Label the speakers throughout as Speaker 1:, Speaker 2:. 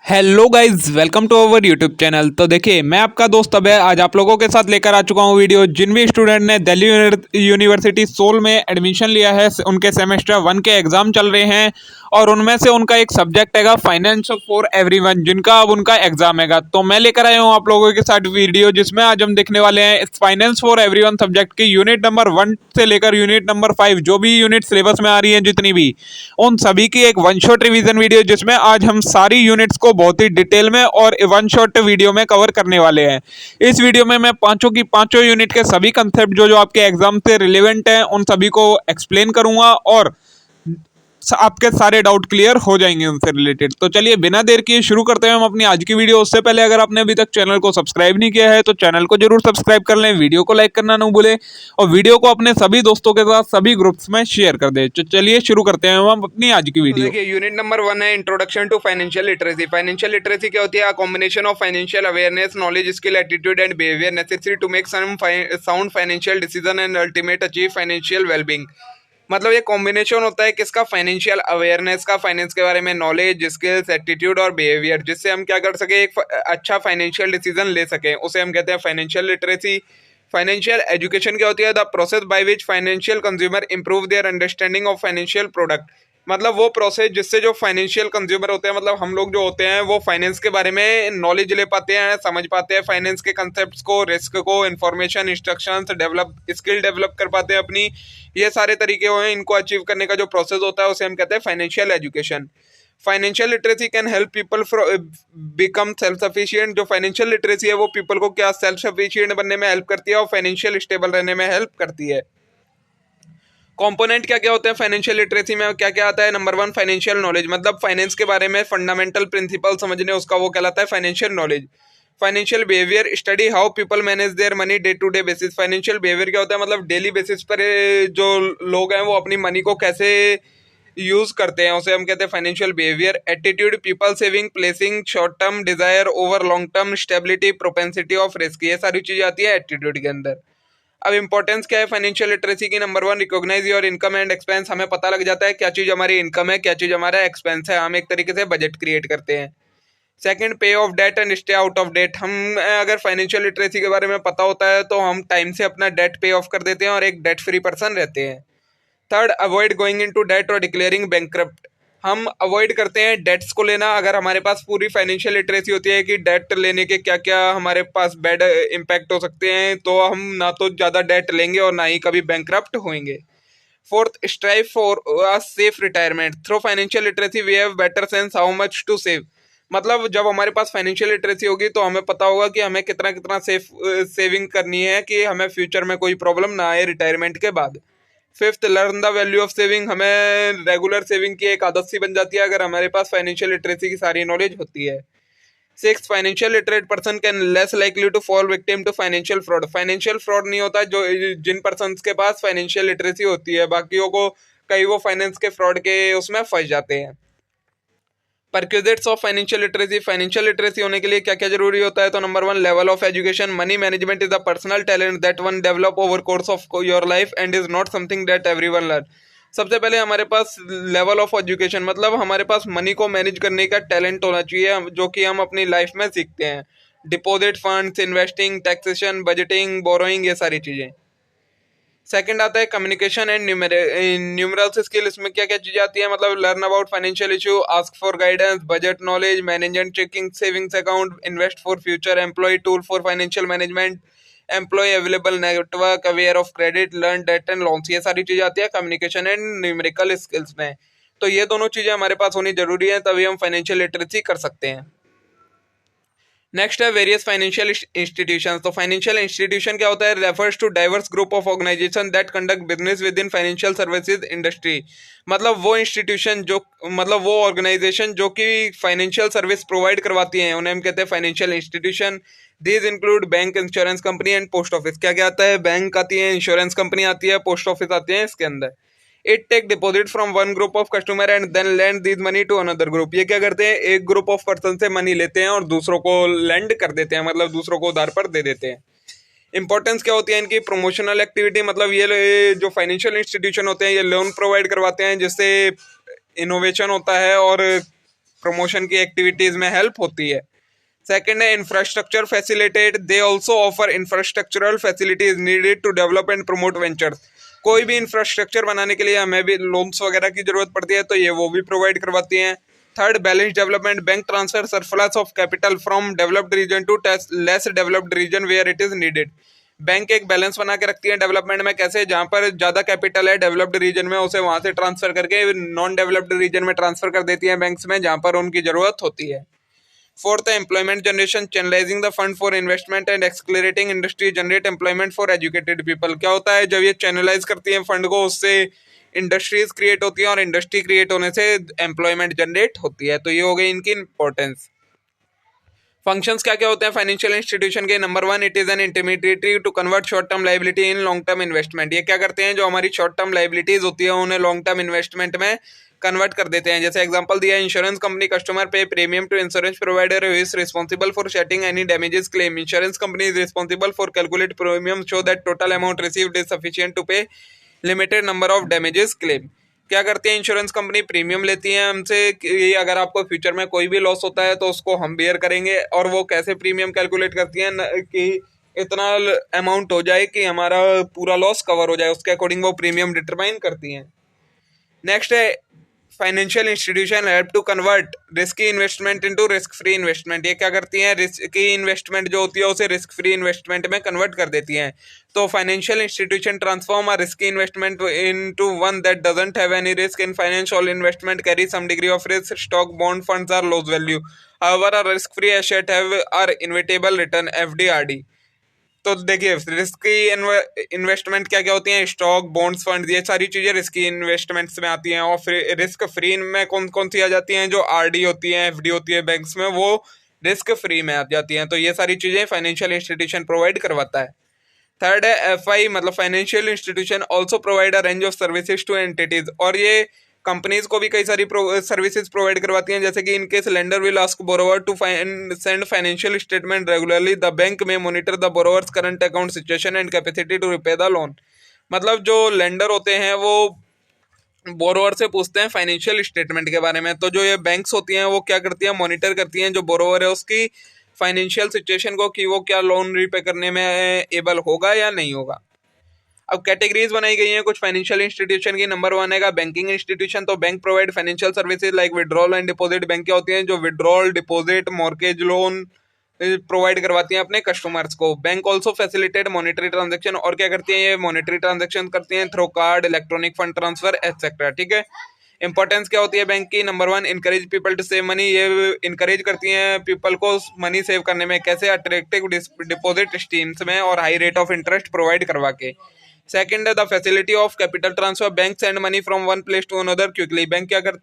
Speaker 1: Hello guys, welcome to our YouTube channel. तो देखिए, मैं आपका दोस्त अभय आज आप लोगों के साथ लेकर आ चुका हूँ वीडियो। जिन भी स्टूडेंट ने दिल्ली यूनिवर्सिटी सोल में एडमिशन लिया है, उनके सेमेस्टर 1 के एग्जाम चल रहे हैं और उनमें से उनका एक सब्जेक्ट हैगा फाइनेंस फॉर एवरीवन, जिनका अब उनका एग्जाम हैगा। तो मैं लेकर आया हूँ आप लोगों के साथ वीडियो, जिसमें आज हम देखने वाले हैं फाइनेंस फॉर एवरीवन सब्जेक्ट की यूनिट नंबर 1 से लेकर यूनिट नंबर 5, जो भी यूनिट सिलेबस में आ रही है जितनी भी, उन सभी की एक वन शॉट रिवीजन वीडियो, जिसमें आज हम सारी यूनिट्स को बहुत ही डिटेल में और वन शॉट वीडियो में कवर करने वाले हैं। इस वीडियो में मैं पांचों की पांचों यूनिट के सभी कंसेप्ट जो आपके एग्जाम से रिलेवेंट हैं, उन सभी को एक्सप्लेन करूंगा और आपके सारे डाउट क्लियर हो जाएंगे उनसे रिलेटेड। तो चलिए बिना देर किए शुरू करते हैं हम अपनी आज की वीडियो। उससे पहले अगर आपने अभी तक चैनल को सब्सक्राइब नहीं किया है तो चैनल को जरूर सब्सक्राइब कर लें, वीडियो को लाइक करना ना भूलें और वीडियो को अपने सभी दोस्तों के साथ सभी ग्रुप्स में शेयर कर दें। तो चलिए शुरू करते हैं हम अपनी आज की वीडियो।
Speaker 2: देखिए, यूनिट नंबर 1 है introduction to financial literacy. Financial literacy क्या होती है? Combination of financial awareness, knowledge, skill, attitude and behaviour necessary to make sound financial decision and ultimate achieve financial wellbeing. मतलब ये कॉम्बिनेशन होता है किसका? फाइनेंशियल अवेयरनेस का, फाइनेंस के बारे में नॉलेज, स्किल्स, एटीट्यूड और बिहेवियर, जिससे हम क्या कर सके, एक अच्छा फाइनेंशियल डिसीजन ले सकें, उसे हम कहते हैं फाइनेंशियल लिटरेसी। फाइनेंशियल एजुकेशन क्या होती है? The process by which financial consumer improve their understanding of financial product. मतलब वो प्रोसेस जिससे जो फाइनेंशियल कंज्यूमर होते हैं, मतलब हम लोग जो होते हैं, वो फाइनेंस के बारे में नॉलेज ले पाते हैं, समझ पाते हैं फाइनेंस के कंसेप्ट को, रिस्क को, information, instructions develop, skill develop कर पाते हैं अपनी। ये सारे तरीके हुए हैं, इनको अचीव करने का जो प्रोसेस होता है उसे हम कहते हैं financial education. Financial literacy can help people become self sufficient. जो फाइनेंशियल लिटरेसी है वो पीपल को क्या सेल्फ सफिशिएंट बनने में हेल्प करती है और फाइनेंशियल स्टेबल रहने में हेल्प करती है। कंपोनेंट क्या क्या होते हैं फाइनेंशियल लिटरेसी में? क्या क्या आता है? नंबर 1, फाइनेंशियल नॉलेज, मतलब फाइनेंस के बारे में फंडामेंटल प्रिंसिपल समझने, उसका वो कहलाता है financial knowledge. Financial behaviour, study how people manage their money day to day basis. Financial behaviour क्या होता है? मतलब डेली बेसिस पर जो लोग हैं वो अपनी मनी को कैसे यूज करते हैं, उसे हम कहते हैं financial behaviour. Attitude, people saving, placing short term desire over long term, stability, propensity of risk, ये सारी चीजें आती है एटीट्यूड के अंदर। अब इंपॉर्टेंस क्या है फाइनेंशियल लिटरेसी की? Number 1, recognise your income and expense. हमें पता लग जाता है क्या चीज हमारी इनकम है, क्या चीज हमारा एक्सपेंस है, हम एक तरीके से बजट क्रिएट करते हैं। Second, pay off debt and stay out of debt. हम अगर फाइनेंशियल लिटरेसी के बारे में पता होता है तो हम टाइम से अपना डेट पे ऑफ कर देते हैं और एक डेट फ्री पर्सन रहते हैं। Third, avoid going into debt और डिक्लेयरिंग बैंकक्रप्ट। हम अवॉइड करते हैं डेट्स को लेना। अगर हमारे पास पूरी फाइनेंशियल लिटरेसी होती है कि डेट लेने के क्या क्या हमारे पास बैड इम्पैक्ट हो सकते हैं, तो हम ना तो ज़्यादा डेट लेंगे और ना ही कभी बैंकक्रप्ट होंगे। Fourth, strive for a safe retirement. Through financial literacy we have better sense how much to save. मतलब जब हमारे पास फाइनेंशियल लिटरेसी होगी तो हमें पता होगा कि हमें कितना कितना सेविंग करनी है कि हमें फ्यूचर में कोई प्रॉब्लम ना आए रिटायरमेंट के बाद। Fifth, learn the value of saving. हमें रेगुलर सेविंग की एक आदत सी बन जाती है अगर हमारे पास फाइनेंशियल लिटरेसी की सारी नॉलेज होती है। Six, financial literate person can less likely to fall victim to financial fraud. Financial fraud नहीं होता जो जिन पर्सन के पास फाइनेंशियल लिटरेसी होती है, बाकियों को कई वो फाइनेंस के फ्रॉड के उसमें फंस जाते हैं। Perquisites of financial literacy. Financial literacy होने के लिए क्या क्या जरूरी होता है? तो number 1, level of education. Money management is a personal talent that one develop over course of your life and is not something that everyone learn. सबसे पहले हमारे पास लेवल ऑफ एजुकेशन, मतलब हमारे पास मनी को मैनेज करने का टैलेंट होना चाहिए जो कि हम अपनी लाइफ में सीखते हैं। Deposit, funds, investing, taxation, budgeting, borrowing, ये सारी चीजें। सेकंड आता है कम्युनिकेशन एंड न्यूमरल्स स्किल। इसमें क्या क्या चीजें आती है? मतलब learn about financial issue, ask for guidance, budget knowledge, manage and checking savings account, invest for future, employ tool for financial management, employ available network, aware of credit, learn debt and loans, ये सारी चीजें आती है communication and numerical skills में। तो ये दोनों चीजें हमारे पास होनी जरूरी है, तभी हम फाइनेंशियल लिटरेसी कर सकते हैं। नेक्स्ट है वेरियस फाइनेंशियल इंस्टीट्यूशंस। तो फाइनेंशियल इंस्टीट्यूशन क्या होता है? Refers to diverse group of organisation that conduct business with in financial services industry. मतलब वो इंस्टीट्यूशन जो, मतलब वो ऑर्गेनाइजेशन जो कि फाइनेंशियल सर्विस प्रोवाइड करवाती हैं, उन्हें हम कहते हैं financial institution. These include bank, insurance company and post office. क्या क्या आता है? बैंक आती है, इंश्योरेंस कंपनी आती है, पोस्ट ऑफिस आती है इसके अंदर। It take deposit from one group of customer and then lend this money to another group. ये क्या करते हैं? एक ग्रुप ऑफ पर्सन से मनी लेते हैं और दूसरों को लैंड कर देते हैं, मतलब दूसरों को उधार पर दे देते हैं। इंपॉर्टेंस क्या होती है इनकी? प्रमोशनल एक्टिविटी, मतलब ये जो फाइनेंशियल इंस्टीट्यूशन होते हैं ये लोन प्रोवाइड करवाते हैं जिससे इनोवेशन होता है और प्रमोशन की एक्टिविटीज में हेल्प होती है। सेकंड है infrastructure facilitate, they also offer infrastructural facilities needed to develop and promote ventures. कोई भी इंफ्रास्ट्रक्चर बनाने के लिए हमें भी लोन्स वगैरह की जरूरत पड़ती है, तो ये वो भी प्रोवाइड करवाती हैं। Third, balance development, bank transfer surplus of capital from developed region to less developed region where it is needed. Bank एक बैलेंस बना के रखती है डेवलपमेंट में, कैसे, जहां पर ज्यादा कैपिटल है डेवलप्ड रीजन में, उसे वहां से ट्रांसफर करके नॉन डेवलप्ड रीजन में ट्रांसफर कर देती है बैंक्स में, जहां पर उनकी जरूरत होती है। फोर्थ है employment generation, channelising the fund for investment and accelerating industry generate employment for educated people. क्या होता है, जब ये चैनलाइज करती है फंड को, उससे इंडस्ट्रीज क्रिएट होती है और इंडस्ट्री क्रिएट होने से एम्प्लॉयमेंट जनरेट होती है। तो ये हो गई इनकी इंपॉर्टेंस। फंक्शंस क्या क्या होते हैं फाइनेंशियल इंस्टीट्यूशन के? Number 1, it is an intermediary to convert short term liability in long term investment. ये क्या करते हैं, जो हमारी शॉर्ट टर्म लाइबिलिटीज होती है उन्हें लॉन्ग टर्म इन्वेस्टमेंट में कन्वर्ट कर देते हैं। जैसे एग्जांपल दिया है, insurance company customer pay premium to insurance provider who is responsible for settling any damages claim. Insurance company is responsible for calculate premium so that total amount received is sufficient to pay limited number of damages claim. क्या करती है insurance company, premium लेती है हमसे कि अगर आपको future में कोई भी लॉस होता है तो उसको हम बेयर करेंगे। और वो कैसे प्रीमियम कैलकुलेट करती है कि इतना अमाउंट हो जाए कि हमारा पूरा लॉस कवर हो जाए, उसके अकॉर्डिंग वो प्रीमियम डिटरमाइन करती हैं। नेक्स्ट है financial institution help to convert risky investment into risk free investment. ये क्या करती हैं, रिस्की इन्वेस्टमेंट जो होती है उसे रिस्क फ्री इन्वेस्टमेंट में कन्वर्ट कर देती हैं। तो financial institution transform a risky investment into one that doesn't have any risk in finance. All investment carry some degree of risk, stock, bond, funds are loss value, however a risk free asset have are inevitable return, F D R D. तो देखिए risky investment क्या क्या होती हैं, stock, bonds, fund, ये सारी चीजें risky investments में आती हैं। और फिर रिस्क फ्री में कौन कौन सी आ जाती हैं, जो आरडी होती हैं, एफडी होती है बैंक्स में, वो रिस्क फ्री में आ जाती हैं। तो ये सारी चीजें फाइनेंशियल इंस्टीट्यूशन प्रोवाइड करवाता है। थर्ड है एफआई, मतलब financial institution also provide a range of services two entities. और ये कंपनीज को भी कई सारी सर्विसेज प्रोवाइड करवाती हैं, जैसे कि in case lender will ask borrower to send financial statement regularly, the bank may monitor the borrower's current account situation and capacity to repay the loan. मतलब जो लेंडर होते हैं वो बोरोवर से पूछते हैं फाइनेंशियल स्टेटमेंट के बारे में, तो जो ये बैंक्स होती हैं वो क्या करती हैं, मॉनिटर करती हैं जो बोरोवर है उसकी फाइनेंशियल सिचुएशन को, कि वो क्या लोन रीपे करने में एबल होगा या नहीं होगा। अब कैटेगरीज बनाई गई हैं कुछ फाइनेंशियल इंस्टीट्यूशन की। नंबर 1 है बैंकिंग इंस्टीट्यूशन, तो bank provide financial services like withdrawal and deposit. Bank क्या होती हैं, जो withdrawal, deposit, mortgage loan provide करवाती हैं अपने कस्टमर्स को। Bank also facilitate monetary transaction, और क्या करती हैं ये मॉनेटरी ट्रांजेक्शन करती हैं through card, electronic fund transfer etcetera. ठीक है, इंपॉर्टेंस क्या होती है बैंक की? Number 1, encourage people to save money, ये इनकरेज करती हैं पीपल को मनी सेव करने में, कैसे, अट्रैक्टिव डिपॉजिट स्कीम्स में और high rate of interest provide करवा के। सेकंड है the facility of capital transfer, bank send money from one place to another quickly. Bank क्या कर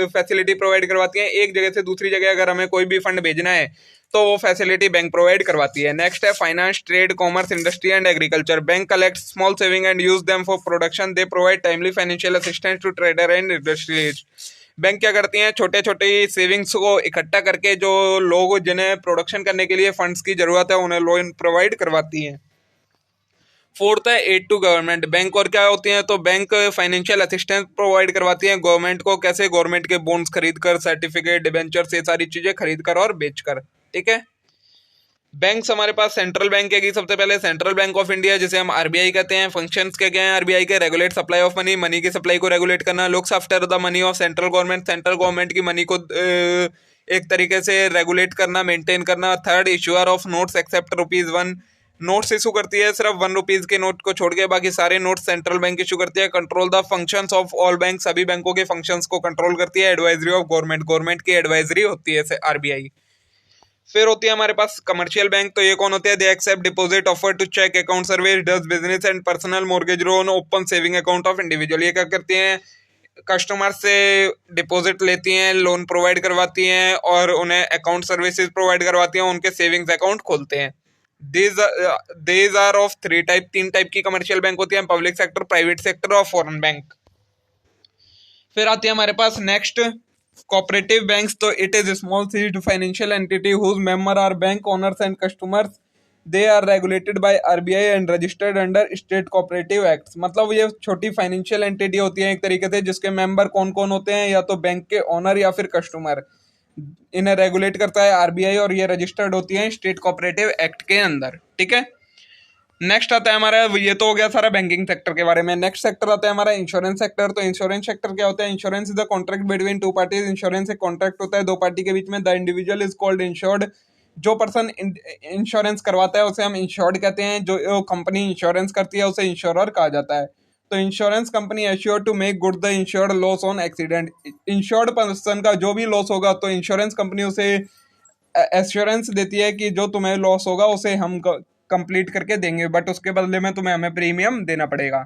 Speaker 2: फैसिलिटी प्रोवाइड करवाती है, एक जगह से दूसरी जगह अगर हमें कोई भी फंड भेजना है तो वो फैसिलिटी बैंक प्रोवाइड करवाती है। नेक्स्ट है finance, trade, commerce, industry and agriculture. Bank collect small saving and use them for production, they provide timely financial assistance to trader and industries. Bank क्या करती हैं, छोटे छोटे सेविंग्स को इकट्ठा करके जो लोग जिन्हें प्रोडक्शन करने के लिए फंड्स की जरूरत है उन्हें लोन प्रोवाइड करवाती हैं। फोर्थ है एड टू गवर्नमेंट, बैंक और क्या होती हैं, तो बैंक फाइनेंशियल असिस्टेंस प्रोवाइड करवाती हैं गवर्नमेंट को, कैसे, गवर्नमेंट के बॉन्ड्स खरीद कर, सर्टिफिकेट, डिबेंचर, ये सारी चीजें खरीद कर और बेच कर। ठीक है, बैंक्स हमारे पास सेंट्रल बैंक है कि सबसे पहले सेंट्रल बैंक ऑफ इंडिया, जिसे हम आरबीआई कहते हैं। फंक्शंस क्या क्या हैं आरबीआई के? Regulate supply of money, money की सप्लाई को रेगुलेट करना। Looks after the money of central government, central government की मनी को एक तरीके से रेगुलेट करना, मेंटेन करना। Third, issuer of notes except ₹1, notes issue करती है सिर्फ ₹1 के नोट को छोड़ के, बाकी सारे नोट्स सेंट्रल बैंक इशू करती है। Control the functions of all bank, सभी बैंकों के फंक्शंस को कंट्रोल करती है। एडवाइजरी ऑफ गवर्नमेंट, गवर्नमेंट की एडवाइजरी होती है आरबीआई। फिर होती है हमारे पास कमर्शियल बैंक, तो ये कौन होते हैं? They accept deposit, offer to check, account service, does business and personal mortgage loan, open saving account of individual. ये क्या करती हैं, कस्टमर से डिपॉजिट लेती हैं, लोन प्रोवाइड करवाती हैं और उन्हें अकाउंट सर्विसेज प्रोवाइड करवाती हैं, उनके सेविंग्स अकाउंट खोलते हैं। These are of 3 type, 3 type की कमर्शियल बैंक होती है, पब्लिक सेक्टर, प्राइवेट सेक्टर और फॉरेन बैंक। फिर आती है हमारे पास नेक्स्ट cooperative banks, तो it is a small seed financial entity whose member are bank owners and customers
Speaker 1: they are regulated by RBI and registered under state cooperative acts. मतलब ये छोटी फाइनेंशियल एंटिटी होती है एक तरीके से, जिसके मेंबर कौन कौन होते हैं, या तो बैंक के ओनर या फिर कस्टमर। इन्हें रेगुलेट करता है आरबीआई और ये रजिस्टर्ड होती है स्टेट कोऑपरेटिव एक्ट के अंदर। ठीक है, नेक्स्ट आता है हमारा, ये तो हो गया सारा बैंकिंग सेक्टर के बारे में। नेक्स्ट सेक्टर आता है हमारा इंश्योरेंस सेक्टर। तो इंश्योरेंस सेक्टर क्या होता है? Insurance is a contract between two parties. Insurance एक कॉन्ट्रैक्ट होता है दो पार्टी के बीच में। The individual is called insured. जो पर्सन इंश्योरेंस करवाता है उसे हम इंश्योर्ड कहते हैं। जो कंपनी इंश्योरेंस करती है उसे इंश्योरर कहा जाता है। तो insurance company assure to make good the insured loss on accident. Insured person का जो भी लॉस होगा तो इंश्योरेंस कंपनी उसे एश्योरेंस देती है कि जो तुम्हें लॉस होगा उसे हम कंप्लीट करके देंगे, बट उसके बदले में तुम्हें हमें प्रीमियम देना पड़ेगा।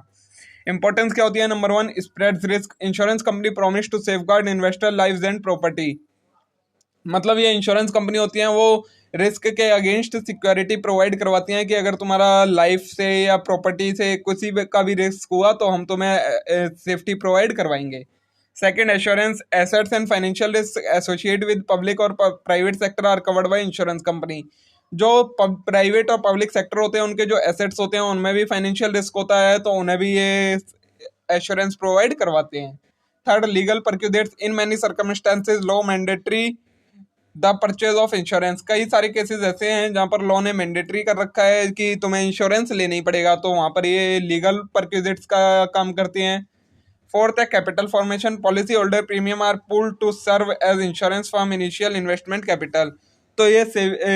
Speaker 1: इंपॉर्टेंस क्या होती है? Number one, spreads risk. Insurance company promise to safeguard investor lives and property. मतलब ये इंश्योरेंस कंपनी होती हैं वो रिस्क के अगेंस्ट सिक्योरिटी प्रोवाइड करवाती हैं कि अगर तुम्हारा लाइफ से या प्रॉपर्टी से किसी का भी रिस्क हुआ तो हम तुम्हें सेफ्टी प्रोवाइड करवाएंगे। Second, assurance assets and financial risk associate with public और private sector are covered by insurance company. जो प्राइवेट और पब्लिक सेक्टर होते हैं उनके जो एसेट्स होते हैं उनमें भी फाइनेंशियल रिस्क होता है, तो उन्हें भी ये एश्योरेंस प्रोवाइड करवाते हैं। Third, legal prerequisites in many circumstances law mandatory the purchase of insurance. कई सारे केसेस ऐसे हैं जहाँ पर लॉ ने मैंडेटरी कर रखा है कि तुम्हें इंश्योरेंस लेना ही पड़ेगा, तो वहाँ पर ये लीगल परक्यूजेट्स का काम करती हैं। फोर्थ है capital formation. Policy holder premium are pooled to serve as insurance form initial investment capital. तो ये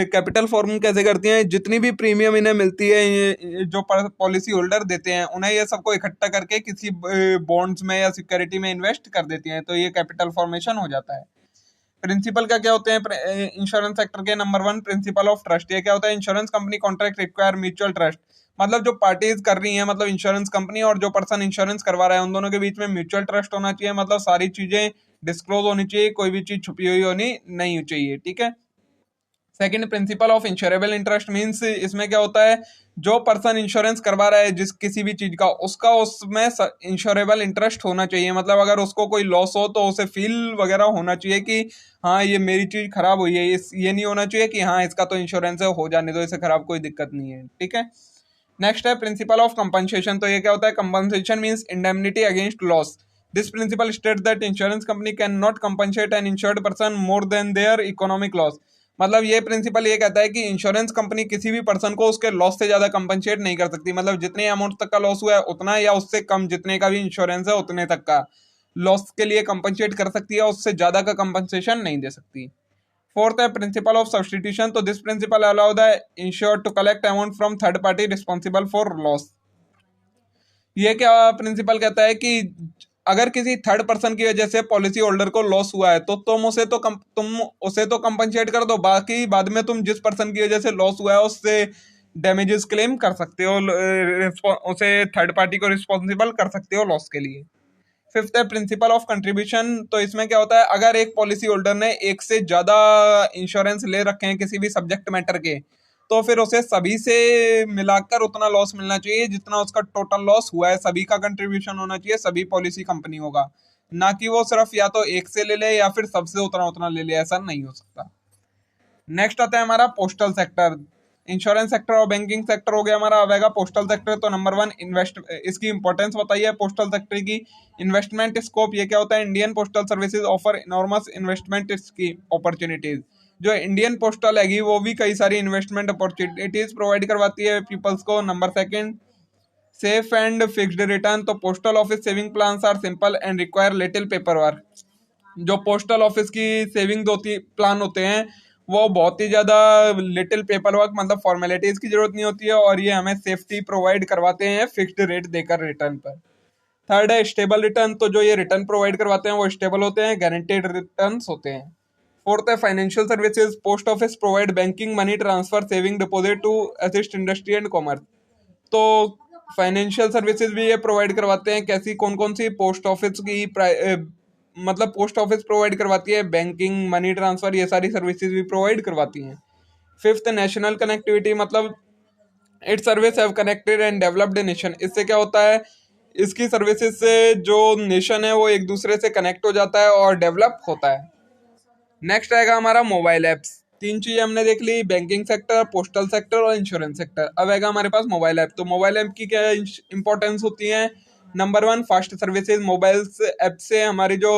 Speaker 1: कैपिटल फॉर्म कैसे करती हैं? जितनी भी प्रीमियम इन्हें मिलती है ये जो पॉलिसी होल्डर देते हैं उन्हें ये सबको इकट्ठा करके किसी बॉन्ड्स में या सिक्योरिटी में इन्वेस्ट कर देती हैं, तो ये कैपिटल फॉर्मेशन हो जाता है। प्रिंसिपल क्या क्या होते हैं इंश्योरेंस सेक्टर के? Number one, principle of trust. ये क्या होता है? Insurance company contract require mutual trust. मतलब जो पार्टीज कर रही हैं, मतलब इंश्योरेंस कंपनी और जो पर्सन इंश्योरेंस करवा रहा है, उन दोनों के बीच में म्यूचुअल ट्रस्ट होना चाहिए। मतलब सारी चीजें डिस्क्लोज होनी चाहिए, कोई भी चीज छुपी हुई होनी नहीं चाहिए। ठीक है। Second, principle of insurable interest means इसमें क्या होता है? जो पर्सन इंश्योरेंस करवा रहा है जिस किसी भी चीज का, उसका उसमें इंश्योरेबल इंटरेस्ट होना चाहिए। मतलब अगर उसको कोई लॉस हो तो उसे फील वगैरह होना चाहिए कि हाँ ये मेरी चीज खराब हुई है। ये नहीं होना चाहिए कि हाँ इसका तो इंश्योरेंस है, हो जाने दो, इसे खराब, कोई दिक्कत नहीं है। ठीक है। नेक्स्ट है प्रिंसिपल ऑफ कंपनसेशन। तो ये क्या होता है? Compensation means indemnity against loss. This principle state that insurance company can not compensate an insured person more than their economic loss. मतलब ये प्रिंसिपल ये कहता है कि इंश्योरेंस कंपनी किसी भी पर्सन को उसके लॉस से ज्यादा कंपनसेट नहीं कर सकती। मतलब जितने अमाउंट तक का लॉस हुआ है उतना, या उससे कम, जितने का भी इंश्योरेंस है उतने तक का लॉस के लिए कंपनसेट कर सकती है, उससे ज्यादा का कंपनसेशन नहीं दे सकती। फोर्थ है प्रिंसिपल ऑफ सब्सटीट्यूशन। तो this principle allow the insured to collect amount from third party responsible for loss. ये क्या प्रिंसिपल कहता है कि अगर किसी थर्ड पर्सन की वजह से पॉलिसी होल्डर को लॉस हुआ है तो तुम उसे तो कंपनसेट कर दो, बाकी बाद में तुम जिस पर्सन की वजह से लॉस हुआ है उससे डैमेजेस क्लेम कर सकते हो, उसे थर्ड पार्टी को रिस्पॉन्सिबल कर सकते हो लॉस के लिए। फिफ्थ है प्रिंसिपल ऑफ कंट्रीब्यूशन। तो इसमें क्या होता है? अगर एक पॉलिसी होल्डर ने एक से ज्यादा इंश्योरेंस ले रखे हैं किसी भी सब्जेक्ट मैटर के, तो फिर उसे सभी से मिलाकर उतना लॉस मिलना चाहिए जितना उसका टोटल लॉस हुआ है। सभी का कंट्रीब्यूशन होना चाहिए, सभी पॉलिसी कंपनी होगा, ना कि वो सिर्फ या तो एक से ले ले या फिर सबसे उतना उतना ले ले, ऐसा नहीं हो सकता। नेक्स्ट आता है हमारा पोस्टल सेक्टर। इंश्योरेंस सेक्टर और बैंकिंग सेक्टर हो गया हमारा, अब आएगा पोस्टल सेक्टर। तो नंबर वन, इसकी इंपॉर्टेंस बताइए पोस्टल सेक्टर की। Investment scope. ये क्या होता है? Indian postal services offer enormous investment की अपॉर्चुनिटीज। जो इंडियन पोस्टल हैगी वो भी कई सारी इन्वेस्टमेंट अपॉर्चुनिटीज प्रोवाइड करवाती है पीपल्स को। Number second, safe and fixed return. तो postal office saving plans are simple and require little paper work. जो पोस्टल ऑफिस की सेविंग होती प्लान होते हैं वो बहुत ही ज़्यादा लिटिल पेपर वर्क, मतलब फॉर्मेलिटीज की जरूरत नहीं होती है, और ये हमें सेफ्टी प्रोवाइड करवाते हैं फिक्स्ड रेट देकर रिटर्न पर। थर्ड है स्टेबल रिटर्न। तो जो ये रिटर्न प्रोवाइड करवाते हैं वो स्टेबल होते हैं, गारंटेड रिटर्न होते हैं। फोर्थ है financial services. Post office provide banking, money transfer, saving, deposit to assist industry and commerce. तो फाइनेंशियल सर्विसेज भी ये प्रोवाइड करवाते हैं। कैसी, कौन कौन सी? पोस्ट ऑफिस की मतलब पोस्ट ऑफिस प्रोवाइड करवाती है, बैंकिंग, मनी ट्रांसफर, ये सारी सर्विसेज भी प्रोवाइड करवाती हैं। Fifth, national connectivity. मतलब its service have connected and developed nation. इससे क्या होता है? इसकी सर्विसेज से जो नेशन है वो एक दूसरे से कनेक्ट हो जाता है और डेवलप होता है। नेक्स्ट आएगा हमारा मोबाइल ऐप्स। तीन चीजें हमने देख ली, बैंकिंग सेक्टर, पोस्टल सेक्टर और इंश्योरेंस सेक्टर। अब आएगा हमारे पास मोबाइल ऐप। तो मोबाइल ऐप की क्या इंपॉर्टेंस होती है? Number one, fast services. Mobile app से हमारी जो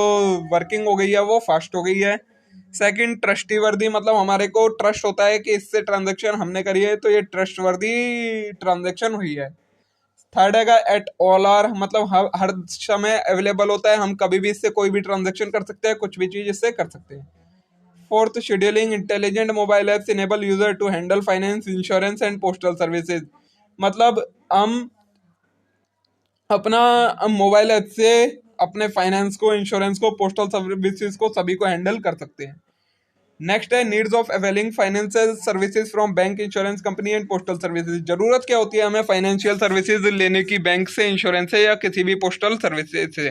Speaker 1: वर्किंग हो गई है वो फास्ट हो गई है। सेकंड, ट्रस्टीवर्दी, मतलब हमारे को ट्रस्ट होता है कि इससे ट्रांजेक्शन हमने करी है तो ये ट्रस्टवर्दी ट्रांजेक्शन हुई है। थर्ड है एट ऑल आर, मतलब हर समय अवेलेबल होता है, हम कभी भी इससे कोई भी ट्रांजेक्शन कर सकते हैं, कुछ भी चीज इससे कर सकते हैं। Fourth, scheduling. Intelligent mobile apps enable user to handle finance, insurance and postal services. मतलब हम अपना मोबाइल ऐप से अपने फाइनेंस को, इंश्योरेंस को, पोस्टल सर्विसेज को, सभी को हैंडल कर सकते हैं। नेक्स्ट है needs of availing financial services from bank, insurance company and postal services. जरूरत क्या होती है हमें फाइनेंशियल सर्विसेज लेने की, बैंक से, इंश्योरेंस से या किसी भी पोस्टल सर्विसेज से?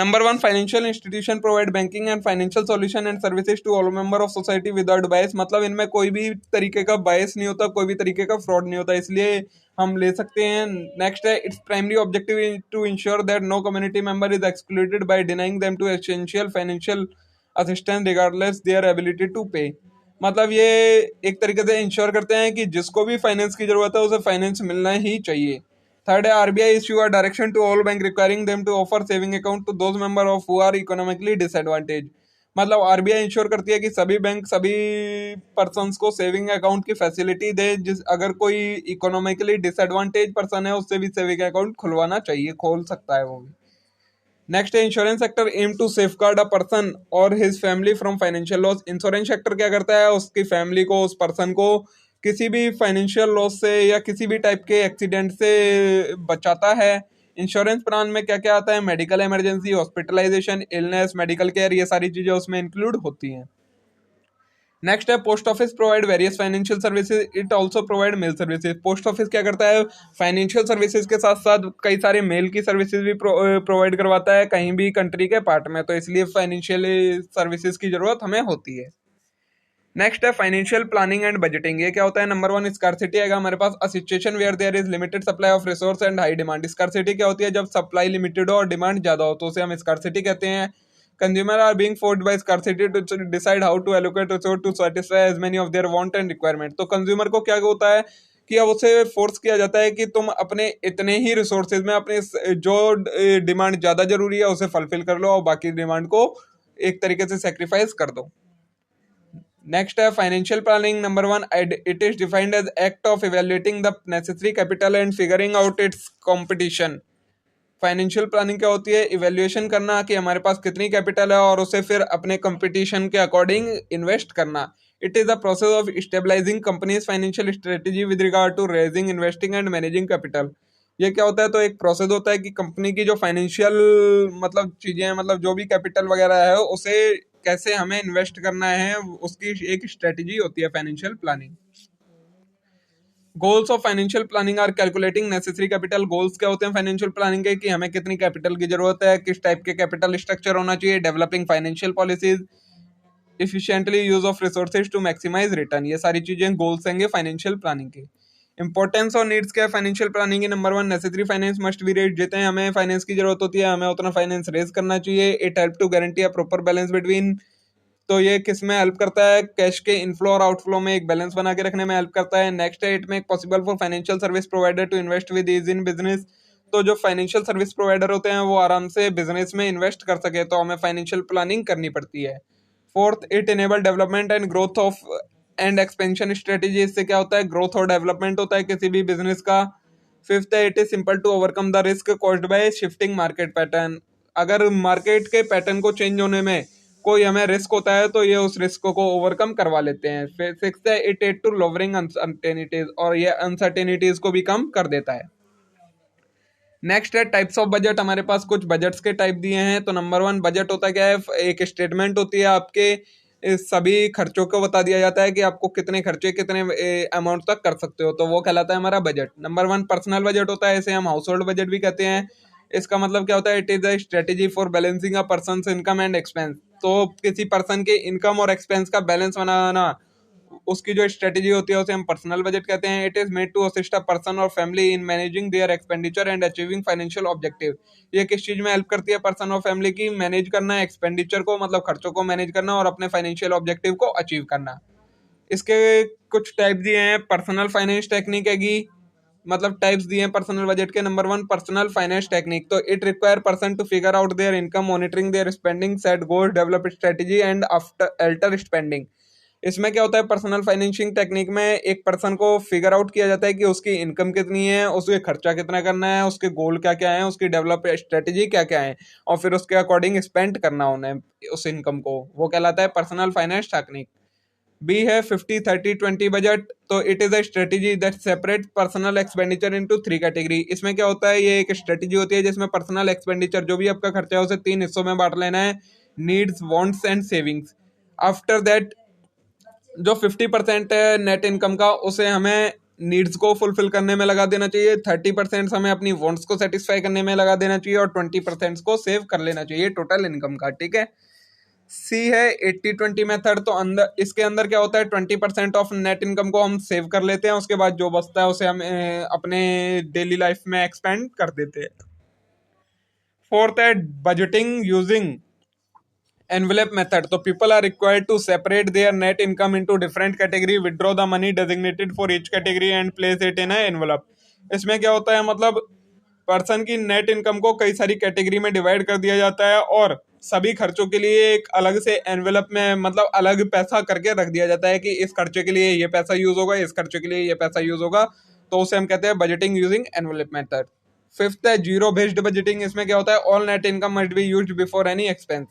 Speaker 1: Number one, financial institution provide banking and financial solution and services to all member of society without bias. मतलब इनमें कोई भी तरीके का बायस नहीं होता, कोई भी तरीके का फ्रॉड नहीं होता, इसलिए हम ले सकते हैं। नेक्स्ट है its primary objective to ensure that no community member is excluded by denying them to essential financial assistance regardless their ability to pay. मतलब ये एक तरीके से इंश्योर करते हैं कि जिसको भी फाइनेंस की जरूरत है उसे फाइनेंस मिलना ही चाहिए। थर्ड है RBI issue a direction to all bank requiring them to offer saving account to those member of who are economically disadvantage. मतलब आरबीआई इंश्योर करती है कि सभी बैंक सभी पर्सन्स को सेविंग अकाउंट की फैसिलिटी दे, जिस अगर कोई इकोनॉमिकली डिसएडवांटेज पर्सन है उससे भी सेविंग अकाउंट खुलवाना चाहिए, खोल सकता है वो भी। नेक्स्ट है insurance sector aim to safeguard a person और his family from financial loss. Insurance sector क्या करता है? उसकी फैमिली को, उस पर्सन को किसी भी फाइनेंशियल लॉस से या किसी भी टाइप के एक्सीडेंट से बचाता है। इंश्योरेंस प्लान में क्या क्या आता है? Medical emergency, hospitalisation, illness, medical care, ये सारी चीजें उसमें इंक्लूड होती हैं। नेक्स्ट है post office provide various financial services, it also provide mail services. Post office क्या करता है? फाइनेंशियल सर्विसेज के साथ साथ कई सारे मेल की सर्विसेज भी प्रोवाइड करवाता है कहीं भी कंट्री के पार्ट में, तो इसलिए फाइनेंशियल सर्विसेज की जरूरत हमें होती है। नेक्स्ट है फाइनेंशियल प्लानिंग एंड बजटिंग। ये क्या होता है? नंबर वन, स्कार्सिटी आएगा हमारे पास। A situation where there is limited supply of resource and high demand. Scarcity क्या होती है? जब सप्लाई लिमिटेड हो और डिमांड ज्यादा हो तो उसे हम स्कार्सिटी कहते हैं। Consumer are being forced by scarcity to decide how to allocate resource to satisfy as many of their want and requirement. तो कंज्यूमर को क्या होता है कि अब उसे फोर्स किया जाता है कि तुम अपने इतने ही रिसोर्सेज में अपने जो डिमांड ज्यादा जरूरी है उसे फुलफिल कर लो और बाकी डिमांड को एक तरीके से सेक्रीफाइस कर दो। नेक्स्ट है financial planning. Number one, it is defined as act of evaluating the necessary capital and figuring out its competition. Financial planning क्या होती है? इवेल्युएशन करना कि हमारे पास कितनी कैपिटल है और उसे फिर अपने कंपटीशन के अकॉर्डिंग इन्वेस्ट करना। It is the process of stabilising companies financial strategy with regard to raising, investing and managing capital. ये क्या होता है? तो एक प्रोसेस होता है कि कंपनी की जो फाइनेंशियल मतलब चीजें हैं, मतलब जो भी कैपिटल वगैरह है उसे कैसे हमें इन्वेस्ट करना है, उसकी एक स्ट्रेटेजी होती है financial planning. Goals of financial planning are calculating necessary capital. Goals क्या होते हैं फाइनेंशियल प्लानिंग के? कि हमें कितनी कैपिटल की जरूरत है, किस टाइप के कैपिटल स्ट्रक्चर होना चाहिए, developing financial policies, efficiently use of resources to maximise return. ये सारी चीजें गोल्स होंगे फाइनेंशियल प्लानिंग के। इंपॉर्टेंस और नीड्स क्या है फाइनेंशियल प्लानिंग की? Number one, necessary finance must be raise. जितने हमें फाइनेंस की जरूरत होती है हमें उतना फाइनेंस रेज करना चाहिए। It help to guarantee a proper balance between, तो ये किस में हेल्प करता है? कैश के इनफ्लो और आउटफ्लो में एक बैलेंस बना के रखने में हेल्प करता है। नेक्स्ट है it make possible for financial service provider to invest with ease in business. तो जो फाइनेंशियल सर्विस प्रोवाइडर होते हैं वो आराम से बिजनेस में इन्वेस्ट कर सके, तो हमें फाइनेंशियल प्लानिंग करनी पड़ती है। Fourth, it enable development and growth of and expansion strategy. इससे क्या होता है? ग्रोथ और डेवलपमेंट होता है किसी भी बिजनेस का। फिफ्थ है it is simple to overcome the risk caused by shifting market pattern. अगर मार्केट के पैटर्न को चेंज होने में कोई हमें रिस्क होता है तो ये उस रिस्क को ओवरकम करवा लेते हैं। फिर सिक्स्थ है it add to lowering uncertainties, और ये अनसर्टेनिटीज को भी कम कर देता है। नेक्स्ट है टाइप्स ऑफ बजट। हमारे पास कुछ बजट्स के टाइप दिए हैं। तो नंबर वन, बजट होता क्या है? एक स्टेटमेंट होती है आपके इस सभी खर्चों को बता दिया जाता है कि आपको कितने खर्चे कितने अमाउंट तक कर सकते हो, तो वो कहलाता है हमारा budget. Number one, personal budget होता है, इसे हम हाउस होल्ड बजट भी कहते हैं। इसका मतलब क्या होता है? It is a strategy for balancing a person income and expense. तो किसी पर्सन के इनकम और एक्सपेंस का बैलेंस बनाना, उसकी जो स्ट्रेटेजी होती है उसे हम पर्सनल बजट कहते हैं। It is made to assist a person और family in managing their expenditure and achieving financial objective. ये किस चीज में हेल्प करती है? पर्सन और फैमिली की मैनेज करना, एक्सपेंडिचर को मतलब खर्चों को मैनेज करना और अपने फाइनेंशियल ऑब्जेक्टिव को अचीव करना। इसके कुछ टाइप दिए हैं, पर्सनल फाइनेंस टेक्निक हैगी, मतलब टाइप्स दिए हैं पर्सनल बजट के। नंबर 1 पर्सनल फाइनेंस टेक्निक, तो it require person to figure out their income, monitoring their spending, set goals, develop strategy and after alter spending. इसमें क्या होता है, पर्सनल फाइनेंसिंग टेक्निक में एक पर्सन को फिगर आउट किया जाता है कि उसकी इनकम कितनी है, उसके खर्चा कितना करना है, उसके गोल क्या क्या है, उसकी डेवलप स्ट्रेटेजी क्या क्या है, और फिर उसके अकॉर्डिंग स्पेंड करना उन्हें उस इनकम को, वो कहलाता है पर्सनल फाइनेंस टेक्निक। बी है 50-30-20 बजट, तो it is a strategy that separate personal expenditure into 3 category. इसमें क्या होता है, ये एक स्ट्रेटेजी होती है जिसमें पर्सनल एक्सपेंडिचर जो भी आपका खर्चा है उसे 3 हिस्सों में बांट लेना है, needs, wants and savings. After that जो 50% है नेट इनकम का, उसे हमें नीड्स को फुलफिल करने में लगा देना चाहिए, 30% हमें अपनी वांट्स को सेटिस्फाई करने में लगा देना चाहिए, और 20% को सेव कर लेना चाहिए टोटल इनकम का, ठीक है। सी है 80-20 मेथड, तो अंदर इसके अंदर क्या होता है, 20% ऑफ नेट इनकम को हम सेव कर लेते हैं, उसके बाद जो बचता है उसे हम अपने डेली लाइफ में एक्सपेंड कर देते हैं। फोर्थ है बजटिंग यूजिंग envelope method, तो people are required to separate their net income into different category, withdraw the money designated for each category and place it in a envelope। इसमें क्या होता है, मतलब पर्सन की नेट इनकम को कई सारी कैटेगरी में डिवाइड कर दिया जाता है, और सभी खर्चों के लिए एक अलग से एनवेलप में, मतलब अलग पैसा करके रख दिया जाता है कि इस खर्चे के लिए ये पैसा यूज होगा, इस खर्चे के लिए ये पैसा यूज होगा, तो उसे हम कहते हैं budgeting using envelope method. Fifth है जीरो बेस्ड बजटिंग। इसमें क्या होता है, all net income must be used before any expense,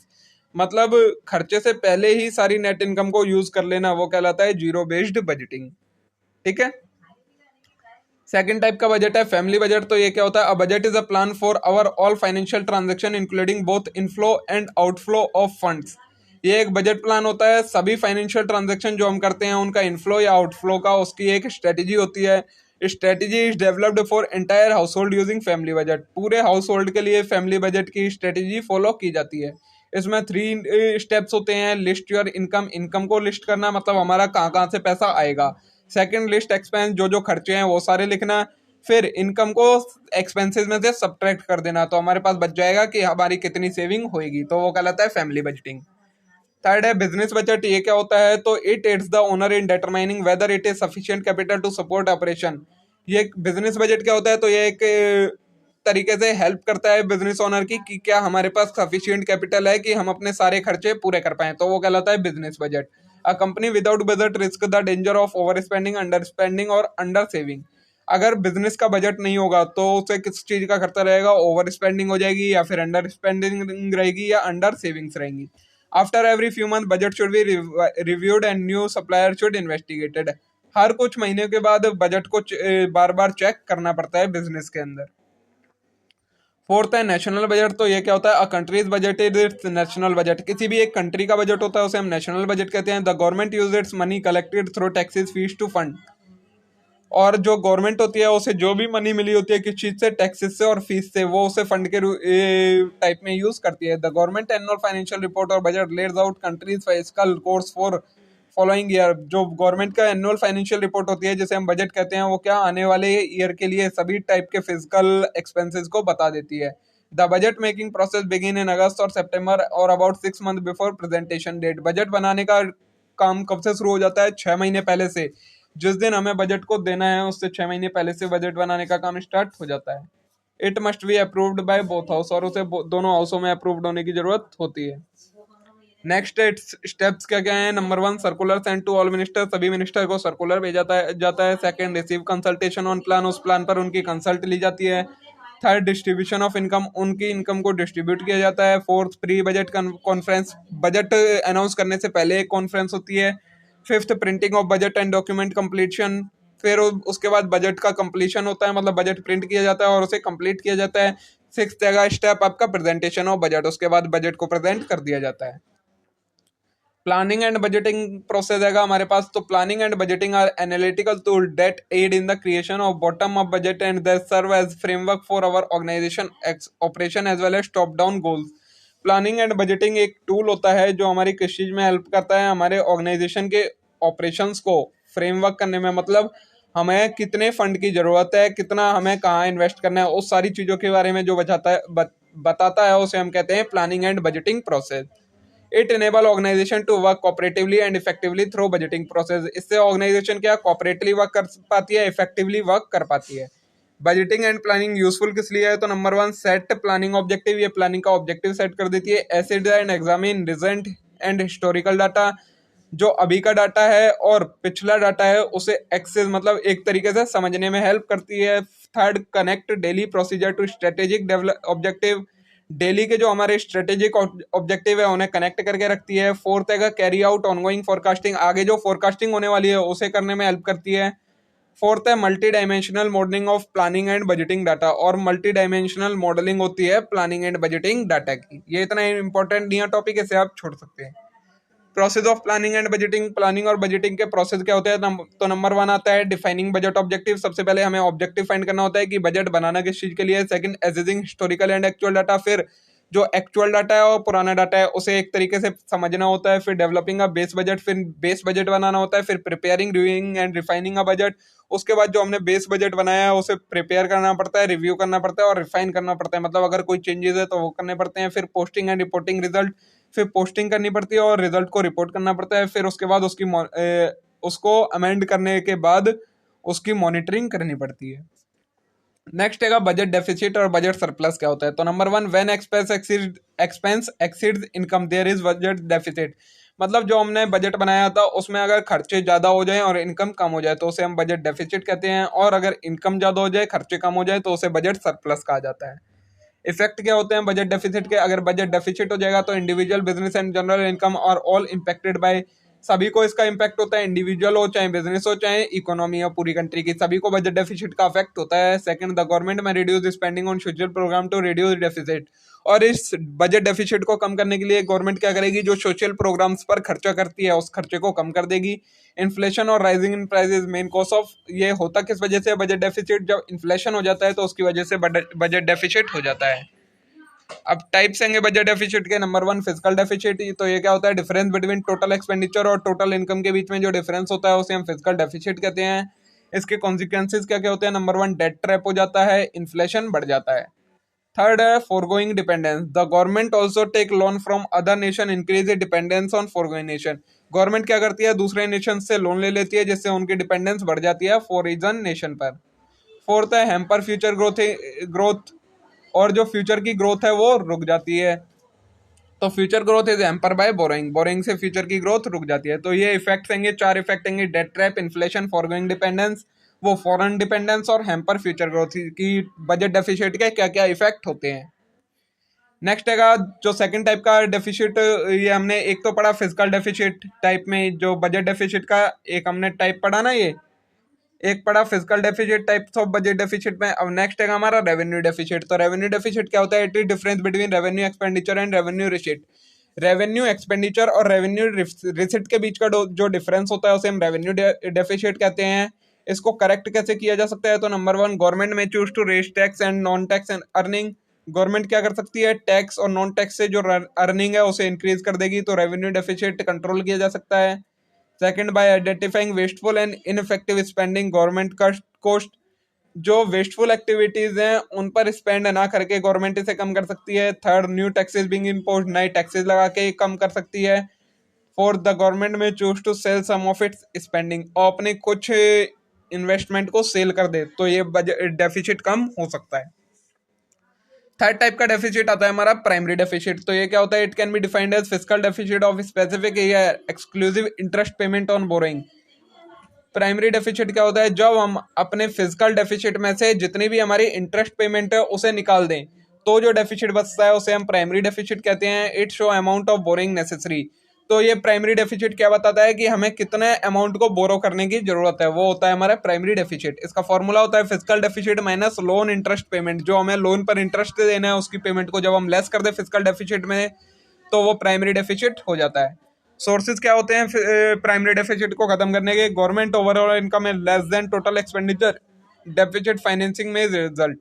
Speaker 1: मतलब खर्चे से पहले ही सारी नेट इनकम को यूज कर लेना, वो कहलाता है जीरो बेस्ड बजटिंग, ठीक है। सेकंड टाइप का बजट है फैमिली बजट, तो ये क्या होता है, a budget is a plan for our all financial transaction including both inflow and outflow of funds. ये एक बजट प्लान होता है, सभी फाइनेंशियल ट्रांजैक्शन जो हम करते हैं उनका इनफ्लो या आउटफ्लो का, उसकी एक स्ट्रेटेजी होती है। Strategy is developed for entire house hold using family budget, पूरे हाउस होल्ड के लिए फैमिली बजट की स्ट्रेटेजी फॉलो की जाती है। इसमें 3 स्टेप्स होते हैं, लिस्ट योर इनकम, इनकम को लिस्ट करना, मतलब हमारा कहाँ कहाँ से पैसा आएगा। सेकंड, लिस्ट एक्सपेंस, जो जो खर्चे हैं वो सारे लिखना। फिर इनकम को एक्सपेंसेस में से सब्ट्रैक्ट कर देना, तो हमारे पास बच जाएगा कि हमारी कितनी सेविंग होएगी, तो वो कहलाता है फैमिली बजटिंग। थर्ड है बिजनेस बजट, ये क्या होता है, तो it aids the owner in determining whether it is sufficient capital to support operation. ये बिजनेस बजट क्या होता है, तो ये एक तरीके से हेल्प करता है बिजनेस ओनर की कि क्या हमारे पास सफिशिएंट कैपिटल है कि हम अपने सारे खर्चे पूरे कर पाए, तो वो कहलाता है business budget. A company without budget risk the danger of over spending, under spending और अंडर सेविंग। अगर बिजनेस का बजट नहीं होगा तो उसे किस चीज का खर्चा रहेगा, ओवर स्पेंडिंग हो जाएगी, या फिर अंडर स्पेंडिंग रहेगी, या अंडर सेविंग्स रहेंगी। After every few month budget should be reviewed and new supplier should investigated. हर कुछ महीने के बाद बजट को बार बार चेक करना पड़ता है बिजनेस के अंदर। फोर्थ है नेशनल बजट, तो ये क्या होता है, a country's budget is its national budget. किसी भी एक कंट्री का बजट होता है उसे हम नेशनल बजट कहते हैं। The government use its money collected through taxes, fees to fund, और जो गवर्नमेंट होती है उसे जो भी मनी मिली होती है किस चीज से, टैक्सेस से और फीस से, वो उसे फंड के टाइप में यूज करती है। The government annual financial report और budget lays out country's fiscal course for following year. जो गवर्नमेंट का एनुअल फाइनेंशियल रिपोर्ट होती है जिसे हम बजट कहते हैं, वो क्या आने वाले ईयर के लिए सभी टाइप के फिजिकल एक्सपेंसेस को बता देती है। The budget making process begin in August और सितंबर और about 6 month before presentation date. Budget बनाने का काम कब से शुरू हो जाता है, 6 महीने पहले से। जिस दिन हमें बजट को देना है उससे 6 महीने पहले से बजट बनाने का काम स्टार्ट हो जाता है। It must be approved by both house, और उसे दोनों हाउसों में अप्रूव्ड होने की जरूरत होती है। नेक्स्ट स्टेप्स क्या क्या है, number 1 circular send to all minister, सभी मिनिस्टर को सर्कुलर भेजा जाता है। Second, receive consultation on plan, उस प्लान पर उनकी कंसल्ट ली जाती है। थर्ड, डिस्ट्रीब्यूशन ऑफ इनकम, उनकी इनकम को डिस्ट्रीब्यूट किया जाता है। Fourth, pre budget conference, budget announce करने से पहले एक कॉन्फ्रेंस होती है। Fifth, printing of budget and document completion, फिर उसके बाद बजट का कंप्लीशन होता है, मतलब बजट प्रिंट किया जाता है और उसे कंप्लीट किया जाता है। सिक्स्थ जगह स्टेप आपका प्रेजेंटेशन ऑफ बजट, उसके बाद बजट को प्रेजेंट कर दिया जाता है। प्लानिंग एंड बजटिंग प्रोसेस है हमारे पास, तो planning and budgeting are analytical tool that aid in the creation of bottom up budget and they serve as framework for our organisation operation as well as top down goals. Planning and budgeting एक tool होता है जो हमारी किस चीज में help करता है, हमारे ऑर्गेनाइजेशन के ऑपरेशंस को फ्रेमवर्क करने में, मतलब हमें कितने फंड की जरूरत है, कितना हमें कहाँ इन्वेस्ट करना है, उस सारी चीजों के बारे में जो बताता है उसे हम कहते हैं planning and budgeting process.
Speaker 2: It enable organisation to work cooperatively and effectively through budgeting process. इससे ऑर्गेनाइजेशन क्या कोऑपरेटिवली वर्क कर पाती है, इफेक्टिवली वर्क कर पाती है। बजटिंग एंड प्लानिंग यूजफुल किस लिए है? तो नंबर 1 सेट प्लानिंग ऑब्जेक्टिव, ये प्लानिंग का ऑब्जेक्टिव सेट कर देती है। Acid and examine recent and historical data, जो अभी का डाटा है और पिछला डाटा है उसे एक्सेस मतलब एक तरीके से समझने में हेल्प करती है। Third, connect daily procedure to strategic objective, daily के जो हमारे स्ट्रेटेजिक ऑब्जेक्टिव है उन्हें कनेक्ट करके रखती है। फोर्थ है कैरी आउट ऑनगोइंग फोरकास्टिंग, आगे जो फोरकास्टिंग होने वाली है उसे करने में हेल्प करती है। फोर्थ है multi dimensional modelling of planning and budgeting data, और मल्टी डायमेंशनल मॉडलिंग होती है प्लानिंग एंड बजटिंग डाटा की। ये इतना इंपॉर्टेंट नहीं है टॉपिक, इसे आप छोड़ सकते हैं। Process of planning and budgeting, planning और बजटिंग के प्रोसेस क्या होते हैं? तो नंबर 1 आता है डिफाइनिंग बजट ऑब्जेक्टिव। सबसे पहले हमें ऑब्जेक्टिव फाइंड करना होता है कि बजट बनाना किस चीज के लिए। Second, assessing historical and actual data, फिर जो एक्चुअल डाटा है और पुराना डाटा है उसे एक तरीके से समझना होता है। फिर डेवलपिंग अ बेस बजट, फिर बेस बजट बनाना होता है। फिर preparing, reviewing and refining a budget, उसके बाद जो हमने बेस बजट बनाया है उसे प्रिपेयर करना पड़ता है, रिव्यू करना पड़ता है और रिफाइन करना पड़ता है, मतलब अगर कोई चेंजेस है तो वो करने पड़ते हैं। फिर पोस्टिंग एंड रिपोर्टिंग रिजल्ट, फिर पोस्टिंग करनी पड़ती है और रिजल्ट को रिपोर्ट करना पड़ता है। फिर उसके बाद उसको अमेंड करने के बाद उसकी मॉनिटरिंग करनी पड़ती है। नेक्स्ट है बजट डेफिसिट और बजट सरप्लस क्या होता है? तो number 1, when expense exceeds income there is budget deficit, मतलब जो हमने बजट बनाया था उसमें अगर खर्चे ज्यादा हो जाए और इनकम कम हो जाए तो उसे हम बजट डेफिसिट कहते हैं, और अगर इनकम ज्यादा हो जाए खर्चे कम हो जाए तो उसे बजट सरप्लस कहा जाता है। इफेक्ट क्या होते हैं बजट डेफिसिट के? अगर बजट डेफिसिट हो जाएगा तो individual, business and general income are all impacted by, सभी को इसका इम्पैक्ट होता है, इंडिविजुअल हो चाहे बिजनेस हो चाहे इकोनॉमी हो पूरी कंट्री की, सभी को बजट डेफिसिट का इफेक्ट होता है। Second, the government may reduce spending on social programme to reduce deficit, और इस बजट डेफिसिट को कम करने के लिए गवर्नमेंट क्या करेगी? जो सोशल प्रोग्राम्स पर खर्चा करती है उस खर्चे को कम कर देगी। इन्फ्लेशन और rising in prices main cause of, ये होता किस वजह से बजट डेफिसिट? जब इन्फ्लेशन हो जाता है तो उसकी वजह से बजट डेफिसिट हो जाता है। अब टाइप्स होंगे बजट डेफिसिट के। नंबर 1, फिजिकल डेफिसिट, तो ये क्या होता है? डिफरेंस बिटवीन टोटल एक्सपेंडिचर और टोटल इनकम के बीच में जो डिफरेंस होता है उसे हम फिजिकल डेफिसिट कहते हैं। इसके कॉन्सिक्वेंसेज क्या क्या होते हैं? नंबर 1, डेट ट्रैप हो जाता है, इन्फ्लेशन बढ़ जाता है। थर्ड है foregoing dependence, the government also take loan from other nation increase dependence on foregoing nation, government क्या करती है? दूसरे नेशन से लोन ले लेती है जिससे उनकी डिपेंडेंस बढ़ जाती है फॉरेन नेशन पर। फोर्थ है हैम्पर फ्यूचर ग्रोथ, और जो फ्यूचर की ग्रोथ है वो रुक जाती है। तो future growth is hamper by borrowing, borrowing से फ्यूचर की ग्रोथ रुक जाती है। तो ये इफेक्ट्स होंगे, 4 इफेक्ट होंगे, debt trap, inflation, forgoing dependence, वो फॉरेन डिपेंडेंस और हैम्पर फ्यूचर ग्रोथ की बजट डेफिसिट के क्या क्या इफेक्ट होते हैं। नेक्स्ट है जो सेकंड टाइप का डेफिसिट, ये हमने एक तो पढ़ा फिजिकल डेफिसिट टाइप में, जो बजट डेफिसिट का एक हमने टाइप पढ़ा ना, ये एक पढ़ा physical deficit types of budget deficit में। अब नेक्स्ट है हमारा रेवेन्यू डेफिसिट। तो रेवेन्यू डेफिसिट क्या होता है? It is difference between revenue expenditure and revenue receipt, revenue expenditure और रेवेन्यू रिसीट के बीच का जो डिफरेंस होता है उसे हम रेवेन्यू डेफिसिट कहते हैं। इसको करेक्ट कैसे किया जा सकता है? तो number 1, government may choose to raise tax and non tax and earning, government क्या कर सकती है? टैक्स और नॉन टैक्स से जो अर्निंग है उसे इंक्रीज कर देगी, तो रेवेन्यू डेफिसिट कंट्रोल किया जा सकता है। Second, bye identifying wasteful and ineffective spending, government का कोस्ट, जो वेस्टफुल एक्टिविटीज हैं उन पर स्पेंड ना करके गवर्नमेंट इसे कम कर सकती है। Third, new taxes being imposed, नए टैक्सेस लगा के कम कर सकती है। Fourth, the government may choose to sell some of its spending, और अपने कुछ इन्वेस्टमेंट को सेल कर दे, तो ये बजट डेफिसिट कम हो सकता है। थर्ड टाइप का डेफिसिट आता है हमारा प्राइमरी डेफिसिट। तो ये क्या होता है? It can be defined as physical deficit of specific या exclusive interest payment on borrowing. Primary deficit क्या होता है? जब हम अपने फिजिकल डेफिसिट में से जितनी भी हमारी इंटरेस्ट पेमेंट है उसे निकाल दें तो जो डेफिसिट बचता है उसे हम प्राइमरी डेफिसिट कहते हैं। It show amount of boring necessary, तो ये प्राइमरी डेफिसिट क्या बताता है कि हमें कितने अमाउंट को बोरो करने की जरूरत है, वो होता है हमारा प्राइमरी डेफिसिट। इसका फॉर्मूला होता है physical deficit minus loan interest payment, जो हमें लोन पर इंटरेस्ट देना है उसकी पेमेंट को जब हम लेस कर दे फिजिकल डेफिसिट में तो वो प्राइमरी डेफिसिट हो जाता है। सोर्सेज क्या होते हैं प्राइमरी डेफिसिट को खत्म करने के? गवर्नमेंट ओवरऑल इनकम है less than total expenditure, deficit financing में रिजल्ट,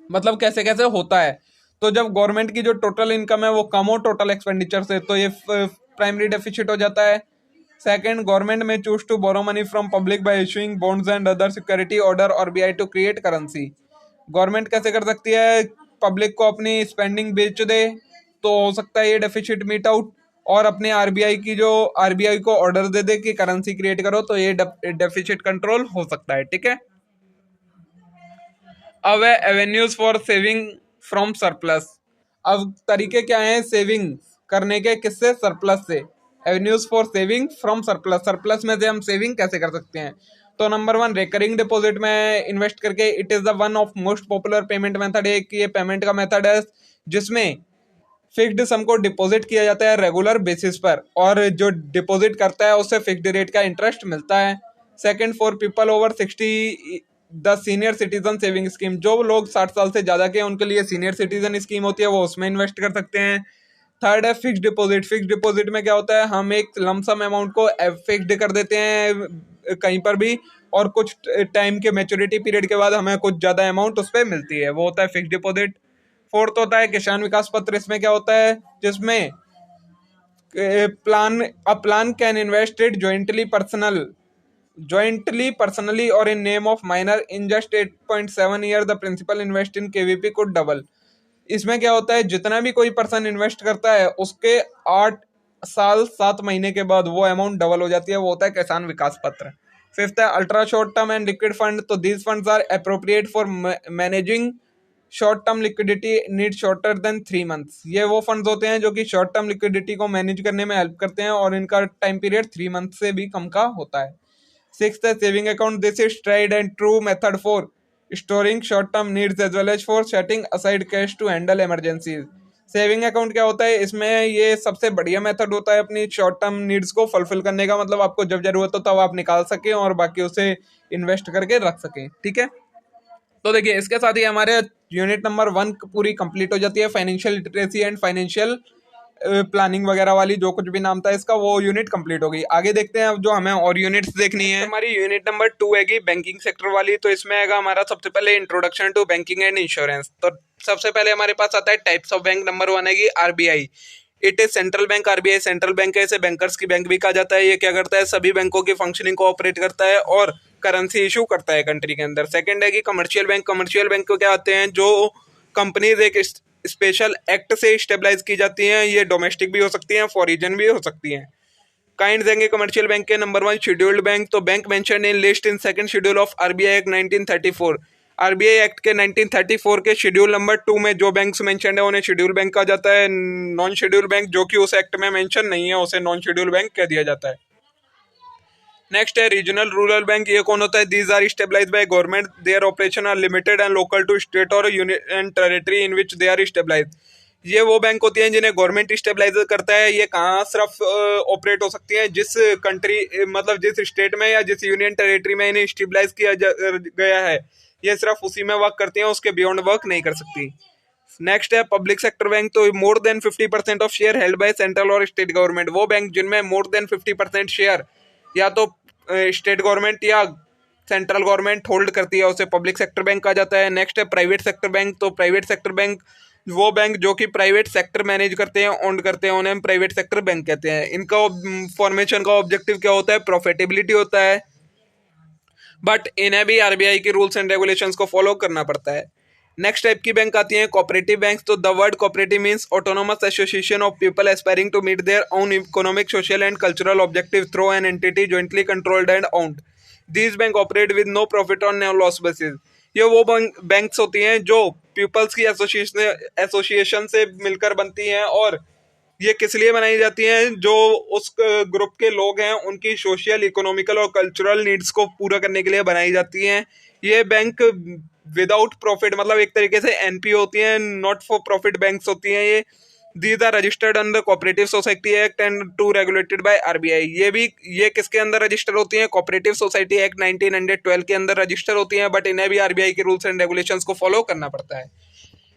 Speaker 2: मतलब कैसे कैसे होता है? तो जब गवर्नमेंट की जो टोटल इनकम है वो कम हो टोटल एक्सपेंडिचर से तो ये प्राइमरी डेफिसिट हो जाता है। Second, government may choose to borrow money from public by issuing bonds and other security order RBI to create currency, government कैसे कर सकती है? पब्लिक को अपनी स्पेंडिंग बेच दे तो हो सकता है ये डेफिसिट मीट आउट और अपने आरबीआई को ऑर्डर दे दे कि करेंसी क्रिएट करो, तो ये डेफिसिट कंट्रोल हो सकता है। ठीक है। अब है avenues for saving from surplus. अब तरीके क्या हैं सेविंग करने के, किससे? सरप्लस से। Avenues for saving from surplus, surplus में से हम सेविंग कैसे कर सकते हैं? तो नंबर 1, रिकरिंग डिपॉजिट में इन्वेस्ट करके। It is the one of most popular payment method. एक ये पेमेंट का मेथड है जिसमें फिक्स्ड सम को डिपॉजिट किया जाता है रेगुलर बेसिस पर, और जो डिपॉजिट करता है उससे फिक्स्ड रेट का इंटरेस्ट मिलता है। Second, for people over 60, the senior citizen saving scheme. जो लोग 60 साल से ज्यादा के हैं उनके लिए सीनियर सिटीजन स्कीम होती है, वो उसमें इन्वेस्ट कर सकते हैं। थर्ड है फिक्स्ड डिपॉजिट। फिक्स्ड डिपॉजिट में क्या होता है, हम एक लमसम अमाउंट को फिक्स्ड कर देते हैं कहीं पर भी, और कुछ टाइम के मैच्योरिटी पीरियड के बाद हमें कुछ ज्यादा अमाउंट उस पर मिलती है, वो होता है फिक्स्ड डिपॉजिट। फोर्थ होता है किसान विकास पत्र। इसमें क्या होता है, जिसमें plan can invested jointly personally or in name of minor in just 8.7 year the principal invest in KVP could double। इसमें क्या होता है, जितना भी कोई पर्सन इन्वेस्ट करता है उसके 8 साल 7 महीने के बाद वो अमाउंट डबल हो जाती है, वो होता है किसान विकास पत्र। फिफ्थ है ultra short term and liquid fund. तो these funds are appropriate for managing short term liquidity need shorter than 3 months. ये वो फंड्स होते हैं जो कि शॉर्ट टर्म लिक्विडिटी को मैनेज करने में हेल्प करते हैं और इनका टाइम पीरियड 3 मंथ से भी कम का होता है। सिक्स्थ है saving account. This is tried and true method for storing short term needs as well as for setting aside cash to handle emergencies. Saving account क्या होता है, इसमें ये सबसे बढ़िया मेथड होता है अपनी शॉर्ट टर्म नीड्स को फुलफिल करने का। मतलब आपको जब जरूरत हो तब आप निकाल सकें और बाकी उसे इन्वेस्ट करके रख सकें। ठीक है। तो देखिए इसके साथ ही हमारे यूनिट नंबर 1 पूरी कंप्लीट हो जाती है। Financial literacy and financial planning वगैरह वाली जो कुछ भी नाम था इसका, वो यूनिट कंप्लीट हो गई। आगे देखते हैं अब जो हमें और यूनिट्स देखनी है। हमारी यूनिट नंबर 2 हैगी बैंकिंग सेक्टर वाली। तो इसमें आएगा हमारा सबसे पहले introduction to banking and insurance. तो सबसे पहले हमारे पास आता है टाइप्स ऑफ बैंक। नंबर 1 हैगी RBI. It is central bank. RBI central bank है, इसे बैंकर्स की बैंक भी कहा जाता है। ये क्या करता है, सभी बैंकों की फंक्शनिंग को ऑपरेट करता है और करेंसी इशू करता है कंट्री के अंदर। सेकंड है कि कमर्शियल बैंक। कमर्शियल बैंक को क्या आते हैं, जो कंपनीज एक स्पेशल एक्ट से स्टेबलाइज की जाती हैं। ये डोमेस्टिक भी हो सकती हैं, फॉरेन भी हो सकती हैं। काइंड देंगे कमर्शियल बैंक के। Number 1 scheduled bank. तो bank mentioned in list in second schedule of RBI act 1934। RBI act के 1934 के शेड्यूल नंबर 2 में जो बैंक्स मेंशन्ड है उन्हें शेड्यूल बैंक कहा जाता है। नॉन शेड्यूल बैंक जो कि उस एक्ट में मेंशन नहीं है उसे नॉन शेड्यूल बैंक कह दिया जाता है। नेक्स्ट है रीजनल रूरल बैंक। ये कौन होता है, these are stabilized by government, their operation are limited and local to state और union territory in which they are stabilized. ये वो बैंक होती हैं जिन्हें गवर्नमेंट स्टेबलाइज करता है। ये कहाँ सिर्फ ऑपरेट हो सकती हैं, जिस कंट्री मतलब जिस स्टेट में या जिस यूनियन टेरिटरी में इन्हें स्टेबलाइज किया गया है, ये सिर्फ उसी में वर्क करती हैं, उसके बियॉन्ड वर्क नहीं कर सकती। नेक्स्ट है पब्लिक सेक्टर बैंक। तो more than 50% of share held by central और स्टेट गवर्नमेंट। वो बैंक जिनमें मोर देन 50% शेयर या तो स्टेट गवर्नमेंट या सेंट्रल गवर्नमेंट होल्ड करती है उसे पब्लिक सेक्टर बैंक कहा जाता है। नेक्स्ट है प्राइवेट सेक्टर बैंक। तो प्राइवेट सेक्टर बैंक वो बैंक जो कि प्राइवेट सेक्टर मैनेज करते हैं, ओन करते हैं, उन्हें हम प्राइवेट सेक्टर बैंक कहते हैं। इनका फॉर्मेशन का ऑब्जेक्टिव क्या होता है, प्रॉफिटेबिलिटी होता है, बट इन्हें भी आरबीआई के रूल्स एंड रेगुलेशंस को फॉलो करना पड़ता है। नेक्स्ट टाइप की बैंक आती है कोऑपरेटिव बैंक। तो the word cooperative means autonomous association of people aspiring to meet their own economic, social and cultural objective through an entity jointly controlled and owned. These bank operate with no profit और no loss basis. ये वो banks होती हैं जो peoples की association से मिलकर बनती हैं, और ये किस लिए बनाई जाती हैं, जो उस ग्रुप के लोग हैं उनकी सोशल, इकोनॉमिकल और कल्चरल नीड्स को पूरा करने के लिए बनाई जाती हैं। ये बैंक विदाउट प्रॉफिट, मतलब एक तरीके से एनपी होती हैं, नॉट फॉर प्रॉफिट बैंक्स होती हैं ये। These are registered under cooperative society act and to regulated by RBI. ये किसके अंदर रजिस्टर होती हैं, कोऑपरेटिव सोसाइटी एक्ट 1912 के अंदर रजिस्टर होती हैं, बट इन्हें भी आरबीआई के रूल्स एंड रेगुलेशंस को फॉलो करना पड़ता है।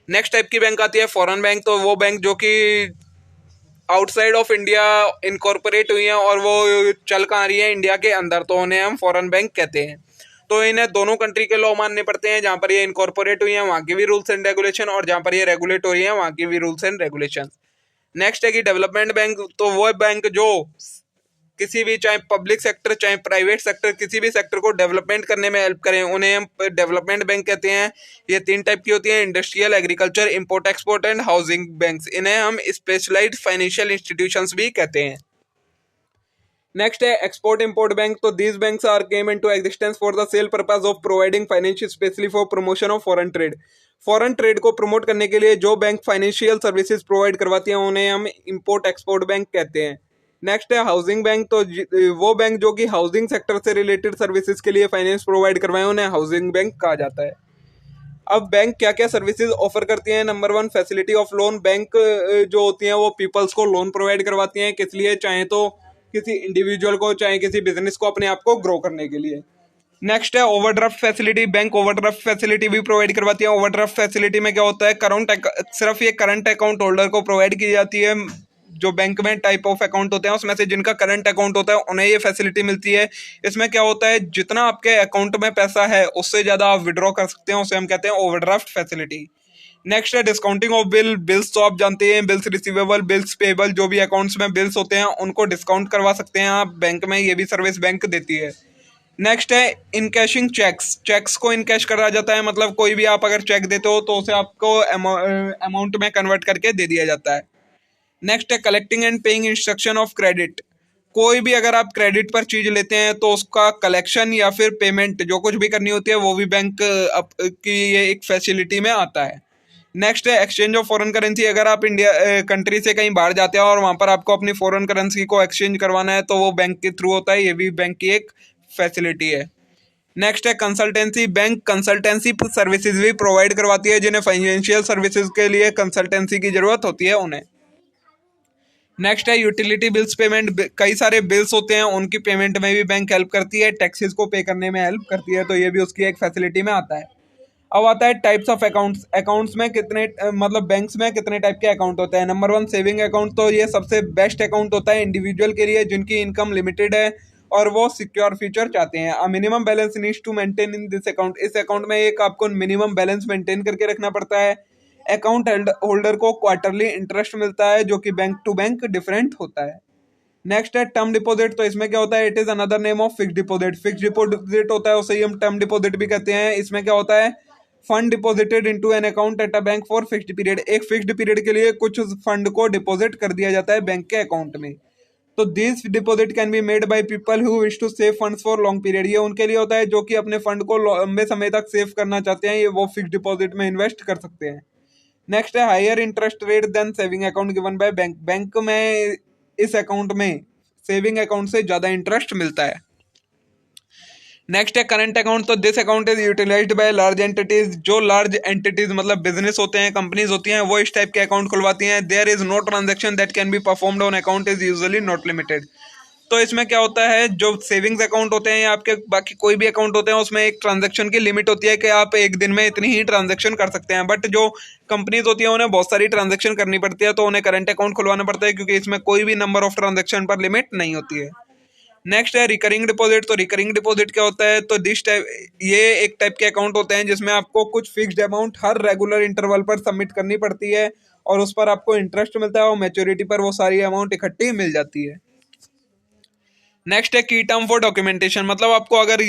Speaker 2: नेक्स्ट टाइप की बैंक आती है फॉरेन बैंक। तो वो बैंक जो कि आउटसाइड ऑफ इंडिया इनकॉर्पोरेट हुई हैं और वो चल कहाँ रही है, इंडिया के अंदर, तो उन्हें हम फॉरेन बैंक कहते हैं। तो इन्हें दोनों कंट्री के लॉ मानने पड़ते हैं, जहाँ पर ये इनकॉर्पोरेट हुई हैं वहाँ की भी रूल्स एंड रेगुलेशन, और जहाँ पर ये रेगुलेट हो रही हैं वहाँ की भी रूल्स एंड रेगुलेशन। नेक्स्ट है कि डेवलपमेंट बैंक। तो वो बैंक जो किसी भी, चाहे पब्लिक सेक्टर चाहे प्राइवेट सेक्टर, किसी भी सेक्टर को डेवलपमेंट करने में हेल्प करें, उन्हें हम डेवलपमेंट बैंक कहते हैं। ये 3 टाइप की होती हैं: industrial, agriculture, import export and housing banks. इन्हें हम स्पेशलाइज्ड फाइनेंशियल इंस्टीट्यूशंस भी कहते हैं। नेक्स्ट है एक्सपोर्ट इंपोर्ट बैंक। तो these banks are came into existence for the sole purpose of providing finance specially for promotion of foreign trade. Foreign trade को promote करने के लिए जो बैंक फाइनेंशियल सर्विसेज प्रोवाइड करवाती हैं उन्हें हम इंपोर्ट एक्सपोर्ट बैंक कहते हैं। नेक्स्ट है हाउसिंग बैंक। तो वो बैंक जो कि हाउसिंग सेक्टर से रिलेटेड सर्विसेज के लिए फाइनेंस प्रोवाइड करवाएं उन्हें हाउसिंग बैंक कहा जाता है। अब बैंक क्या क्या सर्विसेज ऑफर करती हैं? Number 1, facility of loan. Bank जो होती हैं वो पीपल्स को लोन प्रोवाइड करवाती हैं, किस लिए? चाहे तो किसी इंडिविजुअल को, चाहे किसी बिजनेस को अपने आप को ग्रो करने के लिए। नेक्स्ट है overdraft facility. Bank overdraft facility भी प्रोवाइड करवाती है। ओवरड्राफ्ट फैसिलिटी में क्या होता है? सिर्फ ये करंट अकाउंट होल्डर को प्रोवाइड की जाती है। जो बैंक में टाइप ऑफ अकाउंट होते हैं उसमें से जिनका करंट अकाउंट होता है उन्हें ये फैसिलिटी मिलती है। इसमें क्या होता है? जितना आपके अकाउंट में पैसा है उससे ज्यादा आप विड्रॉ कर सकते हैं, उसे हम कहते हैं ओवरड्राफ्ट फैसिलिटी। नेक्स्ट है डिस्काउंटिंग ऑफ बिल्स। तो आप जानते हैं बिल्स रिसीवेबल, बिल्स पेबल, जो भी अकाउंट्स में बिल्स होते हैं उनको डिस्काउंट करवा सकते हैं आप बैंक में, ये भी सर्विस बैंक देती है। नेक्स्ट है इनकैशिंग चेक्स। चेक्स को इनकैश करा जाता है, मतलब कोई भी आप अगर चेक देते हो तो उसे आपको अमाउंट में कन्वर्ट करके दे दिया जाता है। नेक्स्ट है collecting and paying instruction of credit. कोई भी अगर आप क्रेडिट पर चीज लेते हैं तो उसका कलेक्शन या फिर पेमेंट जो कुछ भी करनी होती है वो भी बैंक की ये एक फैसिलिटी में आता है। नेक्स्ट है एक्सचेंज ऑफ फॉरेन करेंसी। अगर आप इंडिया कंट्री से कहीं बाहर जाते हैं और वहां पर आपको अपनी फॉरेन करेंसी को एक्सचेंज करवाना है तो वो बैंक के थ्रू होता है, ये भी बैंक की एक फैसिलिटी है। नेक्स्ट है कंसल्टेंसी। बैंक कंसल्टेंसी सर्विसेज भी प्रोवाइड करवाती है, जिन्हें फाइनेंशियल सर्विसेज के लिए कंसल्टेंसी की जरूरत होती है उन्हें। नेक्स्ट है यूटिलिटी बिल्स पेमेंट। कई सारे बिल्स होते हैं उनकी पेमेंट में भी बैंक हेल्प करती है, टैक्सेस को पे करने में हेल्प करती है, तो ये भी उसकी एक फैसिलिटी में आता है। अब आता है टाइप्स ऑफ अकाउंट्स। अकाउंट्स में कितने मतलब बैंक्स में कितने टाइप के अकाउंट होते हैं? Number 1, saving account. तो ये सबसे बेस्ट अकाउंट होता है इंडिविजुअल के लिए जिनकी इनकम लिमिटेड है और वो सिक्योर फ्यूचर चाहते हैं। Minimum balance needs to maintain in this account. इस अकाउंट में एक आपको मिनिमम बैलेंस मेंटेन करके रखना पड़ता है। अकाउंट होल्डर को क्वार्टरली इंटरेस्ट मिलता है जो कि बैंक टू बैंक डिफरेंट होता है। नेक्स्ट है टर्म डिपॉजिट। तो इसमें क्या होता है? It is another name of fix deposit. Fix deposit होता है उसे ही हम टर्म डिपॉजिट भी कहते हैं। इसमें क्या होता है? Fund deposited into an account at a bank for fixed period. एक फिक्स्ड पीरियड के लिए कुछ फंड को डिपॉजिट कर दिया जाता है बैंक के अकाउंट में। तो this deposit can be made by people who wish to save funds for long period. ये उनके लिए होता है जो कि अपने फंड को लंबे समय तक सेव करना चाहते हैं, ये वो फिक्स डिपॉजिट में इन्वेस्ट कर सकते हैं। नेक्स्ट है higher interest rate than saving account given by bank. Bank में इस अकाउंट में सेविंग अकाउंट से ज्यादा इंटरेस्ट मिलता है। नेक्स्ट है करंट अकाउंट। तो this account is utilised by large entities. जो लार्ज एंटिटीज मतलब बिजनेस होते हैं, कंपनीज होती हैं, वो इस टाइप के अकाउंट खुलवाती हैं। There is no transaction that can be performed on account is usually not limited. तो इसमें क्या होता है? जो सेविंग्स अकाउंट होते हैं या आपके बाकी कोई भी अकाउंट होते हैं उसमें एक ट्रांजैक्शन की लिमिट होती है कि आप एक दिन में इतनी ही ट्रांजैक्शन कर सकते हैं। बट जो कंपनीज होती हैं उन्हें बहुत सारी ट्रांजैक्शन करनी पड़ती है, तो उन्हें करंट अकाउंट खुलवाना पड़ता है क्योंकि इसमें कोई भी नंबर ऑफ ट्रांजैक्शन पर लिमिट नहीं होती है। नेक्स्ट है रिकरिंग डिपॉजिट। तो रिकरिंग डिपॉजिट क्या होता है? तो दिस टाइप ये एक टाइप के अकाउंट होते हैं जिसमें आपको कुछ फिक्स्ड अमाउंट हर रेगुलर इंटरवल पर सबमिट करनी पड़ती है और उस पर आपको इंटरेस्ट मिलता है और मैच्योरिटी पर वो सारी अमाउंट इकट्ठी मिल जाती है। नेक्स्ट है की टर्म फॉर डॉक्यूमेंटेशन। मतलब आपको अगर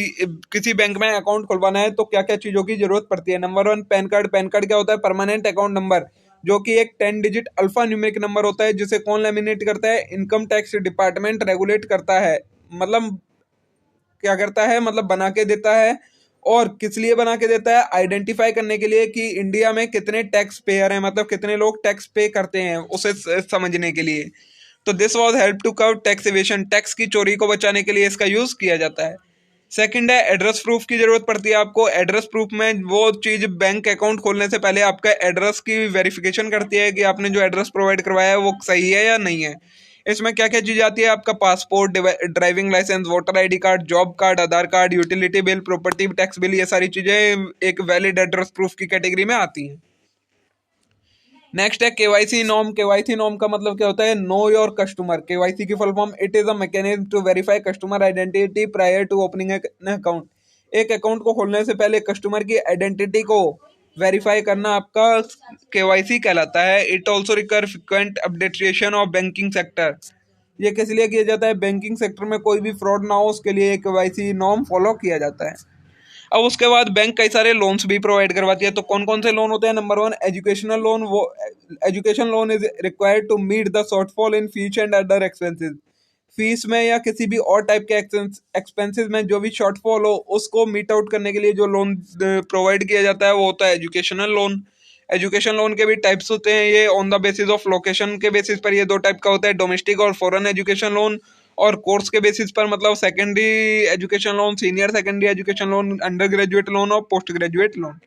Speaker 2: किसी बैंक में अकाउंट खुलवाना है तो क्या क्या चीजों की जरूरत पड़ती है? Number 1, pan card. Pan card क्या होता है? परमानेंट अकाउंट नंबर, जो कि एक 10 डिजिट अल्फा न्यूमेरिक नंबर होता है, जिसे कौन लैमिनेट करता है? इनकम टैक्स डिपार्टमेंट रेगुलेट करता है। मतलब क्या करता है? मतलब बना के देता है। और किस लिए बना के देता है? आइडेंटिफाई करने के लिए कि इंडिया में कितने टैक्स पेयर हैं, मतलब कितने लोग टैक्स पे करते हैं, उसे समझने के लिए। तो this was help to curb tax evasion. Tax की चोरी को बचाने के लिए इसका यूज किया जाता है। सेकंड है एड्रेस प्रूफ की जरूरत पड़ती है आपको। एड्रेस प्रूफ में वो चीज बैंक अकाउंट खोलने से पहले आपका एड्रेस की वेरिफिकेशन करती है कि आपने जो एड्रेस प्रोवाइड करवाया है वो सही है या नहीं है। इसमें क्या क्या चीज आती है? आपका passport, driving licence, voter ID card, job card, Aadhaar card, utility bill, property tax bill, ये सारी चीजें एक वैलिड एड्रेस प्रूफ की कैटेगरी में आती हैं। नेक्स्ट है केवाईसी नॉर्म। केवाईसी नॉर्म का मतलब क्या होता है? Know your customer. केवाईसी की full form it is a mechanism to verify customer identity prior to opening an account. एक अकाउंट को खोलने से पहले कस्टमर की आइडेंटिटी को वेरीफाई करना आपका केवाईसी कहलाता है। It also require frequent updation of banking sector.
Speaker 1: ये किस लिए किया जाता है? बैंकिंग सेक्टर में कोई भी फ्रॉड ना हो उसके लिए KYC नॉर्म फॉलो किया जाता है। अब उसके बाद बैंक कई सारे लोन्स भी प्रोवाइड करवाती है। तो कौन कौन से लोन होते हैं? Number 1 educational loan. वो education loan is required to meet the shortfall in fees and other expenses. Fees में या किसी भी और टाइप के एक्सपेंसेस में जो भी शॉर्टफॉल हो उसको मीट आउट करने के लिए जो लोन प्रोवाइड किया जाता है वो होता है एजुकेशनल लोन। एजुकेशन लोन के भी टाइप्स होते हैं। ये on the basis of location के बेसिस पर ये दो टाइप का होता है, डोमेस्टिक और फॉरेन एजुकेशन लोन। और कोर्स के बेसिस पर मतलब secondary education loan, senior secondary education loan, under graduate loan और post graduate loan.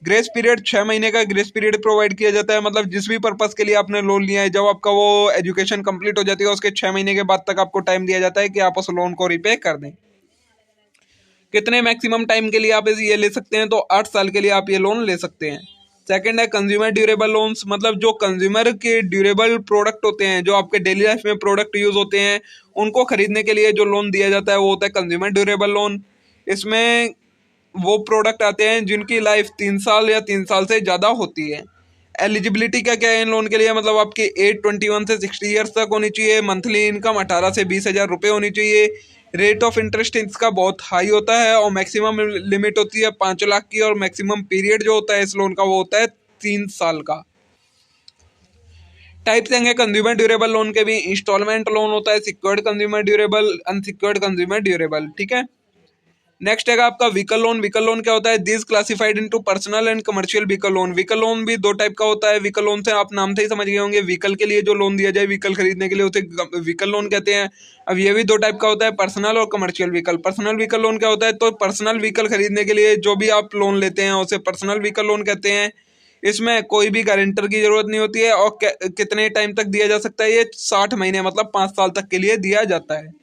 Speaker 1: Grace period 6 महीने का ग्रेस पीरियड प्रोवाइड किया जाता है। मतलब जिस भी पर्पस के लिए आपने लोन लिया है, जब आपका वो एजुकेशन कंप्लीट हो जाती है उसके 6 महीने के बाद तक आपको टाइम दिया जाता है कि आप उस लोन को रिपे कर दें। कितने मैक्सिमम टाइम के लिए आप ये ले सकते हैं? तो 8 साल के लिए आप ये लोन ले सकते हैं। सेकंड है कंज्यूमर ड्यूरेबल लोन्स। मतलब जो कंज्यूमर के ड्यूरेबल प्रोडक्ट होते हैं, जो आपके डेली लाइफ में प्रोडक्ट यूज होते हैं, उनको खरीदने के लिए जो लोन दिया जाता है वो होता है कंज्यूमर ड्यूरेबल लोन। इसमें वो प्रोडक्ट आते हैं जिनकी लाइफ 3 साल या 3 साल से ज़्यादा होती है। एलिजिबिलिटी क्या क्या है इन लोन के लिए? मतलब आपकी एज 21 से 60 ईयर्स तक होनी चाहिए। मंथली इनकम 18 से 20 हज़ार रुपये होनी चाहिए। रेट ऑफ इंटरेस्ट इसका बहुत हाई होता है और मैक्सिमम लिमिट होती है 5 लाख की। और मैक्सिमम पीरियड जो होता है इस लोन का वो होता है 3 साल का। टाइप्स हैं कंज्यूमर ड्यूरेबल लोन के भी। इंस्टॉलमेंट लोन होता है, secured consumer durable, unsecured consumer durable. ठीक है। नेक्स्ट है आपका व्हीकल लोन। व्हीकल लोन क्या होता है? This classified into personal and commercial vehicle loan. Vehicle loan भी दो टाइप का होता है। व्हीकल लोन से आप नाम से ही समझ गए होंगे, व्हीकल के लिए जो लोन दिया जाए, व्हीकल खरीदने के लिए, उसे व्हीकल लोन कहते हैं। अब ये भी दो टाइप का होता है, पर्सनल और commercial vehicle. Personal vehicle loan क्या होता है? तो पर्सनल व्हीकल खरीदने के लिए जो भी आप लोन लेते हैं उसे पर्सनल व्हीकल लोन कहते हैं। इसमें कोई भी गारंटर की जरूरत नहीं होती है। और कितने टाइम तक दिया जा सकता है? ये 60 महीने मतलब 5 साल तक के लिए दिया जाता है।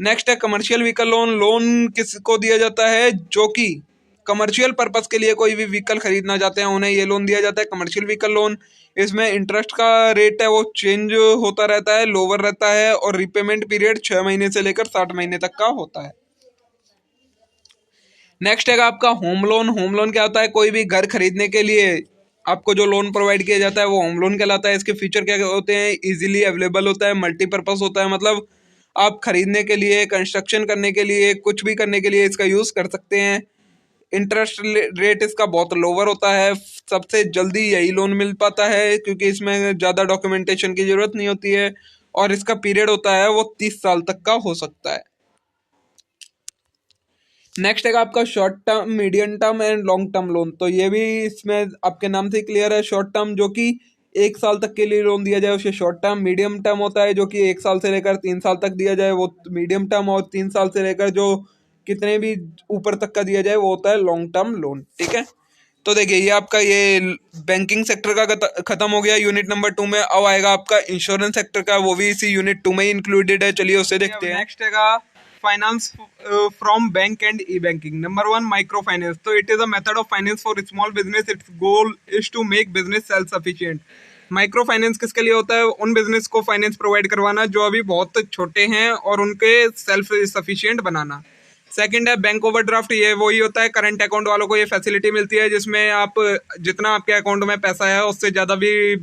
Speaker 1: नेक्स्ट है कमर्शियल व्हीकल लोन। लोन किसको दिया जाता है? जो कि कमर्शियल पर्पस के लिए कोई भी व्हीकल खरीदना चाहते हैं उन्हें ये लोन दिया जाता है, कमर्शियल व्हीकल लोन। इसमें इंटरेस्ट का रेट है वो चेंज होता रहता है, लोअर रहता है। और रिपेमेंट पीरियड 6 महीने से लेकर 60 महीने तक का होता है। नेक्स्ट है आपका होम लोन। होम लोन क्या होता है? कोई भी घर खरीदने के लिए आपको जो लोन प्रोवाइड किया जाता है वो होम लोन कहलाता है। इसके फीचर क्या होते हैं? इजीली अवेलेबल होता है, मल्टीपर्पज होता है। मतलब आप खरीदने के लिए, कंस्ट्रक्शन करने के लिए, कुछ भी करने के लिए इसका यूज कर सकते हैं। इंटरेस्ट रेट इसका बहुत लोअर होता है। सबसे जल्दी यही लोन मिल पाता है क्योंकि इसमें ज़्यादा डॉक्यूमेंटेशन की जरूरत नहीं होती है। और इसका पीरियड होता है वो 30 साल तक का हो सकता है। नेक्स्ट है आपका short term, medium term and long term loan. तो ये भी इसमें आपके नाम से क्लियर है। शॉर्ट टर्म जो कि 1 साल तक के लिए लोन दिया जाए उसे शॉर्ट टर्म। मीडियम टर्म होता है जो कि 1 साल से लेकर 3 साल तक दिया जाए वो मीडियम टर्म। और 3 साल से लेकर जो कितने भी ऊपर तक का दिया जाए वो होता है लॉन्ग टर्म लोन। ठीक है। तो देखिए ये आपका ये बैंकिंग सेक्टर का खत्म हो गया यूनिट नंबर 2 में। अब आएगा आपका इंश्योरेंस सेक्टर का, वो भी इसी यूनिट 2 में ही इंक्लूडेड है। चलिए उसे देखते हैं। नेक्स्ट है finance from bank and e banking. Number 1 micro finance. तो it is a method of finance for small business. Its goal is to make business self sufficient. Micro finance किसके लिए होता है? उन बिजनेस को फाइनेंस प्रोवाइड करवाना जो अभी बहुत छोटे हैं और उनके सेल्फ सफिशिएंट बनाना। सेकंड है बैंक ओवरड्राफ्ट। ये वही होता है, करंट अकाउंट वालों को ये फैसिलिटी मिलती है जिसमें आप जितना आपके अकाउंट में पैसा है उससे ज़्यादा भी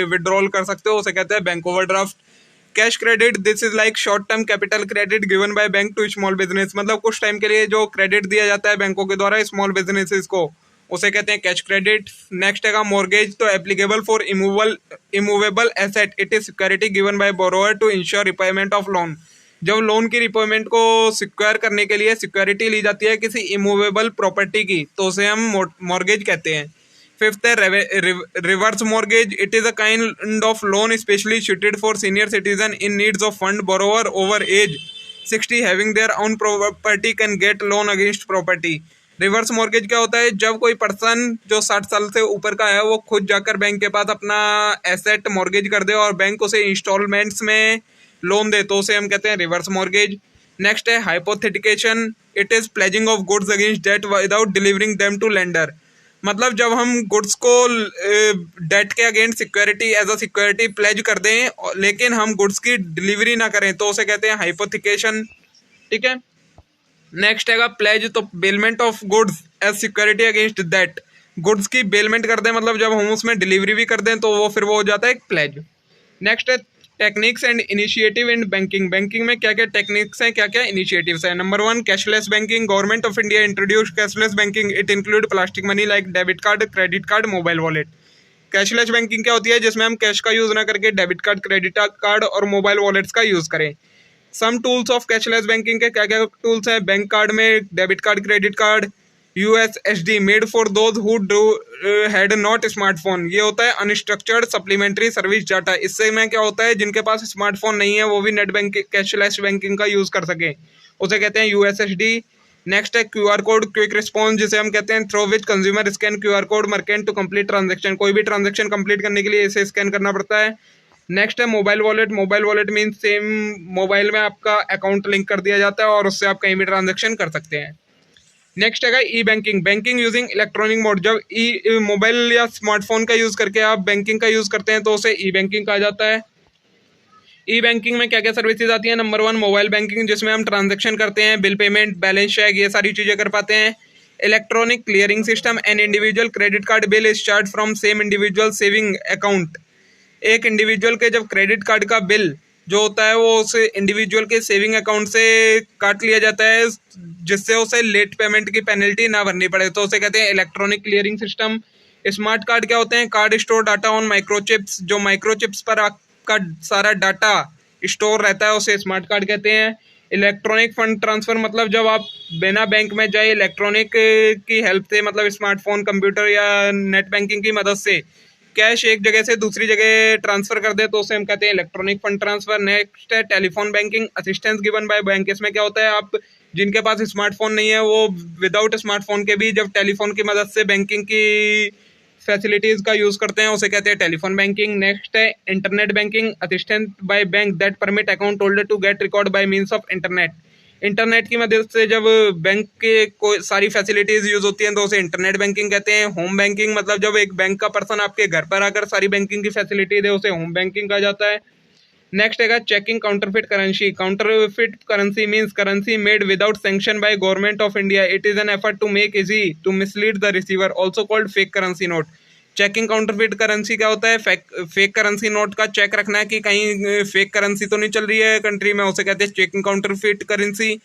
Speaker 1: विड्रॉल कर सकते हो, उसे कहते हैं bank overdraft. Cash credit, this is like short term capital credit given by bank to small business. मतलब कुछ टाइम के लिए जो क्रेडिट दिया जाता है बैंकों के द्वारा स्मॉल बिजनेसेस को, उसे कहते हैं कैश क्रेडिट। नेक्स्ट है मॉर्गेज। तो applicable for immovable asset. It is security given by borrower to ensure repayment of loan. जब लोन की रिपेमेंट को सिक्योर करने के लिए सिक्योरिटी ली जाती है किसी इमूवेबल प्रॉपर्टी की, तो उसे हम मॉर्गेज कहते हैं। फिफ्थ है reverse mortgage. It is a kind of loan specially suited for senior citizen in needs of fund. Borrower over age 60 having their own property can get loan against property. Reverse mortgage क्या होता है? जब कोई person जो 60 साल से ऊपर का है वो खुद जाकर बैंक के पास अपना एसेट मॉर्गेज कर दे और बैंक उसे इंस्टॉलमेंट्स में लोन दे, तो उसे हम कहते हैं रिवर्स मॉर्गेज। नेक्स्ट है hypothecation. It is pledging of goods against debt without delivering them to lender. मतलब जब हम गुड्स को डेट के against security as a security pledge कर दें लेकिन हम गुड्स की डिलीवरी ना करें, तो उसे कहते हैं हाइपोथिकेशन। ठीक है। नेक्स्ट है प्लेज। तो bailment of goods as security against that. Goods की बेलमेंट कर दें मतलब जब हम उसमें डिलीवरी भी कर दें तो वो फिर वो हो जाता है एक प्लेज। नेक्स्ट है
Speaker 2: techniques and initiative in banking. Banking में क्या क्या टेक्निक्स हैं, क्या क्या इनिशिएटिव्स हैं। Number 1, cashless banking. Government of India introduce cashless banking. It include plastic money like debit card, credit card, mobile wallet. Cashless banking क्या होती है, जिसमें हम कैश का यूज ना करके डेबिट कार्ड, क्रेडिट कार्ड और मोबाइल वॉलेट्स का यूज करें। Some tools of cashless banking के क्या क्या टूल्स हैं। बैंक कार्ड में debit card, credit card. USSD made for those who had not smartphone. ये होता है अनस्ट्रक्चर्ड सप्लीमेंट्री सर्विस डाटा। इससे में क्या होता है, जिनके पास स्मार्टफोन नहीं है वो भी नेट बैंकिंग, कैशलेस बैंकिंग का यूज कर सके, उसे कहते हैं USSD। नेक्स्ट है QR कोड, क्विक रिस्पॉन्स, जिसे हम कहते हैं through which consumer scan QR code merchant to complete transaction. कोई भी ट्रांजेक्शन कंप्लीट करने के लिए इसे स्कैन करना पड़ता है। नेक्स्ट है mobile wallet. Mobile wallet mean same mobile में आपका अकाउंट लिंक कर दिया जाता है और उससे आप कहीं भी ट्रांजेक्शन कर सकते हैं। नेक्स्ट है e banking. Banking using electronic mode. जब मोबाइल या स्मार्टफोन का यूज करके आप बैंकिंग का यूज करते हैं तो उसे ई बैंकिंग कहा जाता है। ई बैंकिंग में क्या क्या सर्विसेज आती हैं। नंबर 1, मोबाइल बैंकिंग, जिसमें हम ट्रांजेक्शन करते हैं, बिल पेमेंट, बैलेंस चेक, ये सारी चीज़ें कर पाते हैं। Electronic clearing system. An individual credit card bill is charge from same individual saving account. एक इंडिविजुअल के जब क्रेडिट कार्ड का बिल जो होता है वो उसे इंडिविजुअल के सेविंग अकाउंट से काट लिया जाता है, जिससे उसे लेट पेमेंट की पेनल्टी ना भरनी पड़े, तो उसे कहते हैं electronic clearing system. Smart card क्या होते हैं, card store data on microchips. जो माइक्रोचिप्स पर आपका सारा डाटा स्टोर रहता है उसे स्मार्ट कार्ड कहते हैं। इलेक्ट्रॉनिक फंड ट्रांसफर, मतलब जब आप बिना बैंक में जाए इलेक्ट्रॉनिक की हेल्प से, मतलब स्मार्टफोन, कंप्यूटर या नेट बैंकिंग की मदद से कैश एक जगह से दूसरी जगह ट्रांसफर कर दे तो उसे हम कहते हैं इलेक्ट्रॉनिक फंड ट्रांसफर। नेक्स्ट है telephone banking, assistance given by bank. इसमें क्या होता है, आप जिनके पास स्मार्टफोन नहीं है वो विदाउट स्मार्टफोन के भी जब टेलीफोन की मदद से बैंकिंग की फैसिलिटीज का यूज करते हैं उसे कहते हैं टेलीफोन बैंकिंग। नेक्स्ट है internet banking, assistance by bank that permit account holder to get record by means of internet. Internet की मदद से जब बैंक के कोई सारी फैसिलिटीज यूज होती हैं तो उसे इंटरनेट बैंकिंग कहते हैं। होम बैंकिंग, मतलब जब एक बैंक का पर्सन आपके घर पर आकर सारी बैंकिंग की फैसिलिटी दे उसे होम बैंकिंग कहा जाता है। नेक्स्ट है checking counterfeit currency. Counterfeit currency means currency made without sanction by government of India. It is an effort to make easy to mislead the receiver, also called fake currency note. Checking counterfeit currency क्या होता है, fake currency note का check रखना है कि कहीं fake currency तो नहीं चल रही है कंट्री में, उसे कहते हैं चेकिंग काउंटरफिट करेंसी।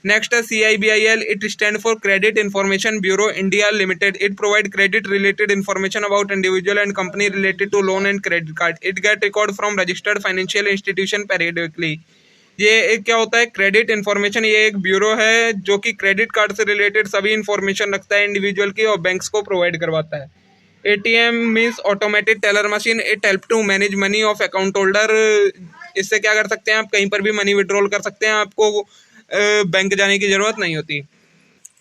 Speaker 2: नेक्स्ट है CIBIL, it stand for credit information bureau India limited. It provide credit related information about individual and company related to loan and credit card. It get record from registered financial institution periodically. ये एक क्या होता है, credit information, ये एक bureau है जो कि क्रेडिट कार्ड से रिलेटेड सभी इंफॉर्मेशन रखता है इंडिविजुअल की और बैंक्स को प्रोवाइड करवाता है। ATM means automated teller machine. It help to manage money of account holder. इससे क्या कर सकते हैं, आप कहीं पर भी मनी विड्रॉल कर सकते हैं, आपको बैंक जाने की जरूरत नहीं होती।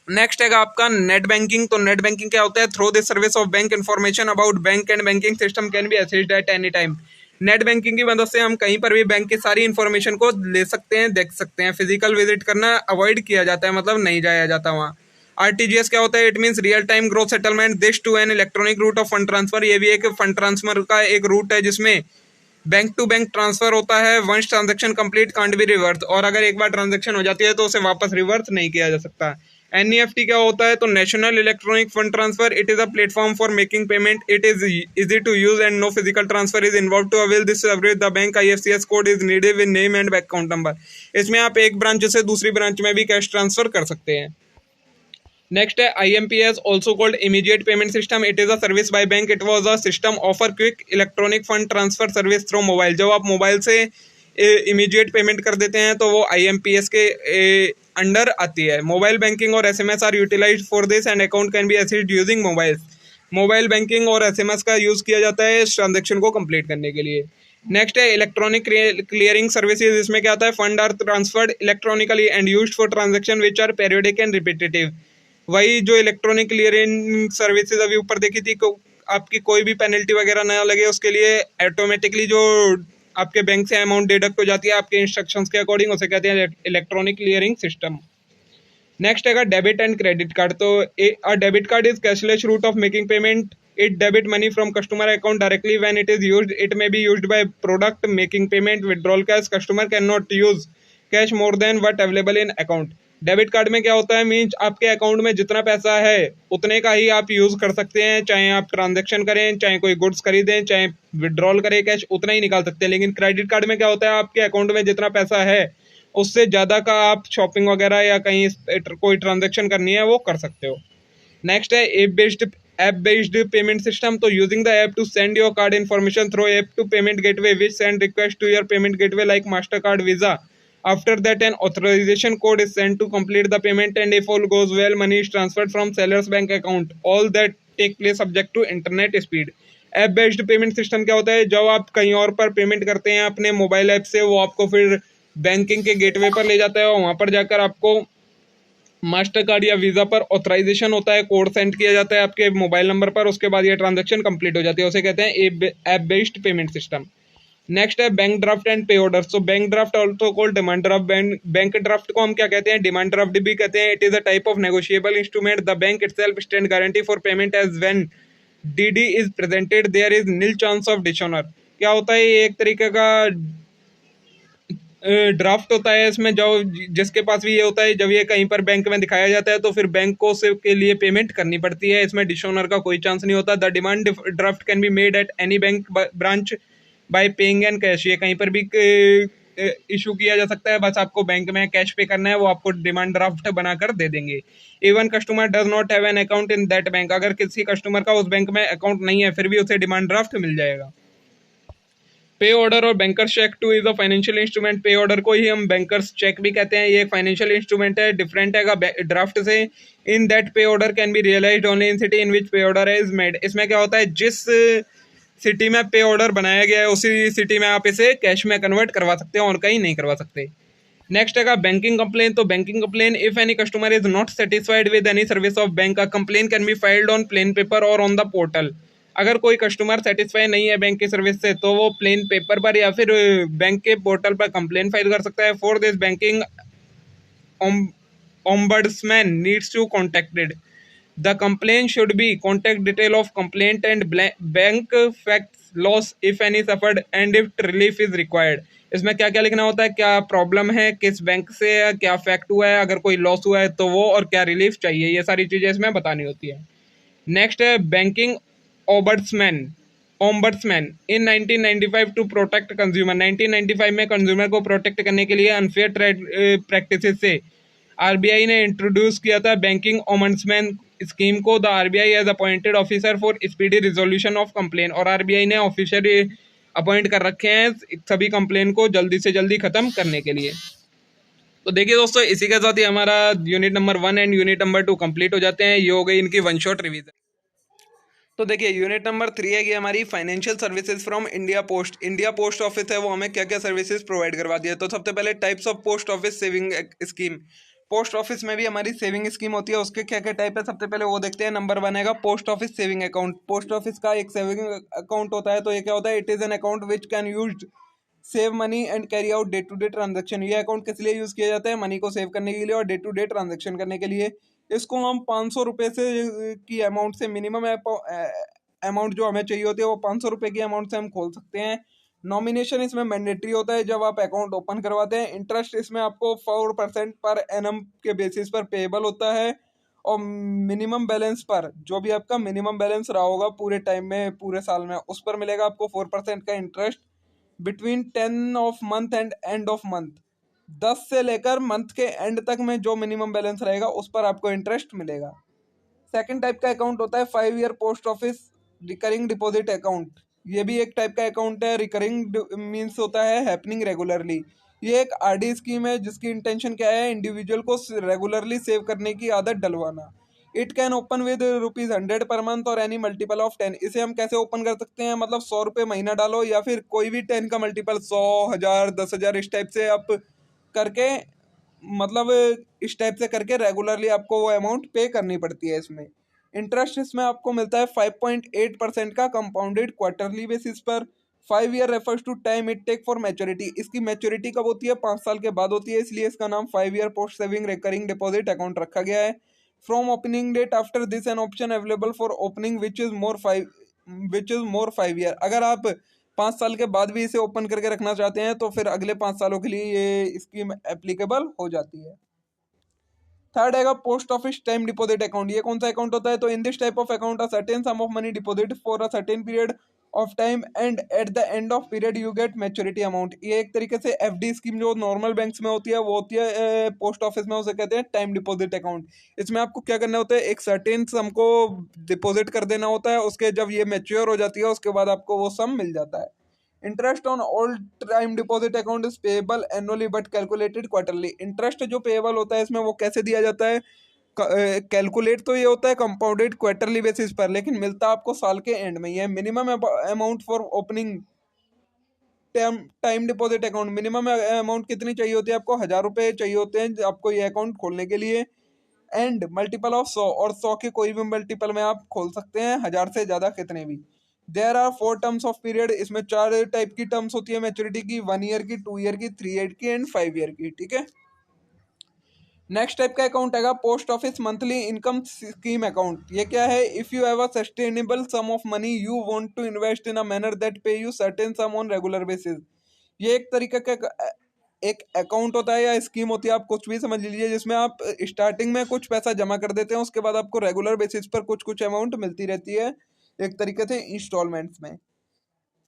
Speaker 2: नेक्स्ट है आपका नेट बैंकिंग। तो नेट बैंकिंग क्या होता है, through this service of bank information about bank and banking system can be accessed at any time. Net banking की मदद से हम कहीं पर भी बैंक की सारी इन्फॉर्मेशन को ले सकते हैं, देख सकते हैं। फिजिकल विजिट करना अवॉइड किया जाता है, मतलब नहीं जाया जाता वहाँ। RTGS क्या होता है, it means real time growth settlement, this to an electronic route of fund transfer. ये भी एक फंड ट्रांसफर का एक रूट है जिसमें बैंक टू बैंक ट्रांसफर होता है। Once transaction complete can't be reverse, और अगर एक बार ट्रांजेक्शन हो जाती है तो उसे वापस रिवर्स नहीं किया जा सकता। NEFT क्या होता है, तो national electronic fund transfer. It is a platform for making payment. It is easy to use and no physical transfer is involve. To avail this service the bank IFSC code is needed with name and account number. इसमें आप एक branch से दूसरी branch में भी cash transfer कर सकते हैं। नेक्स्ट है IMPS, also called immediate payment system. It is a service by bank. It was a system offer quick electronic fund transfer service through mobile. जब आप मोबाइल से इमीडिएट पेमेंट कर देते हैं तो वो IMPS के अंडर आती है। मोबाइल बैंकिंग और SMS are utilised for this and account can be accessed using mobile. Mobile banking और SMS का यूज किया जाता है इस ट्रांजेक्शन को कंप्लीट करने के लिए। नेक्स्ट है इलेक्ट्रॉनिक क्लियरिंग सर्विसेज। इसमें क्या आता है, fund are transferred electronically and used for transaction which are periodic and repetitive. वही जो इलेक्ट्रॉनिक क्लियरिंग सर्विसेज अभी ऊपर देखी थी, आपकी कोई भी पेनल्टी वगैरह ना लगे उसके लिए ऑटोमेटिकली जो आपके बैंक से अमाउंट डिडक्ट हो जाती है आपके इंस्ट्रक्शंस के अकॉर्डिंग, उसे कहते हैं इलेक्ट्रॉनिक क्लियरिंग सिस्टम। नेक्स्ट है डेबिट एंड क्रेडिट कार्ड। तो a debit card is cashless route of making payment. It debit money from customer account directly when it is used. It may be used by product making payment, withdrawal cash. Customer can not use cash more than what available in account.
Speaker 1: Debit card में क्या होता है, means आपके account में जितना पैसा है उतने का ही आप यूज कर सकते हैं, चाहे आप ट्रांजैक्शन करें, चाहे कोई गुड्स खरीदें, चाहे विड्रॉल करें कैश, उतना ही निकाल सकते हैं। लेकिन क्रेडिट कार्ड में क्या होता है, आपके अकाउंट में जितना पैसा है उससे ज़्यादा का आप शॉपिंग वगैरह या कहीं कोई ट्रांजेक्शन करनी है वो कर सकते हो। नेक्स्ट है ऐप बेस्ड पेमेंट सिस्टम। तो using the app to send your card information through app to payment gateway which send request to your payment gateway like master card, Visa. After that, an authorization code is sent to complete the payment, and if all goes well, money is transferred from seller's bank account. All that take place subject to internet speed. App based payment system क्या होता है, जब आप कहीं और पर payment करते हैं अपने मोबाइल ऐप से, वो आपको फिर बैंकिंग के गेटवे पर ले जाता है और वहाँ पर जाकर आपको मास्टर कार्ड या वीज़ा पर ऑथराइजेशन होता है, कोड सेंड किया जाता है आपके मोबाइल नंबर पर, उसके बाद ये ट्रांजैक्शन कंप्लीट हो जाती है, उसे कहते हैं app based payment system. Next है बैंक ड्राफ्ट एंड पे order. So bank draft also called demand draft. Bank draft को हम क्या कहते हैं, डिमांड ड्राफ्ट भी कहते हैं। It is a type of negotiable instrument. The bank itself stand guarantee for payment as when DD is presented there is nil chance of dishonour. क्या होता है, ये एक तरीके का ड्राफ्ट होता है। इसमें जो जिसके पास भी ये होता है, जब ये कहीं पर बैंक में दिखाया जाता है तो फिर बैंक को से के लिए पेमेंट करनी पड़ती है। इसमें डिसऑनर का कोई चांस नहीं होता। The demand draft can be made at any bank branch bye paying and cash. ये कहीं पर भी इशू किया जा सकता है, बस आपको बैंक में कैश पे करना है, वो आपको डिमांड ड्राफ्ट बनाकर दे देंगे। Even customer does not have an account in that bank. अगर किसी कस्टमर का उस बैंक में अकाउंट नहीं है फिर भी उसे डिमांड ड्राफ्ट मिल जाएगा। पे ऑर्डर और bankers cheque too is a financial instrument. Pay order को ही हम बैंकर्स चेक भी कहते हैं। ये एक फाइनेंशियल इंस्ट्रूमेंट है, डिफरेंट है ड्राफ्ट से। In that pay order can be realised only in city in which pay order is made. इसमें क्या होता है, जिस सिटी में पे ऑर्डर बनाया गया है उसी सिटी में आप इसे कैश में कन्वर्ट करवा सकते हैं और कहीं नहीं करवा सकते। नेक्स्ट है बैंकिंग कंप्लेन। तो banking complain, if any customer is not satisfied with any service of bank, a complain can be filed on plain paper और ऑन द पोर्टल। अगर कोई कस्टमर सेटिस्फाई नहीं है बैंक की सर्विस से तो वो प्लेन पेपर पर या फिर बैंक के पोर्टल पर कंप्लेन फाइल कर सकता है। For this banking ombudsman needs to contacted. The complaint should be contact detail of complaint and bank facts, loss if any suffered and if relief is required. इसमें क्या क्या लिखना होता है, क्या प्रॉब्लम है, किस बैंक से है, क्या फैक्ट हुआ है, अगर कोई लॉस हुआ है तो वो, और क्या रिलीफ चाहिए, ये सारी चीज़ें इसमें बतानी होती है। नेक्स्ट है banking ombudsman in 1995 to protect consumer. 1995 में कंज्यूमर को प्रोटेक्ट करने के लिए अनफेयर ट्रेड प्रैक्टिसेस से आरबीआई ने इंट्रोड्यूस किया था बैंकिंग ओम्बड्समैन स्कीम को। The RBI as appointed officer for speedy resolution of complaint. और आरबीआई ने ऑफिसर अपॉइंट कर रखे हैं सभी कंप्लेन को जल्दी से जल्दी खत्म करने के लिए। तो देखिए दोस्तों, इसी के साथ ही हमारा unit number 1 and unit number 2 complete हो जाते हैं। ये हो गई इनकी वन शॉट रिवीजन। तो देखिए यूनिट नंबर 3 है कि हमारी financial services from India post. India post office है वो हमें क्या क्या सर्विसेज प्रोवाइड करवा दिया। तो सबसे पहले types of post office saving scheme. Post office में भी हमारी सेविंग स्कीम होती है, उसके क्या क्या टाइप है सबसे पहले वो देखते हैं। नंबर 1 है post office saving account. Post office का एक सेविंग अकाउंट होता है। तो ये क्या होता है, it is an account which can use save money and carry out day to day transaction. ये अकाउंट किस लिए यूज़ किया जाता है, मनी को सेव करने के लिए और डे टू डे ट्रांजेक्शन करने के लिए। इसको हम 500 रुपये से की अमाउंट से, मिनिमम अमाउंट जो हमें चाहिए होती है वो 500 रुपये की अमाउंट से हम खोल सकते हैं। नॉमिनेशन इसमें मैंडेटरी होता है जब आप अकाउंट ओपन करवाते हैं। इंटरेस्ट इसमें आपको 4% पर एनम के बेसिस पर पेएबल होता है। और मिनिमम बैलेंस पर, जो भी आपका मिनिमम बैलेंस रहा होगा पूरे टाइम में, पूरे साल में, उस पर मिलेगा आपको 4% का interest between 10 of month and end of month. 10 से लेकर मंथ के एंड तक में जो मिनिमम बैलेंस रहेगा उस पर आपको इंटरेस्ट मिलेगा। सेकंड टाइप का अकाउंट होता है 5 year post office recurring deposit account. ये भी एक टाइप का अकाउंट है। रिकरिंग मीन्स होता है हैपनिंग रेगुलरली। ये एक आरडी स्कीम है जिसकी इंटेंशन क्या है, इंडिविजुअल को रेगुलरली सेव करने की आदत डलवाना। It can open with ₹100 per month और एनी मल्टीपल ऑफ 10। इसे हम कैसे ओपन कर सकते हैं, मतलब 100 रुपये महीना डालो या फिर कोई भी 10 का मल्टीपल, 100, 1000, 10,000 इस टाइप से आप करके, मतलब इस टाइप से करके रेगुलरली आपको वो अमाउंट पे करनी पड़ती है। इसमें इंटरेस्ट इसमें आपको मिलता है 5.8% का कंपाउंडेड क्वार्टरली बेसिस पर। 5 year refers to time it take for maturity. इसकी मैच्योरिटी कब होती है, 5 साल के बाद होती है, इसलिए इसका नाम 5 year post saving recurring deposit account रखा गया है। From opening date after this an option available for opening which is more 5 year. अगर आप 5 साल के बाद भी इसे ओपन करके रखना चाहते हैं तो फिर अगले 5 सालों के लिए ये स्कीम एप्लीकेबल हो जाती है। थर्ड आएगा post office time deposit account. ये कौन सा अकाउंट होता है? तो in this type of account a certain some of money deposit for a certain period of time and at the end of period you get maturity amount. ये एक तरीके से एफडी स्कीम जो नॉर्मल बैंक्स में होती है वो होती है पोस्ट ऑफिस में, उसे कहते हैं टाइम डिपॉजिट अकाउंट। इसमें आपको क्या करना होता है, एक सर्टेन सम को डिपॉजिट कर देना होता है, उसके जब ये मैच्योर हो जाती है उसके बाद आपको वो सम मिल जाता है। Interest on all time deposit account is payable annually but calculated quarterly. Interest जो पेएबल होता है इसमें वो कैसे दिया जाता है? कैलकुलेट तो ये होता है कंपाउंडेड क्वार्टरली बेसिस पर, लेकिन मिलता आपको साल के एंड में। ये minimum amount for opening time deposit account, minimum amount कितनी चाहिए होती है आपको? 1,000 रुपये चाहिए होते हैं आपको ये अकाउंट खोलने के लिए। एंड मल्टीपल ऑफ 100, और 100 के कोई भी मल्टीपल में आप खोल सकते हैं, 1,000 से ज़्यादा कितने भी। There are 4 terms of period, इसमें 4 टाइप की टर्म्स होती है मैच्योरिटी की, 1 ईयर की, 2 ईयर की, 3 ईयर की एंड 5 ईयर की। ठीक है। नेक्स्ट टाइप का अकाउंट आएगा post office monthly income scheme account. ये क्या है? If you have a sustainable sum of money you want to invest in a manner that pay you certain sum on regular basis. ये एक तरीके का एक अकाउंट होता है या स्कीम होती है, आप कुछ भी समझ लीजिए, जिसमें आप स्टार्टिंग में कुछ पैसा जमा कर देते हैं, उसके बाद आपको रेगुलर बेसिस पर कुछ कुछ अमाउंट मिलती रहती है, एक तरीके से इंस्टॉलमेंट्स में।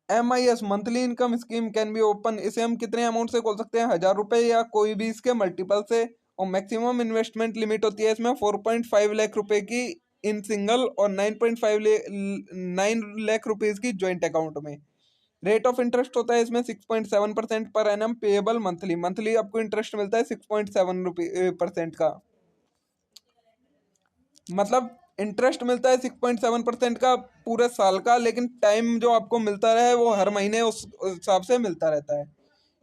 Speaker 1: MIS monthly income scheme can be open, इसे हम कितने अमाउंट से खोल सकते हैं? 1,000 रुपये या कोई भी इसके मल्टीपल से। और मैक्सिमम इन्वेस्टमेंट लिमिट होती है इसमें 4.5 लाख रुपए की इन सिंगल और 9 लाख रुपीज की ज्वाइंट अकाउंट में। रेट ऑफ इंटरेस्ट होता है इसमें 6.7% per annum payable monthly. Monthly आपको इंटरेस्ट मिलता है 6.7% का, मतलब इंटरेस्ट मिलता है 6.7% का पूरे साल का, लेकिन टाइम जो आपको मिलता रहे वो हर महीने उस हिसाब से मिलता रहता है।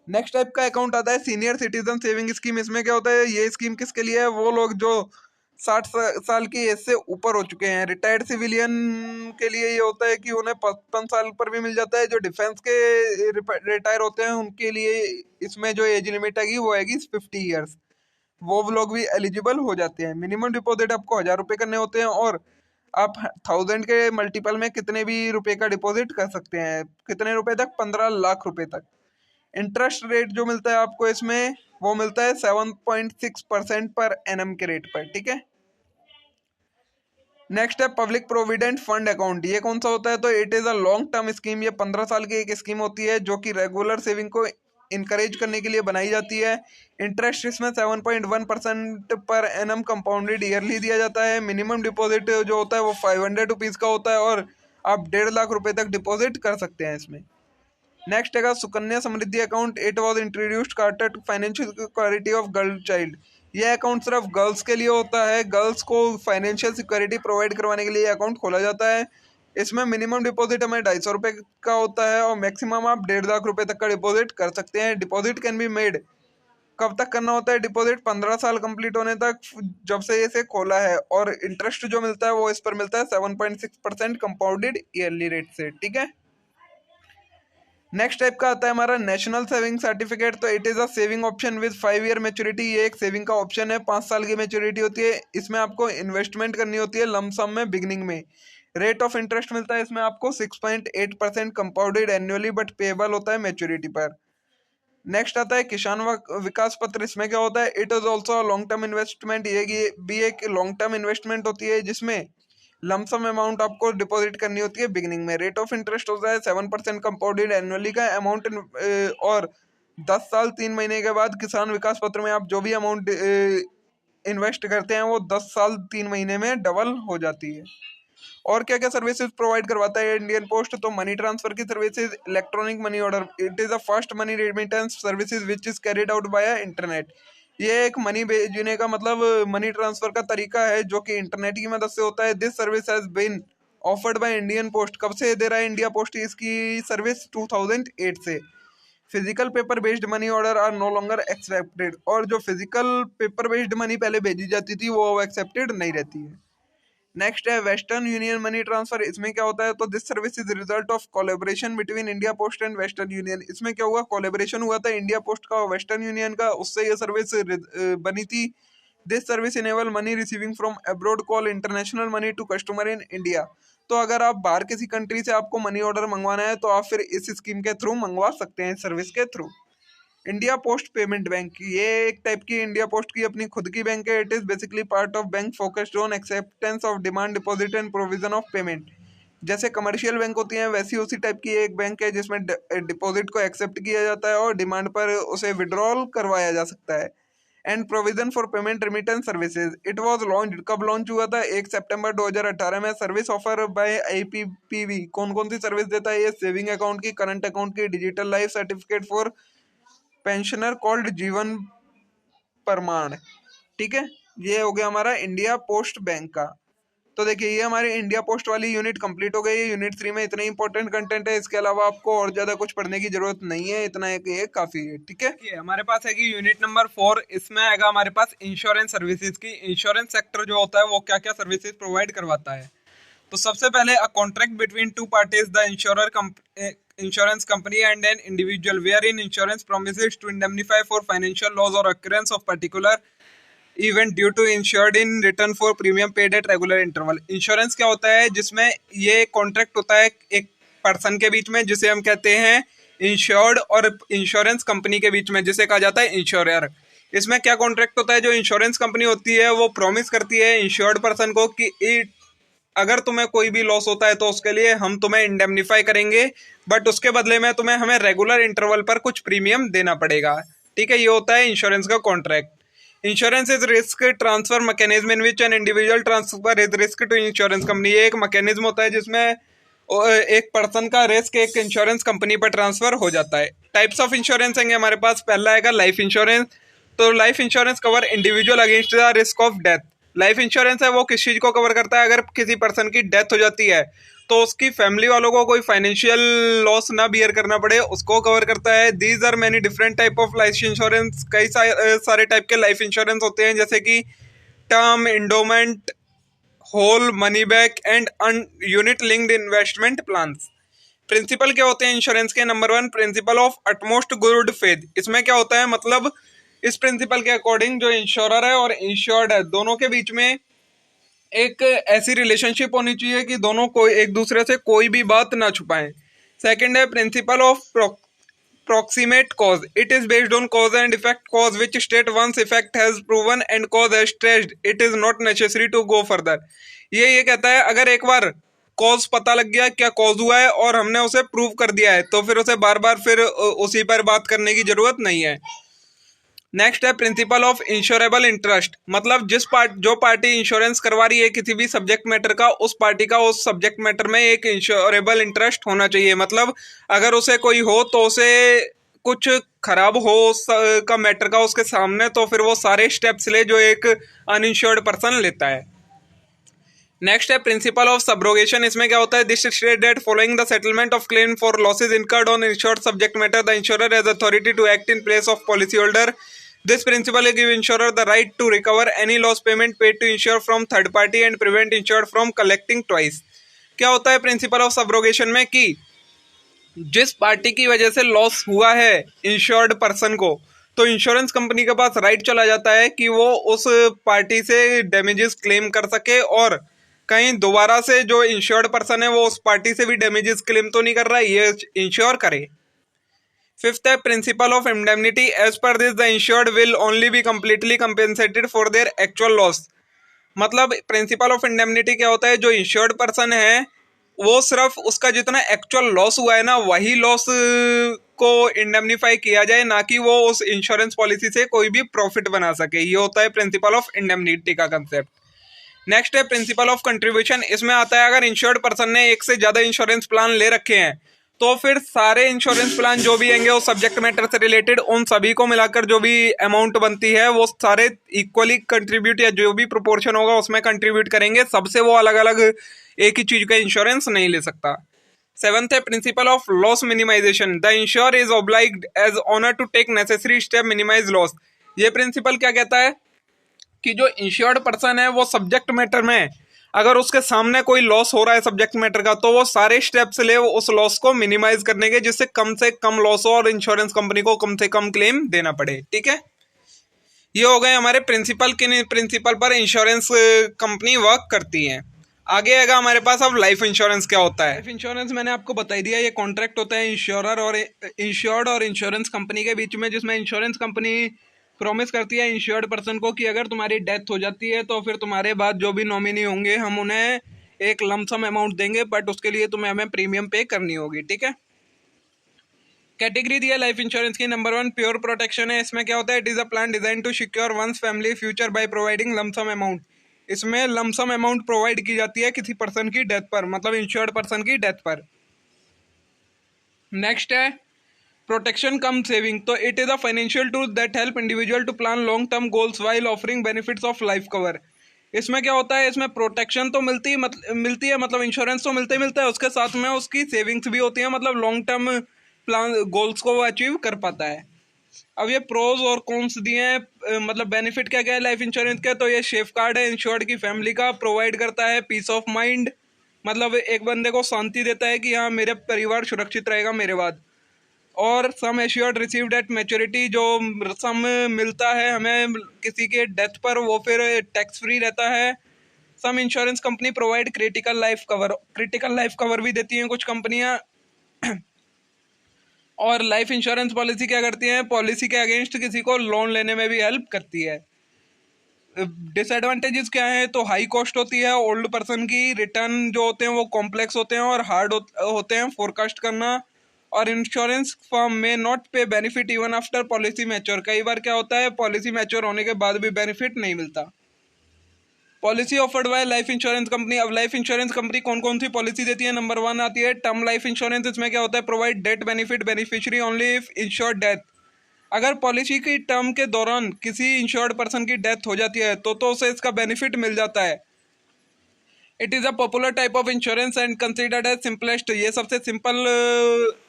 Speaker 1: नेक्स्ट टाइप का अकाउंट आता है सीनियर सिटीजन सेविंग स्कीम। इसमें क्या होता है? ये स्कीम किसके लिए है? वो लोग जो 60 साल की एज से ऊपर हो चुके हैं। रिटायर्ड सिविलियन के लिए ये होता है कि उन्हें 55 साल पर भी मिल जाता है। जो डिफेंस के रिटायर होते हैं उनके लिए इसमें जो एज लिमिट आएगी वो आएगी 50 ईयर्स। वो लोग भी एलिजिबल हो जाते हैं। मिनिमम डिपॉजिट आपको 1,000 रुपये करने होते हैं और आप 1000 के मल्टीपल में कितने भी रुपए का डिपॉजिट कर सकते हैं। कितने रुपए तक? 15 लाख रुपए तक। इंटरेस्ट रेट जो मिलता है आपको इसमें वो मिलता है 7.6% पर एनम के रेट पर। ठीक है। नेक्स्ट है पब्लिक प्रोविडेंट फंड अकाउंट। ये कौन सा होता है? तो it is a long term scheme. ये 15 साल की एक स्कीम होती है जो कि रेगुलर सेविंग को इनकरेज करने के लिए बनाई जाती है। इंटरेस्ट इसमें 7.1% पर एनम कंपाउंडेड ईयरली दिया जाता है। मिनिमम डिपॉजिट जो होता है वो 500 रुपीज़ का होता है और आप 1.5 लाख रुपए तक डिपॉजिट कर सकते हैं इसमें। नेक्स्ट है Sukanya Samriddhi account. It was introduced carter to financial security of girl child. यह अकाउंट सिर्फ गर्ल्स के लिए होता है। गर्ल्स को फाइनेंशियल सिक्योरिटी प्रोवाइड करवाने के लिए अकाउंट खोला जाता है। इसमें मिनिमम डिपॉजिट हमें 250 रुपये का होता है और मैक्सिमम आप 1.5 लाख रुपए तक का डिपॉजिट कर सकते हैं। डिपॉजिट कैन बी मेड कब तक करना होता है? डिपॉजिट 15 साल कंप्लीट होने तक, जब से इसे खोला है। और इंटरेस्ट जो मिलता है वो इस पर मिलता है 7.6% कंपाउंडेड ईयरली रेट से। ठीक है। नेक्स्ट टाइप का आता है हमारा नेशनल सेविंग सर्टिफिकेट। तो it is a saving option with 5 year maturity. ये एक सेविंग का ऑप्शन है, 5 साल की मैच्योरिटी होती है। इसमें आपको इन्वेस्टमेंट करनी होती है लमसम में बिगनिंग में। रेट ऑफ इंटरेस्ट मिलता है इसमें आपको 6.8% कंपाउंडेड एनुअली बट पेएबल होता है मैच्योरिटी पर। नेक्स्ट आता है किसान विकास पत्र। इसमें क्या होता है? It is also long term investment. ये भी एक लॉन्ग टर्म इन्वेस्टमेंट होती है जिसमें लमसम अमाउंट आपको डिपॉजिट करनी होती है बिगिनिंग में। रेट ऑफ इंटरेस्ट होता है 7% कंपाउंडेड एनुअली का अमाउंट और 10 साल 3 महीने के बाद किसान विकास पत्र में आप जो भी अमाउंट इन्वेस्ट करते हैं वो 10 साल 3 महीने में डबल हो जाती है। और क्या क्या सर्विसेज प्रोवाइड करवाता है इंडियन पोस्ट? तो मनी ट्रांसफर की services, electronic money order. It is the first money remittance services which is carried out by internet. ये एक मनी भेजने का मतलब मनी ट्रांसफर का तरीका है जो कि इंटरनेट की मदद से होता है। This service has been offered by Indian post. कब से दे रहा है इंडिया पोस्ट इसकी सर्विस? 2008 से। Physical paper based money order are no longer accepted. और जो फिजिकल पेपर बेस्ड मनी पहले भेजी जाती थी वो एक्सेप्टेड नहीं रहती है। नेक्स्ट है वेस्टर्न यूनियन मनी ट्रांसफर। इसमें क्या होता है? तो this service is result of collaboration between India post and western union. इसमें क्या हुआ? कोलैबोरेशन हुआ था इंडिया पोस्ट का और वेस्टर्न यूनियन का, उससे ये सर्विस बनी थी। This service enable money receiving from abroad call international money to customer in India. तो अगर आप बाहर किसी कंट्री से आपको मनी ऑर्डर मंगवाना है तो आप फिर इस स्कीम के थ्रू मंगवा सकते हैं, सर्विस के through.
Speaker 2: India post payment bank, ये एक टाइप की इंडिया पोस्ट की अपनी खुद की बैंक है। It is basically part of bank focused on acceptance of demand deposit and provision of payment. जैसे कमर्शियल बैंक होती हैं वैसी उसी टाइप की एक बैंक है जिसमें डिपॉजिट को एक्सेप्ट किया जाता है और डिमांड पर उसे विड्रॉल करवाया जा सकता है। And provision for payment remittance services. It was launch, कब लॉन्च हुआ था? 1 सितंबर 2018 में। सर्विस ऑफर बाय आईपीपीबी, कौन कौन सी सर्विस देता है ये? सेविंग अकाउंट की, करंट अकाउंट की, digital life certificate for pensioner called जीवन प्रमाण। ठीक है, ये हो गया हमारा इंडिया पोस्ट बैंक का। तो देखिए ये हमारी इंडिया पोस्ट वाली यूनिट कंप्लीट हो गई है। यूनिट 3 में इतना इंपॉर्टेंट कंटेंट है, इसके अलावा आपको और ज्यादा कुछ पढ़ने की जरूरत नहीं है, इतना एक ये काफी है। ठीक है, ये हमारे पास है कि यूनिट नंबर 4, इसमें आएगा हमारे पास इंश्योरेंस सर्विसेज की। इंश्योरेंस सेक्टर जो होता है वो क्या क्या सर्विसेज प्रोवाइड करवाता है। तो सबसे पहले a contract between two parties, the insurance company and an individual, where in insurance promises to indemnify for financial loss और occurrence of particular event due to insured in return for premium paid at regular interval. Insurance क्या होता है? जिसमें ये contract होता है एक person के बीच में जिसे हम कहते हैं इंश्योर्ड, और इंश्योरेंस कंपनी के बीच में जिसे कहा जाता है इंश्योरर। इसमें क्या कॉन्ट्रैक्ट होता है? जो इंश्योरेंस कंपनी होती है वो प्रॉमिस करती है इंश्योर्ड पर्सन को कि अगर तुम्हें कोई भी लॉस होता है तो उसके लिए हम तुम्हें इंडेमनिफाई करेंगे, बट उसके बदले में तुम्हें हमें रेगुलर इंटरवल पर कुछ प्रीमियम देना पड़ेगा। ठीक है, ये होता है इंश्योरेंस का contract. Insurance is risk transfer mechanism in which an individual transfer is risk to insurance company. ये एक मैकेनिज्म होता है जिसमें एक पर्सन का रिस्क एक इंश्योरेंस कंपनी पर ट्रांसफर हो जाता है। टाइप्स ऑफ इंश्योरेंस हैं हमारे पास। पहला आएगा लाइफ इंश्योरेंस। तो life insurance cover individual against the risk of death. Life insurance है वो किस चीज को कवर करता है? अगर किसी पर्सन की डेथ हो जाती है तो उसकी फैमिली वालों को कोई फाइनेंशियल लॉस ना बियर करना पड़े, उसको कवर करता है। These are many different type of life insurance. कई सारे टाइप के लाइफ इंश्योरेंस होते हैं, जैसे कि term, endowment, whole, money back and unit linked investment plans. Principle क्या होते हैं इंश्योरेंस के? Number 1, principle of utmost good faith. इसमें क्या होता है? मतलब इस प्रिंसिपल के अकॉर्डिंग जो इंश्योरर है और इंश्योर्ड है दोनों के बीच में एक ऐसी रिलेशनशिप होनी चाहिए कि दोनों को एक दूसरे से कोई भी बात ना छुपाएं। सेकंड है principle of proximate cause. It is based on cause and effect. Cause which state once effect has proven and cause has stretched, it is not necessary to go further. ये कहता है अगर एक बार कॉज पता लग गया क्या कॉज हुआ है और हमने उसे प्रूव कर दिया है तो फिर उसे बार बार फिर उसी पर बात करने की जरूरत नहीं है। नेक्स्ट है प्रिंसिपल ऑफ इंश्योरेबल इंटरेस्ट। मतलब जो पार्टी इंश्योरेंस करवा रही है किसी भी सब्जेक्ट मैटर का, उस पार्टी का उस सब्जेक्ट मैटर में एक इंश्योरेबल इंटरेस्ट होना चाहिए। मतलब अगर उसे कोई हो तो उसे कुछ खराब हो का मैटर का उसके सामने तो फिर वो सारे स्टेप्स ले जो एक अनइंश्योर्ड पर्सन लेता है। नेक्स्ट है प्रिंसिपल ऑफ सब्रोगेशन। इसमें क्या होता है? This state that following the settlement of claim for losses incurred on insured subject matter the insurer has authority to act in place of policy holder. This principle gives insurer the right to recover any loss payment paid to insurer from third party and prevent insured from collecting twice. क्या होता है principle of subrogation में? कि जिस party की वजह से loss हुआ है इंश्योर्ड पर्सन को, तो इंश्योरेंस कंपनी के पास राइट चला जाता है कि वो उस पार्टी से डैमेजेस क्लेम कर सके और कहीं दोबारा से जो इंश्योर्ड पर्सन है वो उस पार्टी से भी डैमेजेस क्लेम तो नहीं कर रहा है, ये इंश्योर करे। फिफ्थ है principle of indemnity. As per this the insured will only be completely compensated for their actual loss. मतलब प्रिंसिपल ऑफ इंडेमनिटी क्या होता है? जो इंश्योर्ड पर्सन है वो सिर्फ उसका जितना एक्चुअल लॉस हुआ है ना वही लॉस को इंडेमनिफाई किया जाए, ना कि वो उस इंश्योरेंस पॉलिसी से कोई भी प्रॉफिट बना सके। ये होता है प्रिंसिपल ऑफ इंडेमनिटी का कंसेप्ट। नेक्स्ट है प्रिंसिपल ऑफ कंट्रीब्यूशन। इसमें आता है अगर इंश्योर्ड पर्सन ने एक से ज्यादा इंश्योरेंस प्लान ले रखे हैं तो फिर सारे इंश्योरेंस प्लान जो भी होंगे वो सब्जेक्ट मैटर से रिलेटेड उन सभी को मिलाकर जो भी अमाउंट बनती है वो सारे इक्वली कंट्रीब्यूट या जो भी प्रोपोर्शन होगा उसमें कंट्रीब्यूट करेंगे। सबसे वो अलग अलग एक ही चीज का इंश्योरेंस नहीं ले सकता। सेवंथ है principle of loss minimisation. The insure is obliged as owner to take necessary step minimise loss. ये प्रिंसिपल क्या कहता है कि जो इंश्योर्ड पर्सन है वो सब्जेक्ट मैटर में अगर उसके सामने कोई लॉस हो रहा है सब्जेक्ट मैटर का तो वो सारे स्टेप्स ले वो उस लॉस को मिनिमाइज करने के, जिससे कम से कम लॉस हो और इंश्योरेंस कंपनी को कम से कम क्लेम देना पड़े। ठीक है, ये हो गए हमारे प्रिंसिपल। किन प्रिंसिपल पर इंश्योरेंस कंपनी वर्क करती है। आगे आएगा हमारे पास अब लाइफ इंश्योरेंस क्या होता है। लाइफ इंश्योरेंस मैंने आपको बता ही दिया, ये कॉन्ट्रैक्ट होता है इंश्योरर और इंश्योर्ड और इंश्योरेंस कंपनी के बीच में, जिसमें इंश्योरेंस कंपनी प्रॉमिस करती है इंश्योर्ड पर्सन को कि अगर तुम्हारी डेथ हो जाती है तो फिर तुम्हारे बाद जो भी नॉमिनी होंगे हम उन्हें एक लमसम अमाउंट देंगे, बट उसके लिए तुम्हें हमें प्रीमियम पे करनी होगी, ठीक है। कैटेगरी दिया लाइफ इंश्योरेंस की, नंबर 1 प्योर प्रोटेक्शन है। इसमें क्या होता है, it is a plan design to secure one's family future by providing lump sum amount. इसमें लमसम अमाउंट प्रोवाइड की जाती है किसी पर्सन की डेथ पर, मतलब इंश्योर्ड पर्सन की डेथ पर। नेक्स्ट है प्रोटेक्शन कम सेविंग, तो it is a financial tool that help individual to plan long term goals while offering benefits of life cover. इसमें क्या होता है, इसमें प्रोटेक्शन तो मिलती है, मतलब इंश्योरेंस तो मिलता है, उसके साथ में उसकी सेविंग्स भी होती है, मतलब लॉन्ग टर्म प्लान गोल्स को वो अचीव कर पाता है। अब ये प्रोज और कॉन्स दिए हैं, मतलब बेनिफिट क्या क्या है लाइफ इंश्योरेंस के, तो ये सेफ गार्ड है इंश्योर्ड की फैमिली का, प्रोवाइड करता है पीस ऑफ माइंड, मतलब एक बंदे को शांति देता है कि हाँ मेरे परिवार सुरक्षित रहेगा मेरे बाद। और sum assured received at maturity, जो सम मिलता है हमें किसी के डेथ पर वो फिर टैक्स फ्री रहता है। Some insurance company provide critical life cover भी देती हैं कुछ कंपनियां। और लाइफ इंश्योरेंस पॉलिसी क्या करती है, पॉलिसी के अगेंस्ट किसी को लोन लेने में भी हेल्प करती है। डिसएडवांटेजेस क्या है, तो हाई कॉस्ट होती है ओल्ड पर्सन की, रिटर्न जो होते हैं वो कॉम्प्लेक्स होते हैं और हार्ड होते हैं फोरकास्ट करना, और इंश्योरेंस फर्म में नॉट पे benefit even after policy mature. कई बार क्या होता है, पॉलिसी मैच्योर होने के बाद भी बेनिफिट नहीं मिलता। Policy offered by life insurance company, अब लाइफ इंश्योरेंस कंपनी कौन कौन सी पॉलिसी देती है, नंबर 1 आती है टर्म लाइफ इंश्योरेंस। इसमें क्या होता है, provide death benefit beneficiary only if insured death. अगर पॉलिसी की टर्म के दौरान किसी इंश्योर्ड पर्सन की डेथ हो जाती है तो उसे इसका बेनिफिट मिल जाता है। It is a popular type of insurance and considered as simplest, ये सबसे सिंपल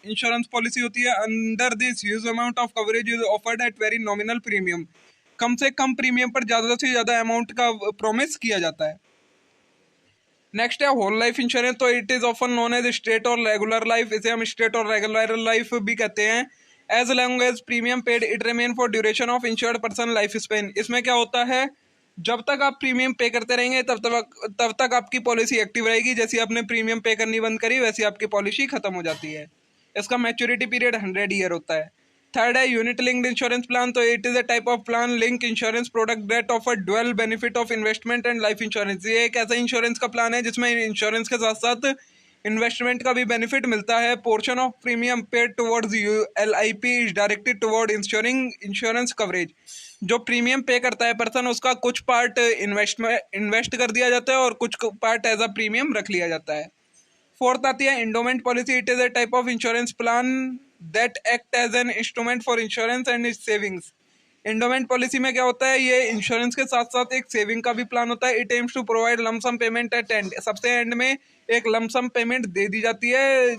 Speaker 2: इंश्योरेंस पॉलिसी होती है। Under this huge amount of coverage is offered at very nominal premium, कम से कम प्रीमियम पर ज़्यादा से ज़्यादा अमाउंट का प्रॉमिस किया जाता है। नेक्स्ट है होल लाइफ इंश्योरेंस, तो it is often known as state और रेगुलर लाइफ, इसे हम स्टेट और रेगुलर लाइफ भी कहते हैं। As long as premium paid it remain for duration of insured person life span. इसमें क्या होता है, जब तक आप प्रीमियम पे करते रहेंगे तब तक आपकी पॉलिसी एक्टिव रहेगी। जैसे आपने प्रीमियम पे करनी बंद करी वैसे आपकी पॉलिसी खत्म हो जाती है। इसका मैच्योरिटी पीरियड 100 ईयर होता है। थर्ड है यूनिट लिंक्ड इंश्योरेंस प्लान, तो it is a type of plan link insurance product that offer dual benefit of investment and life insurance. ये एक ऐसा इंश्योरेंस का प्लान है जिसमें इंश्योरेंस के साथ साथ इन्वेस्टमेंट का भी बेनिफिट मिलता है। Portion of premium paid towards LIP is directed toward ensuring insurance coverage. जो प्रीमियम पे करता है पर्सन उसका कुछ पार्ट इन्वेस्ट कर दिया जाता है और कुछ पार्ट एज अ प्रीमियम रख लिया जाता है। फोर्थ आती है endowment policy, it is a type of insurance plan that act as an instrument for insurance and savings. Endowment policy में क्या होता है, ये इंश्योरेंस के साथ साथ एक सेविंग का भी प्लान होता है। It aims to provide lump sum payment at end, सबसे एंड में एक लमसम पेमेंट दे दी जाती है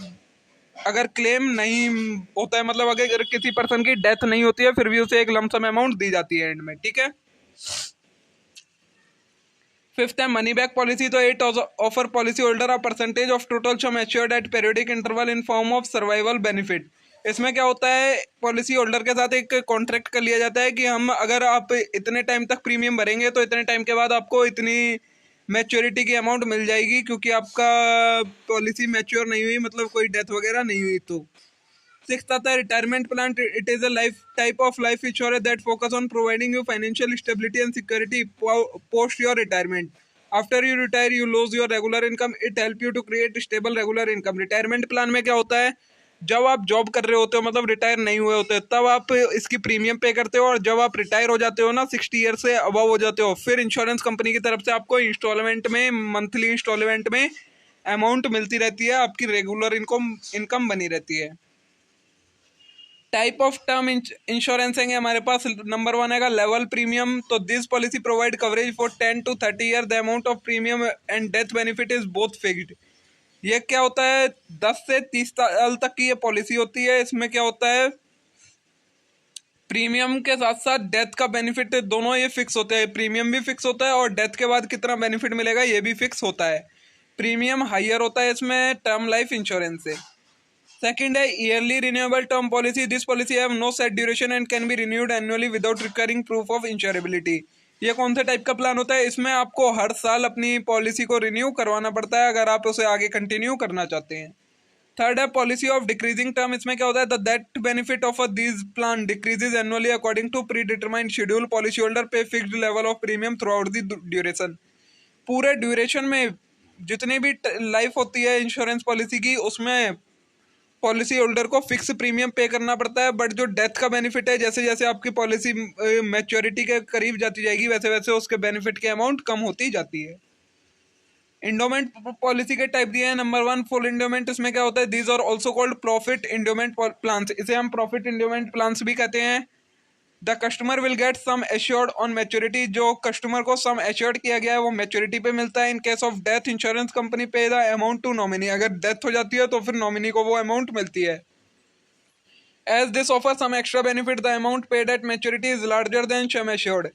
Speaker 2: अगर क्लेम नहीं होता है, मतलब अगर किसी पर्सन की डेथ नहीं होती है फिर भी उसे एक लमसम अमाउंट दी जाती है एंड में, ठीक है। फिफ्थ है मनी बैक पॉलिसी, तो it offer policy holder a percentage of total sum assured at periodic interval in form of survival benefit. इसमें क्या होता है, पॉलिसी होल्डर के साथ एक कॉन्ट्रैक्ट कर लिया जाता है कि हम अगर आप इतने टाइम तक प्रीमियम भरेंगे तो इतने टाइम के बाद आपको इतनी मैच्योरिटी की अमाउंट मिल जाएगी, क्योंकि आपका पॉलिसी मैच्योर नहीं हुई, मतलब कोई डेथ वगैरह नहीं हुई। तो सिक्स्थ आता है retirement plan, it is a life type of life insurance that focus on providing you financial stability and security post your retirement. After you retire you lose your regular income, it help you to create stable regular income. Retirement plan में क्या होता है, जब आप job कर रहे होते हो, मतलब रिटायर नहीं हुए होते, तब आप इसकी प्रीमियम पे करते हो, और जब आप रिटायर हो जाते हो ना 60 ईयर से अबव हो जाते हो, फिर इंश्योरेंस कंपनी की तरफ से आपको इंस्टॉलमेंट में, मंथली इंस्टॉलमेंट में अमाउंट मिलती रहती है, आपकी रेगुलर इनकम बनी रहती है। टाइप ऑफ टर्म इंश्योरेंस है हमारे पास, नंबर 1 है लेवल प्रीमियम, तो this policy provide coverage for 10 to 30 year, the amount of premium and death benefit is both fixed. ये क्या होता है, 10 से 30 साल तक की ये पॉलिसी होती है। इसमें क्या होता है, प्रीमियम के साथ साथ डेथ का बेनिफिट दोनों ये फिक्स होते हैं, प्रीमियम भी फिक्स होता है और डेथ के बाद कितना बेनिफिट मिलेगा ये भी फिक्स होता है। प्रीमियम हायर होता है इसमें टर्म लाइफ इंश्योरेंस से। सेकंड है yearly renewable term policy, this policy have no set duration and can be renewed annually without requiring proof of insurability. ये कौन से टाइप का प्लान होता है? इसमें आपको हर साल अपनी पॉलिसी को रिन्यू करवाना पड़ता है अगर आप उसे आगे कंटिन्यू करना चाहते हैं। थर्ड है पॉलिसी ऑफ डिक्रीजिंग टर्म। इसमें क्या होता है? The that benefit of this plan decreases annually according to pre determined schedule. Policy holder pay fixed level of premium throughout the duration. पूरे ड्यूरेशन में जितनी भी लाइफ होती है इंश्योरेंस पॉलिसी की, उसमें पॉलिसी होल्डर को फिक्स प्रीमियम पे करना पड़ता है। बट जो डेथ का बेनिफिट है, जैसे जैसे आपकी पॉलिसी मैच्योरिटी के करीब जाती जाएगी वैसे वैसे उसके बेनिफिट की अमाउंट कम होती जाती है। इंडोमेंट पॉलिसी के टाइप दिए हैं। Number 1 full endowment. इसमें क्या होता है? These are also called profit endowment plans. इसे हम प्रॉफिट इंडोमेंट प्लान्स भी कहते हैं। The customer will get sum assured on maturity. जो कस्टमर को सम एश्योर्ड किया गया है वो मैच्योरिटी पे मिलता है। इन case of death insurance company पे द अमाउंट टू नॉमिनी। अगर डेथ हो जाती है तो फिर नॉमिनी को वो अमाउंट मिलती है। As this offer some extra benefit the amount paid at maturity is larger than sum assured.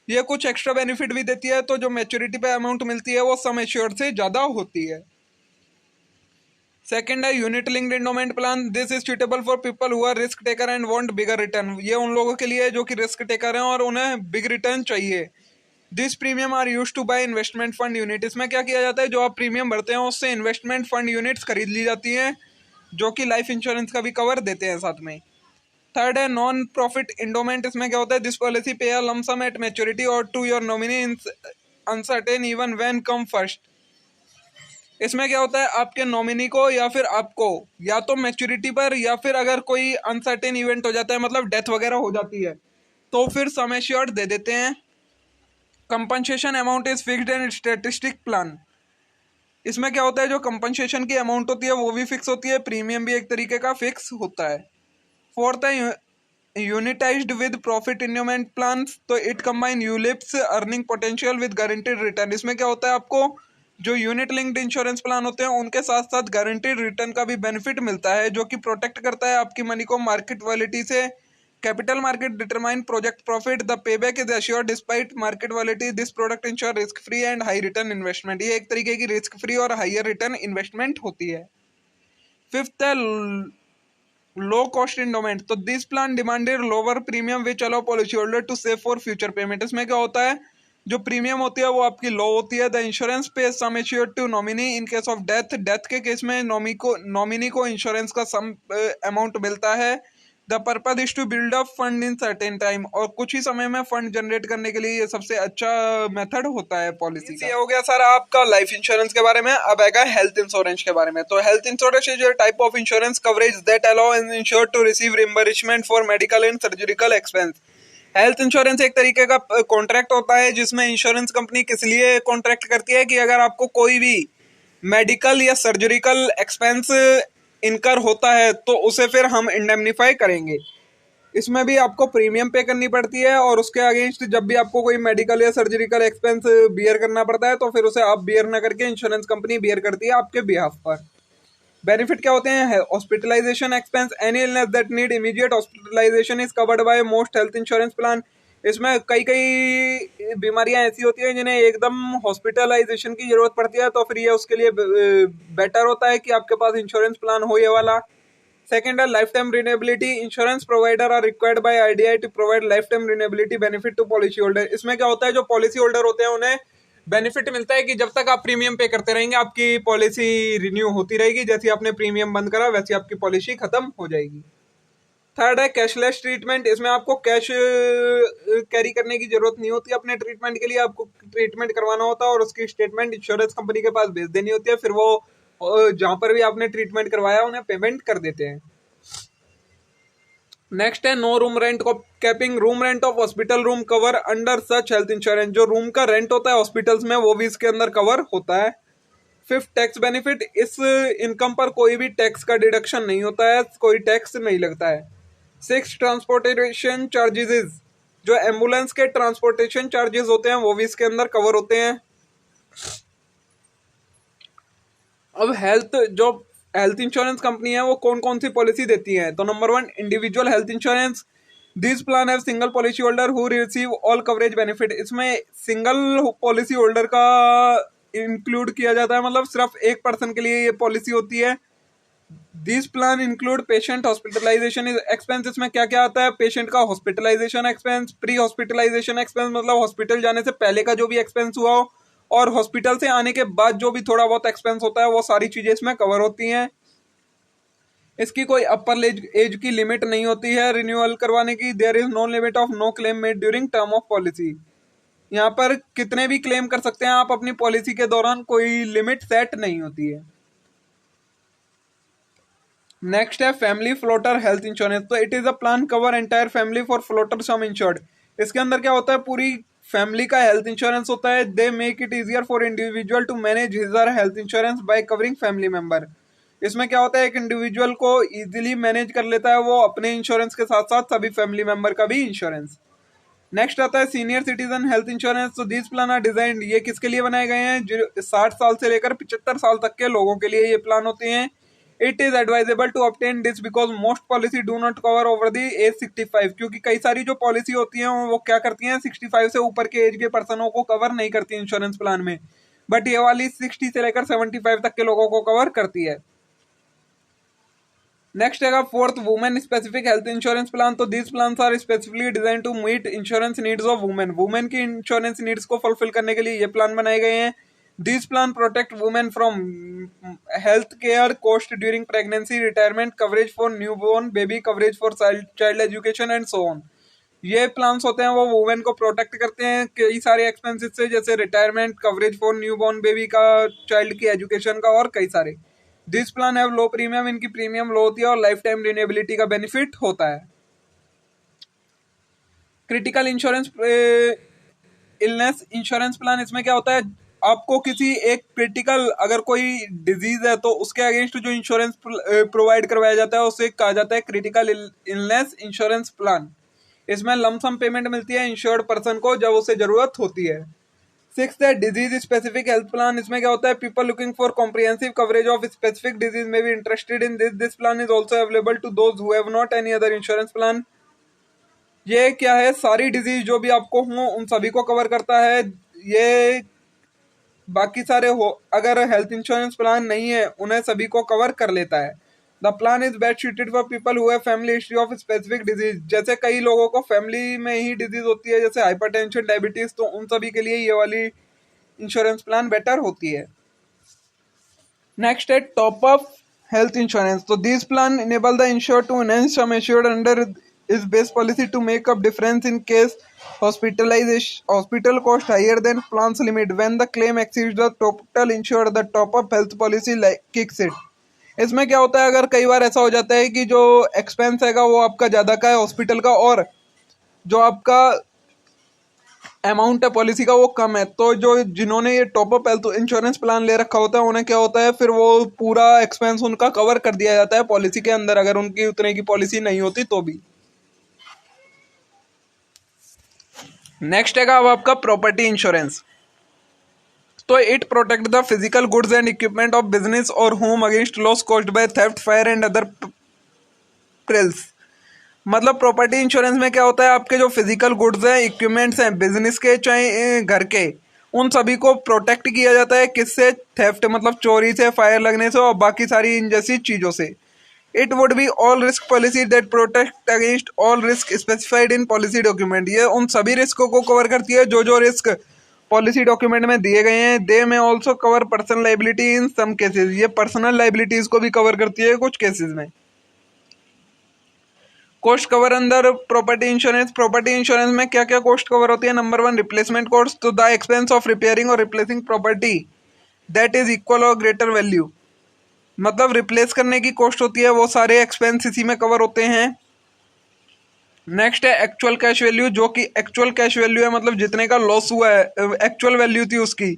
Speaker 2: ये कुछ एक्स्ट्रा बेनिफिट भी देती है, तो जो मैच्योरिटी पे अमाउंट मिलती है वो सम एश्योर्ड से ज़्यादा होती है। सेकंड है unit linked endowment plan. This is suitable for people who are risk taker and want bigger return. ये उन लोगों के लिए है जो कि रिस्क टेकर हैं और उन्हें बिग रिटर्न चाहिए। This premium are use to buy investment fund unit. इसमें क्या किया जाता है? जो आप प्रीमियम भरते हैं उससे इन्वेस्टमेंट फंड यूनिट्स खरीद ली जाती हैं, जो कि लाइफ इंश्योरेंस का भी कवर देते हैं साथ में। थर्ड है नॉन प्रॉफिट इंडोमेंट। इसमें क्या होता है? This policy pay a lump sum at maturity or to your nominee in uncertain even when come first. इसमें क्या होता है? आपके नॉमिनी को या फिर आपको या तो मैच्योरिटी पर या फिर अगर कोई अनसर्टेन इवेंट हो जाता है, मतलब डेथ वगैरह हो जाती है, तो फिर सम एश्योर्ड दे देते हैं। Compensation amount is fixed and statistic plan. इसमें क्या होता है? जो कंपनसेशन की अमाउंट होती है वो भी फिक्स होती है, प्रीमियम भी एक तरीके का फिक्स होता है। फोर्थ है यूनिटाइज्ड विद प्रॉफिट इंडोमेंट प्लान। तो it combine ULIPs earning potential with guaranteed return. इसमें क्या होता है? आपको जो यूनिट लिंक्ड इंश्योरेंस प्लान होते हैं उनके साथ साथ गारंटीड रिटर्न का भी बेनिफिट मिलता है, जो कि प्रोटेक्ट करता है आपकी मनी को मार्केट वॉलिटी से। Capital market determine project profit. The payback is assured despite market volatility. This product insure risk free and high return investment. ये एक तरीके की रिस्क फ्री और हाइयर रिटर्न इन्वेस्टमेंट होती है। फिफ्थ है लो कॉस्ट इंडोमेंट। तो this plan demanded lower premium which allow policy holder to save for future payment. इसमें क्या होता है? जो प्रीमियम होती है वो आपकी लो होती है। The insurance pay sum assured to nominee in case of death. Death के केस में नॉमिनी को इंश्योरेंस का सम अमाउंट मिलता है। The purpose is to build up fund in certain time. और कुछ ही समय में फंड जनरेट करने के लिए ये सबसे अच्छा मेथड होता है पॉलिसी का। ये हो गया सर आपका लाइफ इंश्योरेंस के बारे में। अब आएगा हेल्थ इंश्योरेंस के बारे में। तो health insurance is a type of insurance coverage that allow an insured to receive reimbursement for medical and surgical expense. Health insurance एक तरीके का कॉन्ट्रैक्ट होता है जिसमें इंश्योरेंस कंपनी किस लिए कॉन्ट्रैक्ट करती है कि अगर आपको कोई भी मेडिकल या सर्जरिकल एक्सपेंस इनकर होता है तो उसे फिर हम इंडेमनीफाई करेंगे। इसमें भी आपको प्रीमियम पे करनी पड़ती है और उसके अगेंस्ट जब भी आपको कोई मेडिकल या सर्जरिकल एक्सपेंस बियर करना पड़ता है तो फिर उसे आप बियर ना करके इंश्योरेंस कंपनी बियर करती है आपके बिहाफ पर। बेनिफिट क्या होते हैं? Hospitalisation expense. Any illness that need immediate hospitalisation is covered by most health insurance plan. इसमें कई कई बीमारियां ऐसी होती हैं जिन्हें एकदम हॉस्पिटलाइजेशन की जरूरत पड़ती है, तो फिर ये उसके लिए बेटर होता है कि आपके पास इंश्योरेंस प्लान हो ये वाला। सेकेंड है lifetime renewability. Insurance provider are required by RDI to provide lifetime renewability benefit to policy holder. इसमें क्या होता है? जो पॉलिसी होल्डर होते हैं उन्हें बेनिफिट मिलता है कि जब तक आप प्रीमियम पे करते रहेंगे आपकी पॉलिसी रिन्यू होती रहेगी। जैसे आपने प्रीमियम बंद करा वैसे आपकी पॉलिसी खत्म हो जाएगी। थर्ड है कैशलेस ट्रीटमेंट। इसमें आपको कैश कैरी करने की जरूरत नहीं होती अपने ट्रीटमेंट के लिए। आपको ट्रीटमेंट करवाना होता है और उसकी स्टेटमेंट इंश्योरेंस कंपनी के पास भेज देनी होती है, फिर वो जहां पर भी आपने ट्रीटमेंट करवाया उन्हें पेमेंट कर देते हैं। नेक्स्ट है no room rent capping. Room rent of hospital room cover under such health insurance. जो रूम का रेंट होता है हॉस्पिटल्स में वो भी इसके अंदर कवर होता है। Fifth tax benefit. इस इनकम पर कोई भी टैक्स का डिडक्शन नहीं होता है, कोई टैक्स नहीं लगता है। Six transportation charges. जो एम्बुलेंस के ट्रांसपोर्टेशन चार्जेस होते हैं वो भी इसके अंदर कवर होते हैं। अब हेल्थ इंश्योरेंस कंपनी है वो कौन कौन सी पॉलिसी देती है? तो number 1 individual health insurance. This plan have single policy holder who receive all coverage benefit. इसमें सिंगल पॉलिसी होल्डर का इंक्लूड किया जाता है, मतलब सिर्फ एक पर्सन के लिए ये पॉलिसी होती है।
Speaker 1: This plan include patient hospitalisation expense. इसमें क्या क्या आता है? पेशेंट का hospitalisation expense, pre hospitalisation expense मतलब हॉस्पिटल जाने से पहले का जो भी एक्सपेंस हुआ हो, और हॉस्पिटल से आने के बाद जो भी थोड़ा बहुत एक्सपेंस होता है, वो सारी चीजें इसमें कवर होती हैं। इसकी कोई अपर एज की लिमिट नहीं होती है रिन्यूअल करवाने की। There is no limit of no claim made during term of policy. यहाँ पर कितने भी क्लेम कर सकते हैं आप अपनी पॉलिसी के दौरान, कोई लिमिट सेट नहीं होती है। नेक्स्ट है फैमिली फ्लोटर हेल्थ इंश्योरेंस। तो it is a plan cover entire family for floater some insured. इसके अंदर क्या होता है? पूरी फैमिली का हेल्थ इंश्योरेंस होता है। They make it easier for individual to manage his और health insurance by covering family member. इसमें क्या होता है? एक इंडिविजुअल को इजीली मैनेज कर लेता है वो अपने इंश्योरेंस के साथ साथ सभी फैमिली मेंबर का भी इंश्योरेंस। नेक्स्ट आता है सीनियर सिटीजन हेल्थ इंश्योरेंस। तो दिस प्लान आर डिजाइन, ये किसके लिए बनाए गए हैं? जो 60 साल से लेकर 75 साल तक के लोगों के लिए ये प्लान होते हैं। It is advisable to obtain this because most policy do not cover over the age 65, क्योंकि कई सारी जो पॉलिसी होती हैं वो क्या करती हैं? 65 से ऊपर के एज के पर्सनों को कवर नहीं करती इंश्योरेंस प्लान में, बट ये वाली 60 से लेकर 75 तक के लोगों को कवर करती है। नेक्स्ट है fourth women specific health insurance plan. तो this plan are specifically design to meet insurance needs of women. Women की इंश्योरेंस नीड्स को फुलफिल करने के लिए ये प्लान बनाए गए हैं। This plan protect women from health care cost during pregnancy, retirement, coverage for newborn baby, coverage for child education and so on. ये प्लान्स होते हैं वो वुमेन को प्रोटेक्ट करते हैं कई सारे एक्सपेंसेस से, जैसे retirement, coverage for newborn baby का, चाइल्ड की एजुकेशन का, और कई सारे। This plan have low premium, इनकी प्रीमियम लो होती है, और लाइफ टाइम रिन्यूएबिलिटी का बेनिफिट होता है। Critical insurance illness insurance plan. इसमें क्या होता है? आपको किसी एक क्रिटिकल अगर कोई डिजीज है तो उसके अगेंस्ट जो इंश्योरेंस प्रोवाइड करवाया जाता है उसे कहा जाता है क्रिटिकल इलनेस इंश्योरेंस प्लान। इसमें लमसम पेमेंट मिलती है इंश्योर्ड पर्सन को जब उसे जरूरत होती है। सिक्स्थ है डिजीज स्पेसिफिक हेल्थ प्लान। इसमें क्या होता है? People looking for comprehensive coverage of specific disease may be interested in this. This plan is also available to those who have not any other insurance plan. ये क्या है? सारी disease जो भी आपको हो उन सभी को कवर करता है ये। बाकी सारे हो अगर हेल्थ इंश्योरेंस प्लान नहीं है उन्हें सभी को कवर कर लेता है। The plan is best suited for people who have family history of specific disease. जैसे कई लोगों को फैमिली में ही डिजीज होती है, जैसे हाइपरटेंशन, डायबिटीज, तो उन सभी के लिए ये वाली इंश्योरेंस प्लान बेटर होती है। नेक्स्ट है टॉप अप हेल्थ इंश्योरेंस। तो this plan enable the insure to enhance sum assured under is base policy to make up difference in case hospital cost higher than plans limit when the claim exceeds the total insured the top up health policy kicks it। इसमें क्या होता है? अगर कई बार ऐसा हो जाता है कि जो एक्सपेंस हैगा वो आपका ज्यादा का है हॉस्पिटल का, और जो आपका अमाउंट है पॉलिसी का वो कम है, तो जो जिन्होंने ये top up health insurance plan ले रखा होता है उन्हें क्या होता है? फिर वो पूरा एक्सपेंस उनका कवर कर दिया जाता है पॉलिसी के अंदर, अगर उनकी उतने की पॉलिसी नहीं होती तो भी। नेक्स्ट है अब आपका प्रॉपर्टी इंश्योरेंस। तो it protect the physical goods and equipment of business और home against loss caused by theft, fire and other perils. मतलब प्रॉपर्टी इंश्योरेंस में क्या होता है? आपके जो फिजिकल गुड्स हैं, इक्विपमेंट्स हैं बिजनेस के चाहे घर के, उन सभी को प्रोटेक्ट किया जाता है किससे? थेफ्ट मतलब चोरी से, फायर लगने से, और बाकी सारी इन जैसी चीजों से। It would be all risk policy that protect against all risk specified in policy document. ये उन सभी रिस्कों को कवर करती है जो जो रिस्क पॉलिसी डॉक्यूमेंट में दिए गए हैं। They may also cover personal liability in some cases. ये पर्सनल लाइबिलिटीज को भी कवर करती है कुछ केसेस में। Cost cover under property insurance. Property insurance में क्या क्या कॉस्ट कवर होती है? Number 1 replacement cost. तो the expense of repairing or replacing property that is equal or greater value. मतलब रिप्लेस करने की कॉस्ट होती है, वो सारे एक्सपेंस इसी में कवर होते हैं। नेक्स्ट है एक्चुअल कैश वैल्यू, जो कि एक्चुअल कैश वैल्यू है मतलब जितने का लॉस हुआ है एक्चुअल वैल्यू थी उसकी।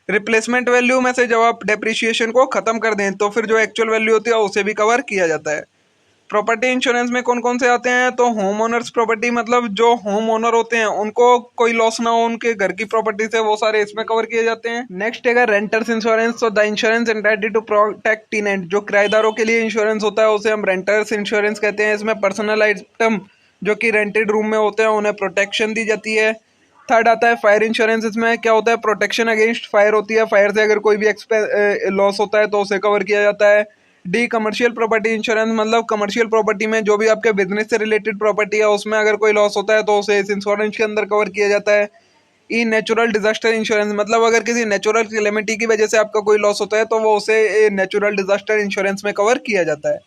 Speaker 1: रिप्लेसमेंट वैल्यू में से जब आप डेप्रिसिएशन को खत्म कर दें तो फिर जो एक्चुअल वैल्यू होती है उसे भी कवर किया जाता है। प्रॉपर्टी इंश्योरेंस में कौन कौन से आते हैं? तो होम ओनर्स प्रॉपर्टी, मतलब जो होम ओनर होते हैं उनको कोई लॉस ना हो उनके घर की प्रॉपर्टी से, वो सारे इसमें कवर किए जाते हैं। नेक्स्ट है रेंटर्स इंश्योरेंस। तो the insurance entitled to protect tenant, जो किराएदारों के लिए इंश्योरेंस होता है उसे हम रेंटर्स इंश्योरेंस कहते हैं। इसमें पर्सनल आइटम जो कि रेंटेड रूम में होते हैं उन्हें प्रोटेक्शन दी जाती है। थर्ड आता है फायर इंश्योरेंस। इसमें क्या होता है? प्रोटेक्शन अगेंस्ट फायर होती है, फायर से अगर कोई भी लॉस होता है तो उसे कवर किया जाता है।
Speaker 2: डी कमर्शियल प्रॉपर्टी इंश्योरेंस, मतलब कमर्शियल प्रॉपर्टी में जो भी आपके बिजनेस से रिलेटेड प्रॉपर्टी है उसमें अगर कोई लॉस होता है तो उसे इस इंश्योरेंस के अंदर कवर किया जाता है। ई नेचुरल डिजास्टर इंश्योरेंस, मतलब अगर किसी नेचुरल कैलेमिटी की वजह से आपका कोई लॉस होता है तो वो उसे नेचुरल डिजास्टर इंश्योरेंस में कवर किया जाता है।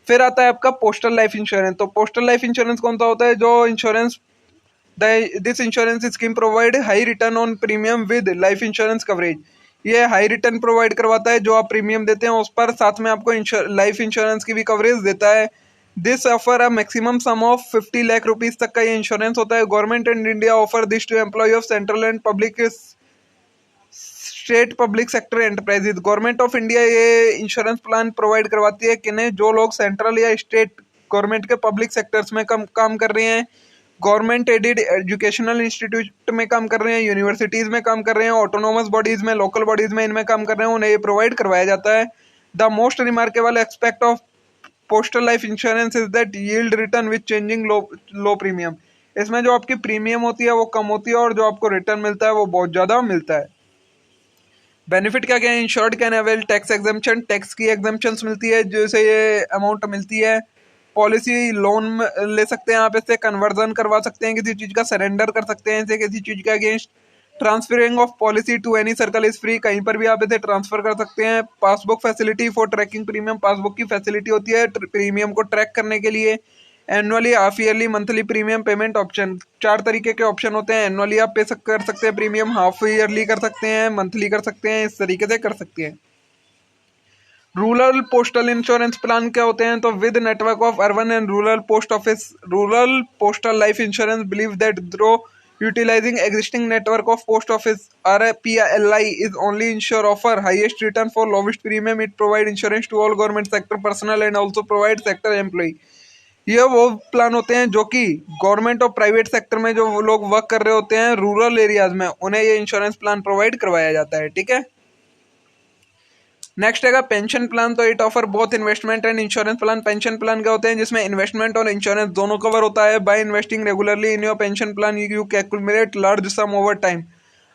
Speaker 2: फिर आता है आपका पोस्टल लाइफ इंश्योरेंस। तो पोस्टल लाइफ इंश्योरेंस कौन सा होता है? जो insurance this insurance scheme provide high return on premium with life insurance coverage. ये हाई रिटर्न प्रोवाइड करवाता है, जो आप प्रीमियम देते हैं उस पर साथ में आपको लाइफ इंश्योरेंस की भी कवरेज देता है। This offer a maximum sum of 50 lakh rupees तक का ये इंश्योरेंस होता है। Government and India offer this to employ of central and public state public sector enterprises. Government of India ये इंश्योरेंस प्लान प्रोवाइड करवाती है किन्हें? जो लोग सेंट्रल या स्टेट गवर्नमेंट के पब्लिक सेक्टर्स में काम कर रहे हैं, गवर्नमेंट एडेड एजुकेशनल इंस्टीट्यूट में काम कर रहे हैं, यूनिवर्सिटीज में काम कर रहे हैं, ऑटोनोमस बॉडीज में, लोकल बॉडीज में इनमें काम कर रहे हैं, उन्हें ये प्रोवाइड करवाया जाता है। The most remarkable expect of postal life insurance is that yield return with changing low premium. इसमें जो आपकी प्रीमियम होती है वो कम होती है और जो आपको रिटर्न मिलता है वो बहुत ज्यादा मिलता है। बेनिफिट क्या क्या है? Insured can avail tax exemption, tax की एग्जम्पशन मिलती है जिसे ये अमाउंट मिलती है। पॉलिसी लोन ले सकते हैं आप, इससे कन्वर्जन करवा सकते हैं, किसी चीज का सरेंडर कर सकते हैं इसे किसी चीज के against. Transferring of policy to any circle is free, कहीं पर भी आप इसे ट्रांसफर कर सकते हैं। Passbook facility for tracking premium, passbook की फैसिलिटी होती है प्रीमियम को ट्रैक करने के लिए। Annually, half yearly, monthly premium payment option, 4 तरीके के ऑप्शन होते हैं। एनुअली आप पे कर सकते हैं प्रीमियम, हाफ ईयरली कर सकते हैं, मंथली कर सकते हैं, इस तरीके से कर सकते हैं। रूरल पोस्टल इंश्योरेंस प्लान क्या होते हैं? तो with network of urban and rural post office, rural postal life insurance believe that through utilizing existing network of post office RPLI is only ensure offer highest return for lowest premium. It provide insurance to all government sector personnel and also provide sector employee. ये वो plan होते हैं जो कि government और private sector में जो लोग वर्क कर रहे होते हैं रूरल एरियाज में, उन्हें ये इंश्योरेंस प्लान प्रोवाइड करवाया जाता है। ठीक है, नेक्स्ट है पेंशन प्लान। तो it offer both investment and insurance plan. Pension plan क्या होते हैं? जिसमें इन्वेस्टमेंट और इंश्योरेंस दोनों कवर होता है। By investing regularly in your pension plan you calculate large some over time.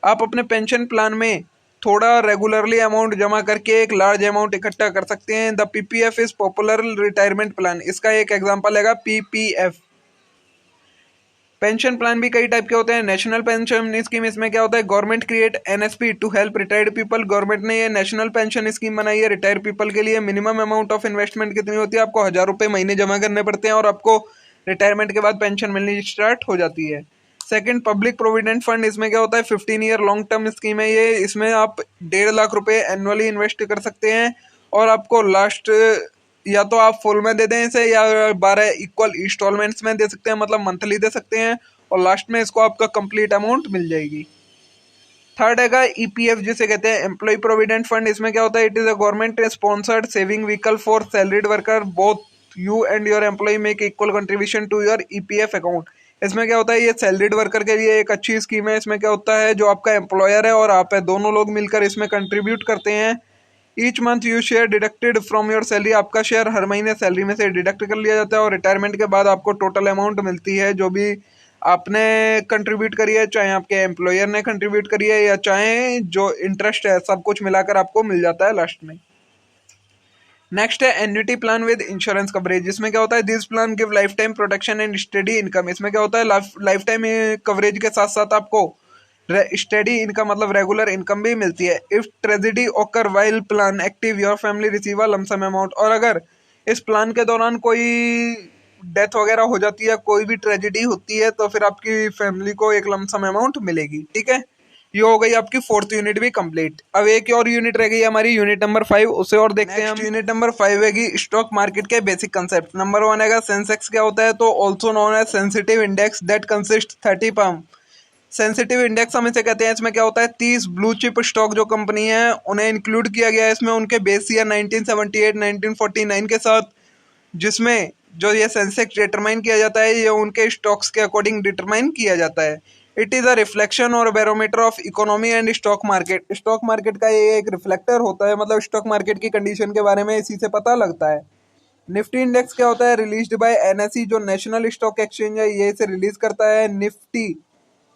Speaker 2: आप अपने पेंशन प्लान में थोड़ा रेगुलरली अमाउंट जमा करके एक लार्ज अमाउंट इकट्ठा कर सकते हैं। The PPF is popular retirement plan, इसका एक एग्जांपल है पीपीएफ। पेंशन प्लान भी कई टाइप के होते हैं। नेशनल पेंशन स्कीम, इसमें क्या होता है? Government create NSP to help retired people. Government ने ये नेशनल पेंशन स्कीम बनाई है रिटायर्ड पीपल के लिए। मिनिमम अमाउंट ऑफ इन्वेस्टमेंट कितनी होती है? आपको 1000 रुपये महीने जमा करने पड़ते हैं और आपको रिटायरमेंट के बाद पेंशन मिलनी स्टार्ट हो जाती है। सेकंड, पब्लिक प्रोविडेंट फंड, इसमें क्या होता है? 15 ईयर लॉन्ग टर्म स्कीम है ये। इसमें आप 1.5 लाख रुपए एनुअली इन्वेस्ट कर सकते हैं और आपको लास्ट या तो आप फुल में दे दें इसे या 12 इक्वल इंस्टॉलमेंट्स में दे सकते हैं, मतलब मंथली दे सकते हैं और लास्ट में इसको आपका कंप्लीट अमाउंट मिल जाएगी। थर्ड है ईपीएफ, जिसे कहते हैं एम्प्लॉय प्रोविडेंट फंड। इसमें क्या होता है? It is a government sponsored saving vehicle for salaried worker. Both you and your employ make equal contribution to your EPF account. इसमें क्या होता है? ये सैलरीड वर्कर के लिए एक अच्छी स्कीम है। इसमें क्या होता है? जो आपका एम्प्लॉयर है और आप है, दोनों लोग मिलकर इसमें कंट्रीब्यूट करते हैं। Each month you share deducted from your salary, आपका शेयर हर महीने सैलरी में से डिडक्ट कर लिया जाता है और रिटायरमेंट के बाद आपको टोटल अमाउंट मिलती है जो भी आपने कंट्रीब्यूट करी है, चाहे आपके एम्प्लॉयर ने कंट्रीब्यूट करी है या चाहे जो इंटरेस्ट है, सब कुछ मिलाकर आपको मिल जाता है लास्ट में। नेक्स्ट है annuity plan with insurance coverage. जिसमें क्या होता है? This plan give life time protection and study income. इसमें क्या होता है? लाइफ टाइम कवरेज के साथ साथ आपको स्टडी इनकम मतलब रेगुलर इनकम भी मिलती है। इफ ट्रेजेडी ओकर while plan active your family receive a lump sum amount. और अगर इस प्लान के दौरान कोई डेथ वगैरह हो जाती है, कोई भी ट्रेजेडी होती है, तो फिर आपकी फैमिली को एक लमसम अमाउंट मिलेगी। ठीक है, ये हो गई आपकी 4th यूनिट भी कंप्लीट। अब एक और यूनिट रह गई हमारी, यूनिट नंबर 5, उसे और देखते हैं हम। यूनिट नंबर 5 है स्टॉक मार्केट के बेसिक कंसेप्ट। नंबर 1 है सेंसेक्स क्या होता है? तो also known as sensitive index that consist 30 पम्प। सेंसिटिव इंडेक्स हम इसे कहते हैं। इसमें क्या होता है? 30 ब्लू चिप स्टॉक जो कंपनी है उन्हें इंक्लूड किया गया है इसमें उनके बेस ईयर 1978 1949 के साथ, जिसमें जो ये सेंसेक्स डिटरमाइन किया जाता है ये उनके स्टॉक्स के अकॉर्डिंग डिटरमाइन किया जाता है। इट इज़ अ रिफ्लेक्शन और barometer of economy and stock market. Stock market का ये एक रिफ्लेक्टर होता है, मतलब स्टॉक मार्केट की कंडीशन के बारे में इसी से पता लगता है। निफ्टी इंडेक्स क्या होता है? रिलीज्ड बाय एनएसई, जो नेशनल स्टॉक एक्सचेंज है ये इसे रिलीज करता है। Nifty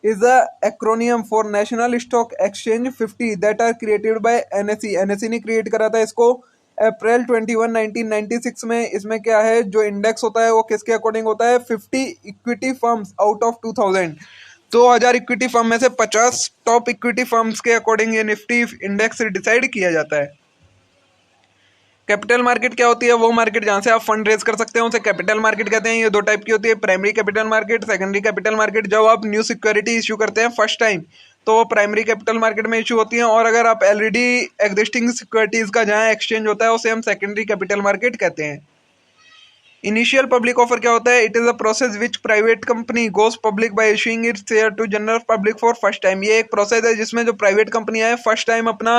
Speaker 2: is a acronym for national stock exchange 50 that are created by NSE. NSE ने क्रिएट करा था इसको।
Speaker 3: अप्रैल 21 1996 में। इसमें क्या है, जो इंडेक्स होता है वो किसके अकॉर्डिंग होता है, 50 equity firms out of 2000 equity firm में से 50 टॉप इक्विटी फर्म्स के अकॉर्डिंग ये निफ्टी इंडेक्स डिसाइड किया जाता है। कैपिटल मार्केट क्या होती है, वो मार्केट जहां से आप फंड रेज कर सकते हैं उसे कैपिटल मार्केट कहते हैं। ये दो टाइप की होती है, primary capital market, secondary capital market. जब आप न्यू सिक्योरिटी इश्यू करते हैं फर्स्ट टाइम तो वो प्राइमरी कैपिटल मार्केट में इशू होती है, और अगर आप ऑलरेडी एग्जिस्टिंग सिक्योरिटीज का जहां एक्सचेंज होता है उसे हम सेकेंडरी कैपिटल मार्केट कहते हैं। इनिशियल पब्लिक ऑफर क्या होता है, it is a process which private company goes public by issuing its share to general public for first time. ये एक प्रोसेस है जिसमें जो प्राइवेट कंपनियां हैं फर्स्ट टाइम अपना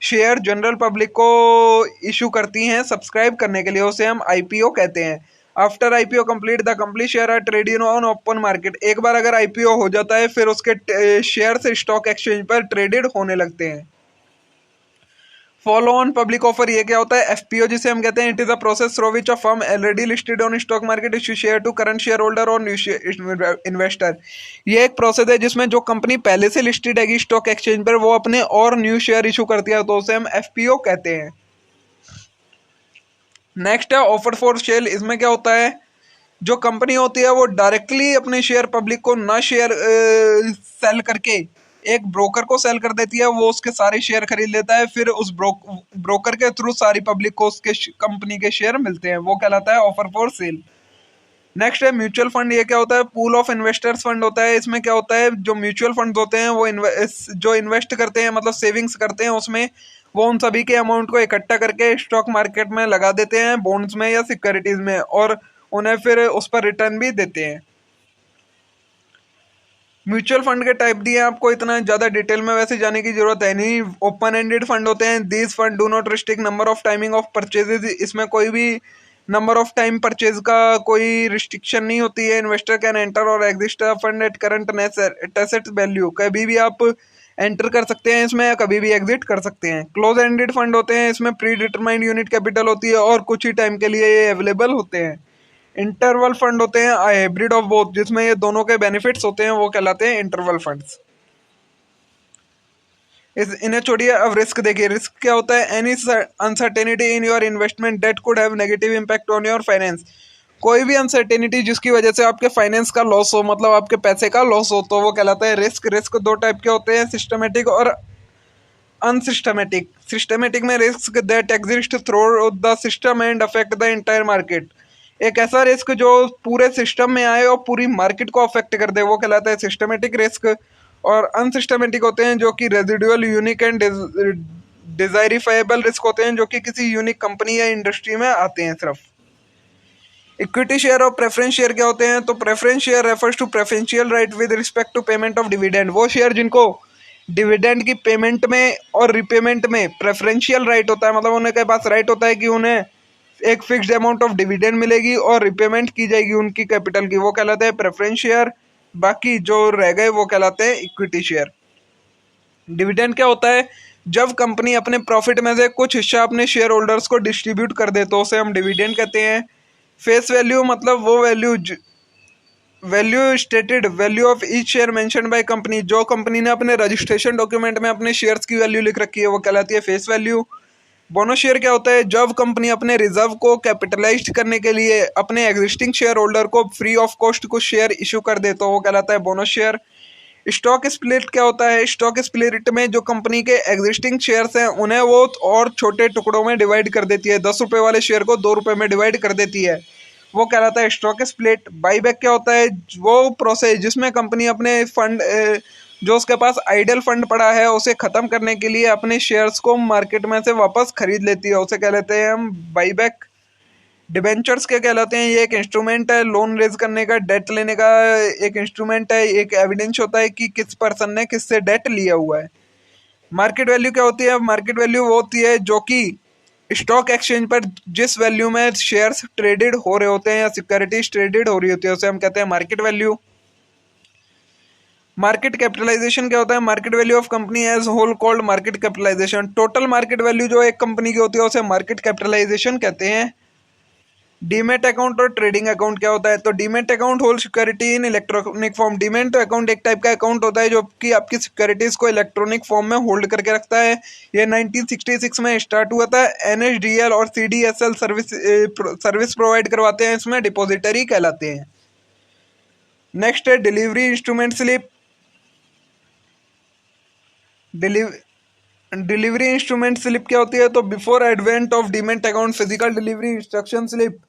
Speaker 3: शेयर जनरल पब्लिक को इशू करती हैं सब्सक्राइब करने के लिए, उसे हम आईपीओ कहते हैं। After IPO complete the complete share are traded on open market. एक बार अगर आईपीओ हो जाता है फिर उसके शेयर से स्टॉक एक्सचेंज पर ट्रेडेड होने लगते हैं। फॉलो ऑन पब्लिक ऑफर ये क्या होता है, एफपीओ जिसे हम कहते हैं, it is a process through which a firm already listed on stock market issue share to current share holder और न्यू इन्वेस्टर। ये एक प्रोसेस है जिसमें जो कंपनी पहले से लिस्टेड है स्टॉक एक्सचेंज पर वो अपने और न्यू शेयर इशू करती है, तो उसे हम एफपीओ कहते हैं। नेक्स्ट है ऑफर फॉर सेल। इसमें क्या होता है, जो कंपनी होती है वो डायरेक्टली अपने शेयर पब्लिक को ना शेयर सेल करके एक ब्रोकर को सेल कर देती है, वो उसके सारे शेयर खरीद लेता है, फिर उस ब्रोकर के थ्रू सारी पब्लिक को उसके कंपनी के शेयर मिलते हैं, वो कहलाता है ऑफर फॉर सेल। नेक्स्ट है म्यूचुअल फंड। ये क्या होता है, पूल ऑफ इन्वेस्टर्स फंड होता है। इसमें क्या होता है, जो म्यूचुअल फंड होते हैं वो जो इन्वेस्ट करते हैं मतलब सेविंग्स करते हैं उसमें, वो उन सभी के अमाउंट को इकट्ठा करके स्टॉक मार्केट में लगा देते हैं, बॉन्ड्स में या सिक्योरिटीज में, और उन्हें फिर उस पर रिटर्न भी देते हैं। म्यूचुअल फंड के टाइप दिए आपको, इतना ज्यादा डिटेल में वैसे जाने की जरूरत है नहीं। ओपन एंडेड फंड होते हैं, these fund do not restrict number of timing of purchases. इसमें कोई भी नंबर ऑफ टाइम परचेज का कोई रिस्ट्रिक्शन नहीं होती है। इन्वेस्टर कैन एंटर और exit fund at current asset value. कभी भी आप एंटर कर सकते हैं इसमें या कभी भी एग्जिट कर सकते हैं। क्लोज एंडेड फंड होते हैं, इसमें प्री डिटरमाइंड यूनिट कैपिटल होती है और कुछ ही टाइम के लिए ये अवेलेबल होते हैं। इंटरवल फंड होते हैं, हाइब्रिड ऑफ बोथ, जिसमें ये दोनों के बेनिफिट्स होते हैं, वो कहलाते हैं इंटरवल फंड्स। इन्हें छोड़िए, अब रिस्क देखिए। रिस्क क्या होता है, any uncertainty in your investment that could have negative impact on your finance. कोई भी अनसर्टेनिटी जिसकी वजह से आपके फाइनेंस का लॉस हो, मतलब आपके पैसे का लॉस हो, तो वो कहलाता है रिस्क। रिस्क दो टाइप के होते हैं, सिस्टमेटिक और अनसिस्टमेटिक। सिस्टमेटिक में risk that exist through the system and affect the entire market. एक ऐसा रिस्क जो पूरे सिस्टम में आए और पूरी मार्केट को अफेक्ट कर दे, वो कहलाता है सिस्टमेटिक रिस्क। और अनसिस्टमेटिक होते हैं जो कि रेजिडुअल, यूनिक एंड डिजायरिफाइबल रिस्क होते हैं, जो कि किसी यूनिक कंपनी या इंडस्ट्री में आते हैं सिर्फ। इक्विटी शेयर और प्रेफरेंस शेयर क्या होते हैं, तो preference share refers to preferential right with respect to payment of dividend. वो शेयर जिनको डिविडेंड की पेमेंट में और रिपेमेंट में प्रेफरेंशियल राइट होता है, मतलब उनके पास राइट होता है कि उन्हें एक फिक्स्ड अमाउंट ऑफ डिविडेंड मिलेगी और रिपेमेंट की जाएगी उनकी कैपिटल की, वो कहलाते हैं प्रेफरेंस शेयर। बाकी जो रह गए वो कहलाते हैं इक्विटी शेयर। डिविडेंड क्या होता है, जब कंपनी अपने प्रॉफिट में से कुछ हिस्सा अपने शेयर होल्डर्स को डिस्ट्रीब्यूट कर दे तो उसे हम डिविडेंड कहते हैं। फेस वैल्यू मतलब वो value stated value of each share mentioned by company. जो कंपनी ने अपने रजिस्ट्रेशन डॉक्यूमेंट में अपने शेयर्स की वैल्यू लिख रखी है वो कहलाती है फेस वैल्यू। बोनस शेयर क्या होता है, जब कंपनी अपने रिजर्व को कैपिटलाइज करने के लिए अपने एग्जिस्टिंग शेयर होल्डर को फ्री ऑफ कॉस्ट कुछ शेयर इशू कर दे तो वो कहलाता है बोनस शेयर। स्टॉक स्प्लिट क्या होता है, स्टॉक स्प्लिट में जो कंपनी के एग्जिस्टिंग शेयर्स हैं उन्हें वो और छोटे टुकड़ों में डिवाइड कर देती है, 10 रुपए वाले शेयर को 2 रुपए में डिवाइड कर देती है, वो कहलाता है स्टॉक स्प्लिट। बाईबैक क्या होता है, वो प्रोसेस जिसमें कंपनी अपने फंड जो उसके पास आइडल फंड पड़ा है उसे खत्म करने के लिए अपने शेयर्स को मार्केट में से वापस खरीद लेती है, उसे कह लेते हैं हम बाईबैक। डिबेंचर्स क्या कहलाते हैं, ये एक इंस्ट्रूमेंट है लोन रेज करने का, डेट लेने का एक इंस्ट्रूमेंट है, एक एविडेंस होता है कि किस पर्सन ने किससे डेट लिया हुआ है। मार्केट वैल्यू क्या होती है, मार्केट वैल्यू वो होती है जो कि स्टॉक एक्सचेंज पर जिस वैल्यू में शेयर्स ट्रेडेड हो रहे होते हैं या सिक्योरिटीज ट्रेडेड हो रही होती है उसे हम कहते हैं मार्केट वैल्यू। मार्केट कैपिटलाइजेशन क्या होता है, market value of company as whole called market capitalisation. Total market value जो एक कंपनी की होती है उसे मार्केट कैपिटलाइजेशन कहते हैं। डीमेट अकाउंट और ट्रेडिंग अकाउंट क्या होता है? तो demat account hold security in electronic form. Demat account एक टाइप का अकाउंट होता है जो कि आपकी सिक्योरिटीज को इलेक्ट्रॉनिक फॉर्म में होल्ड करके रखता है। ये 1966 में स्टार्ट हुआ था। एनएसडीएल और सीडीएसएल सर्विस प्रोवाइड करवाते हैं, इसमें डिपॉजिटरी कहलाते हैं। नेक्स्ट है delivery instrument slip. Delivery instrument slip क्या होती है? तो before advent of demat account, physical delivery instruction slip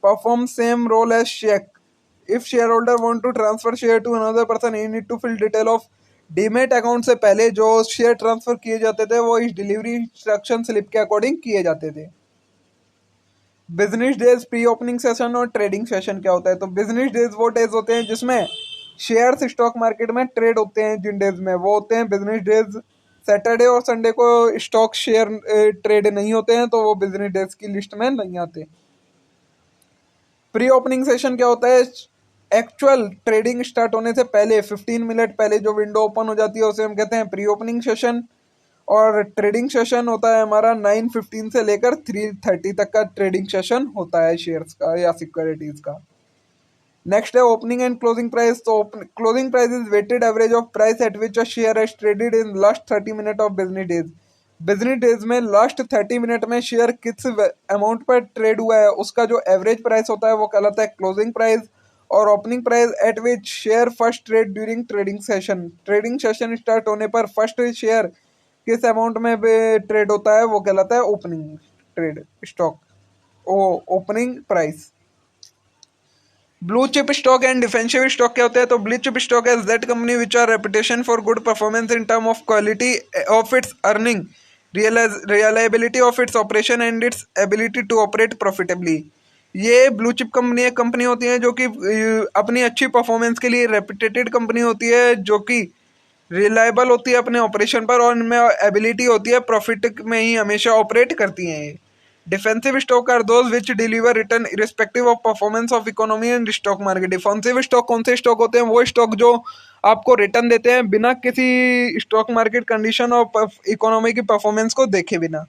Speaker 3: perform same role as cheque. If share holder want to transfer share to another person, he need to fill detail of demat account. से पहले जो share transfer किए जाते थे वो इस delivery instruction slip के according किए जाते थे। Business days, pre opening session और ट्रेडिंग सेशन क्या होता है? तो बिजनेस डेज वो डेज होते हैं जिसमें शेयर्स स्टॉक मार्केट में ट्रेड होते हैं। जिन डेज में वो होते हैं बिजनेस डेज। सैटरडे और संडे को स्टॉक शेयर ट्रेड नहीं होते हैं, तो वो बिजनेस डेज की लिस्ट में नहीं आते। प्री ओपनिंग सेशन क्या होता है? एक्चुअल ट्रेडिंग स्टार्ट होने से पहले 15 मिनट पहले जो विंडो ओपन हो जाती है उसे हम कहते हैं प्री ओपनिंग सेशन। और ट्रेडिंग सेशन होता है हमारा 9:15 से लेकर 3:30 तक का ट्रेडिंग सेशन होता है शेयर्स का या सिक्योरिटीज का। नेक्स्ट है ओपनिंग एंड क्लोजिंग प्राइस। तो closing price is weighted average of price at which a share has traded in last 30 minute of business days. Business days में लास्ट 30 मिनट में share किस amount पर trade हुआ है उसका जो एवरेज प्राइस होता है वो कहलाता है क्लोजिंग प्राइस। और opening price at which share first trade during trading session. Trading session start होने पर फर्स्ट शेयर किस अमाउंट में ट्रेड होता है वो कहलाता है opening trade stock opening price. Blue chip stock and defensive stock क्या होता है? तो blue chip stock is that company which are reputation for good performance in term of quality of its earning, reliability of its operation and its ability to operate profitably. ये blue chip company होती है जो कि अपनी अच्छी performance के लिए reputed company होती है, जो कि रिलायबल होती है अपने ऑपरेशन पर और इनमें एबिलिटी होती है प्रॉफिट में ही हमेशा ऑपरेट करती हैं ये। Defensive stock are those which deliver return irrespective of performance of economy and stock market. Defensive stock कौन से स्टॉक होते हैं? वो स्टॉक जो आपको रिटर्न देते हैं बिना किसी स्टॉक मार्केट कंडीशन और इकोनॉमी की परफॉर्मेंस को देखे बिना।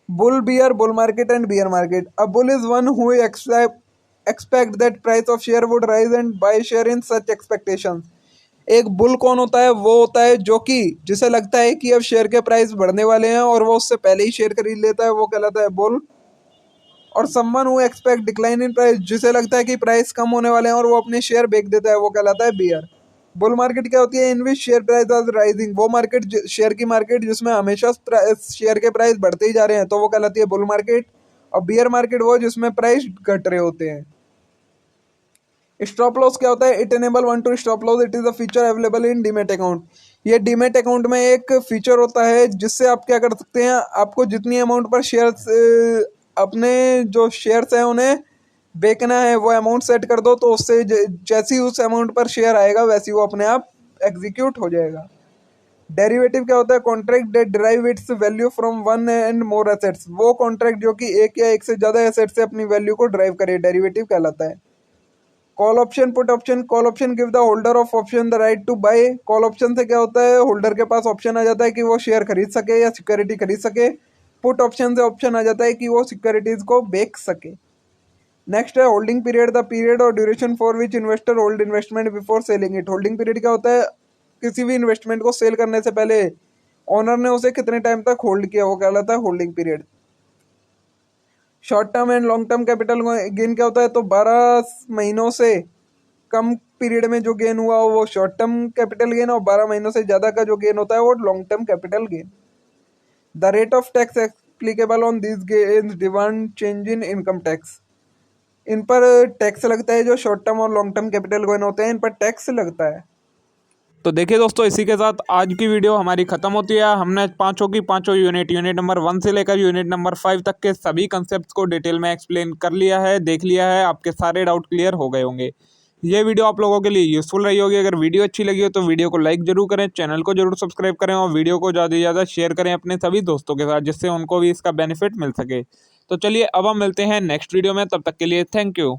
Speaker 3: Bull bear, bull market and bear market. A bull is one who expect that price of share would rise and buy share in such expectations। एक बुल कौन होता है? वो होता है जो कि जिसे लगता है कि अब शेयर के प्राइस बढ़ने वाले हैं और वो उससे पहले ही शेयर खरीद लेता है, वो कहलाता है बुल। और someone who expect decline in price, जिसे लगता है कि प्राइस कम होने वाले हैं और वो अपने शेयर बेच देता है, वो कहलाता है बियर। बुल मार्केट क्या होती है? इन विच शेयर प्राइस आर राइजिंग। वो मार्केट शेयर की मार्केट जिसमें हमेशा शेयर के प्राइस बढ़ते ही जा रहे हैं, तो वो कहलाती है बुल मार्केट। और बियर मार्केट वो जिसमें प्राइस घट रहे होते हैं। स्टॉप लॉस क्या होता है? It enable one two stop loss. It is a feature available in demat account. ये डीमेट अकाउंट में एक फीचर होता है जिससे आप क्या कर सकते हैं, आपको जितनी अमाउंट पर शेयर्स अपने जो शेयर्स हैं उन्हें बेचना है वो अमाउंट सेट कर दो, तो उससे जैसी उस अमाउंट पर शेयर आएगा वैसी वो अपने आप एग्जीक्यूट हो जाएगा। डेरिवेटिव क्या होता है? Contract that derive its value from one and more assets. वो कॉन्ट्रैक्ट जो कि एक या एक से ज्यादा एसेट से अपनी वैल्यू को ड्राइव करे, डेरिवेटिव कहलाता है। Call option, put option. Call option give the holder of option the right to buy. Call option से क्या होता है? होल्डर के पास ऑप्शन आ जाता है कि वो शेयर खरीद सके या सिक्योरिटी खरीद सके। पुट ऑप्शन से ऑप्शन आ जाता है कि वो सिक्योरिटीज को बेच सके। नेक्स्ट है होल्डिंग पीरियड, द पीरियड और duration for which investor hold investment before selling it. Holding period क्या होता है? किसी भी इन्वेस्टमेंट को सेल करने से पहले ओनर ने उसे कितने टाइम तक होल्ड किया, वो कहलाता है holding period. Short term and long term capital gain क्या होता है? तो 12 महीनों से कम पीरियड में जो गेन हुआ वो शॉर्ट टर्म कैपिटल गेन, और 12 महीनों से ज्यादा का जो गेन होता है वो long term capital gain. The rate of tax applicable on this gains demand change in income tax. इन पर टैक्स लगता है, जो शॉर्ट टर्म और लॉन्ग टर्म कैपिटल गेन होते हैं इन पर टैक्स लगता है।
Speaker 1: तो देखिए दोस्तों, इसी के साथ आज की वीडियो हमारी खत्म होती है। हमने पांचों यूनिट नंबर 1 से लेकर यूनिट नंबर 5 तक के सभी कंसेप्ट को डिटेल में एक्सप्लेन कर लिया है, देख लिया है। आपके सारे डाउट क्लियर हो गए होंगे। ये वीडियो आप लोगों के लिए यूजफुल रही होगी। अगर वीडियो अच्छी लगी हो तो वीडियो को लाइक जरूर करें, चैनल को जरूर सब्सक्राइब करें और वीडियो को ज़्यादा से ज़्यादा शेयर करें अपने सभी दोस्तों के साथ, जिससे उनको भी इसका बेनिफिट मिल सके। तो चलिए अब हम मिलते हैं नेक्स्ट वीडियो में, तब तक के लिए थैंक यू।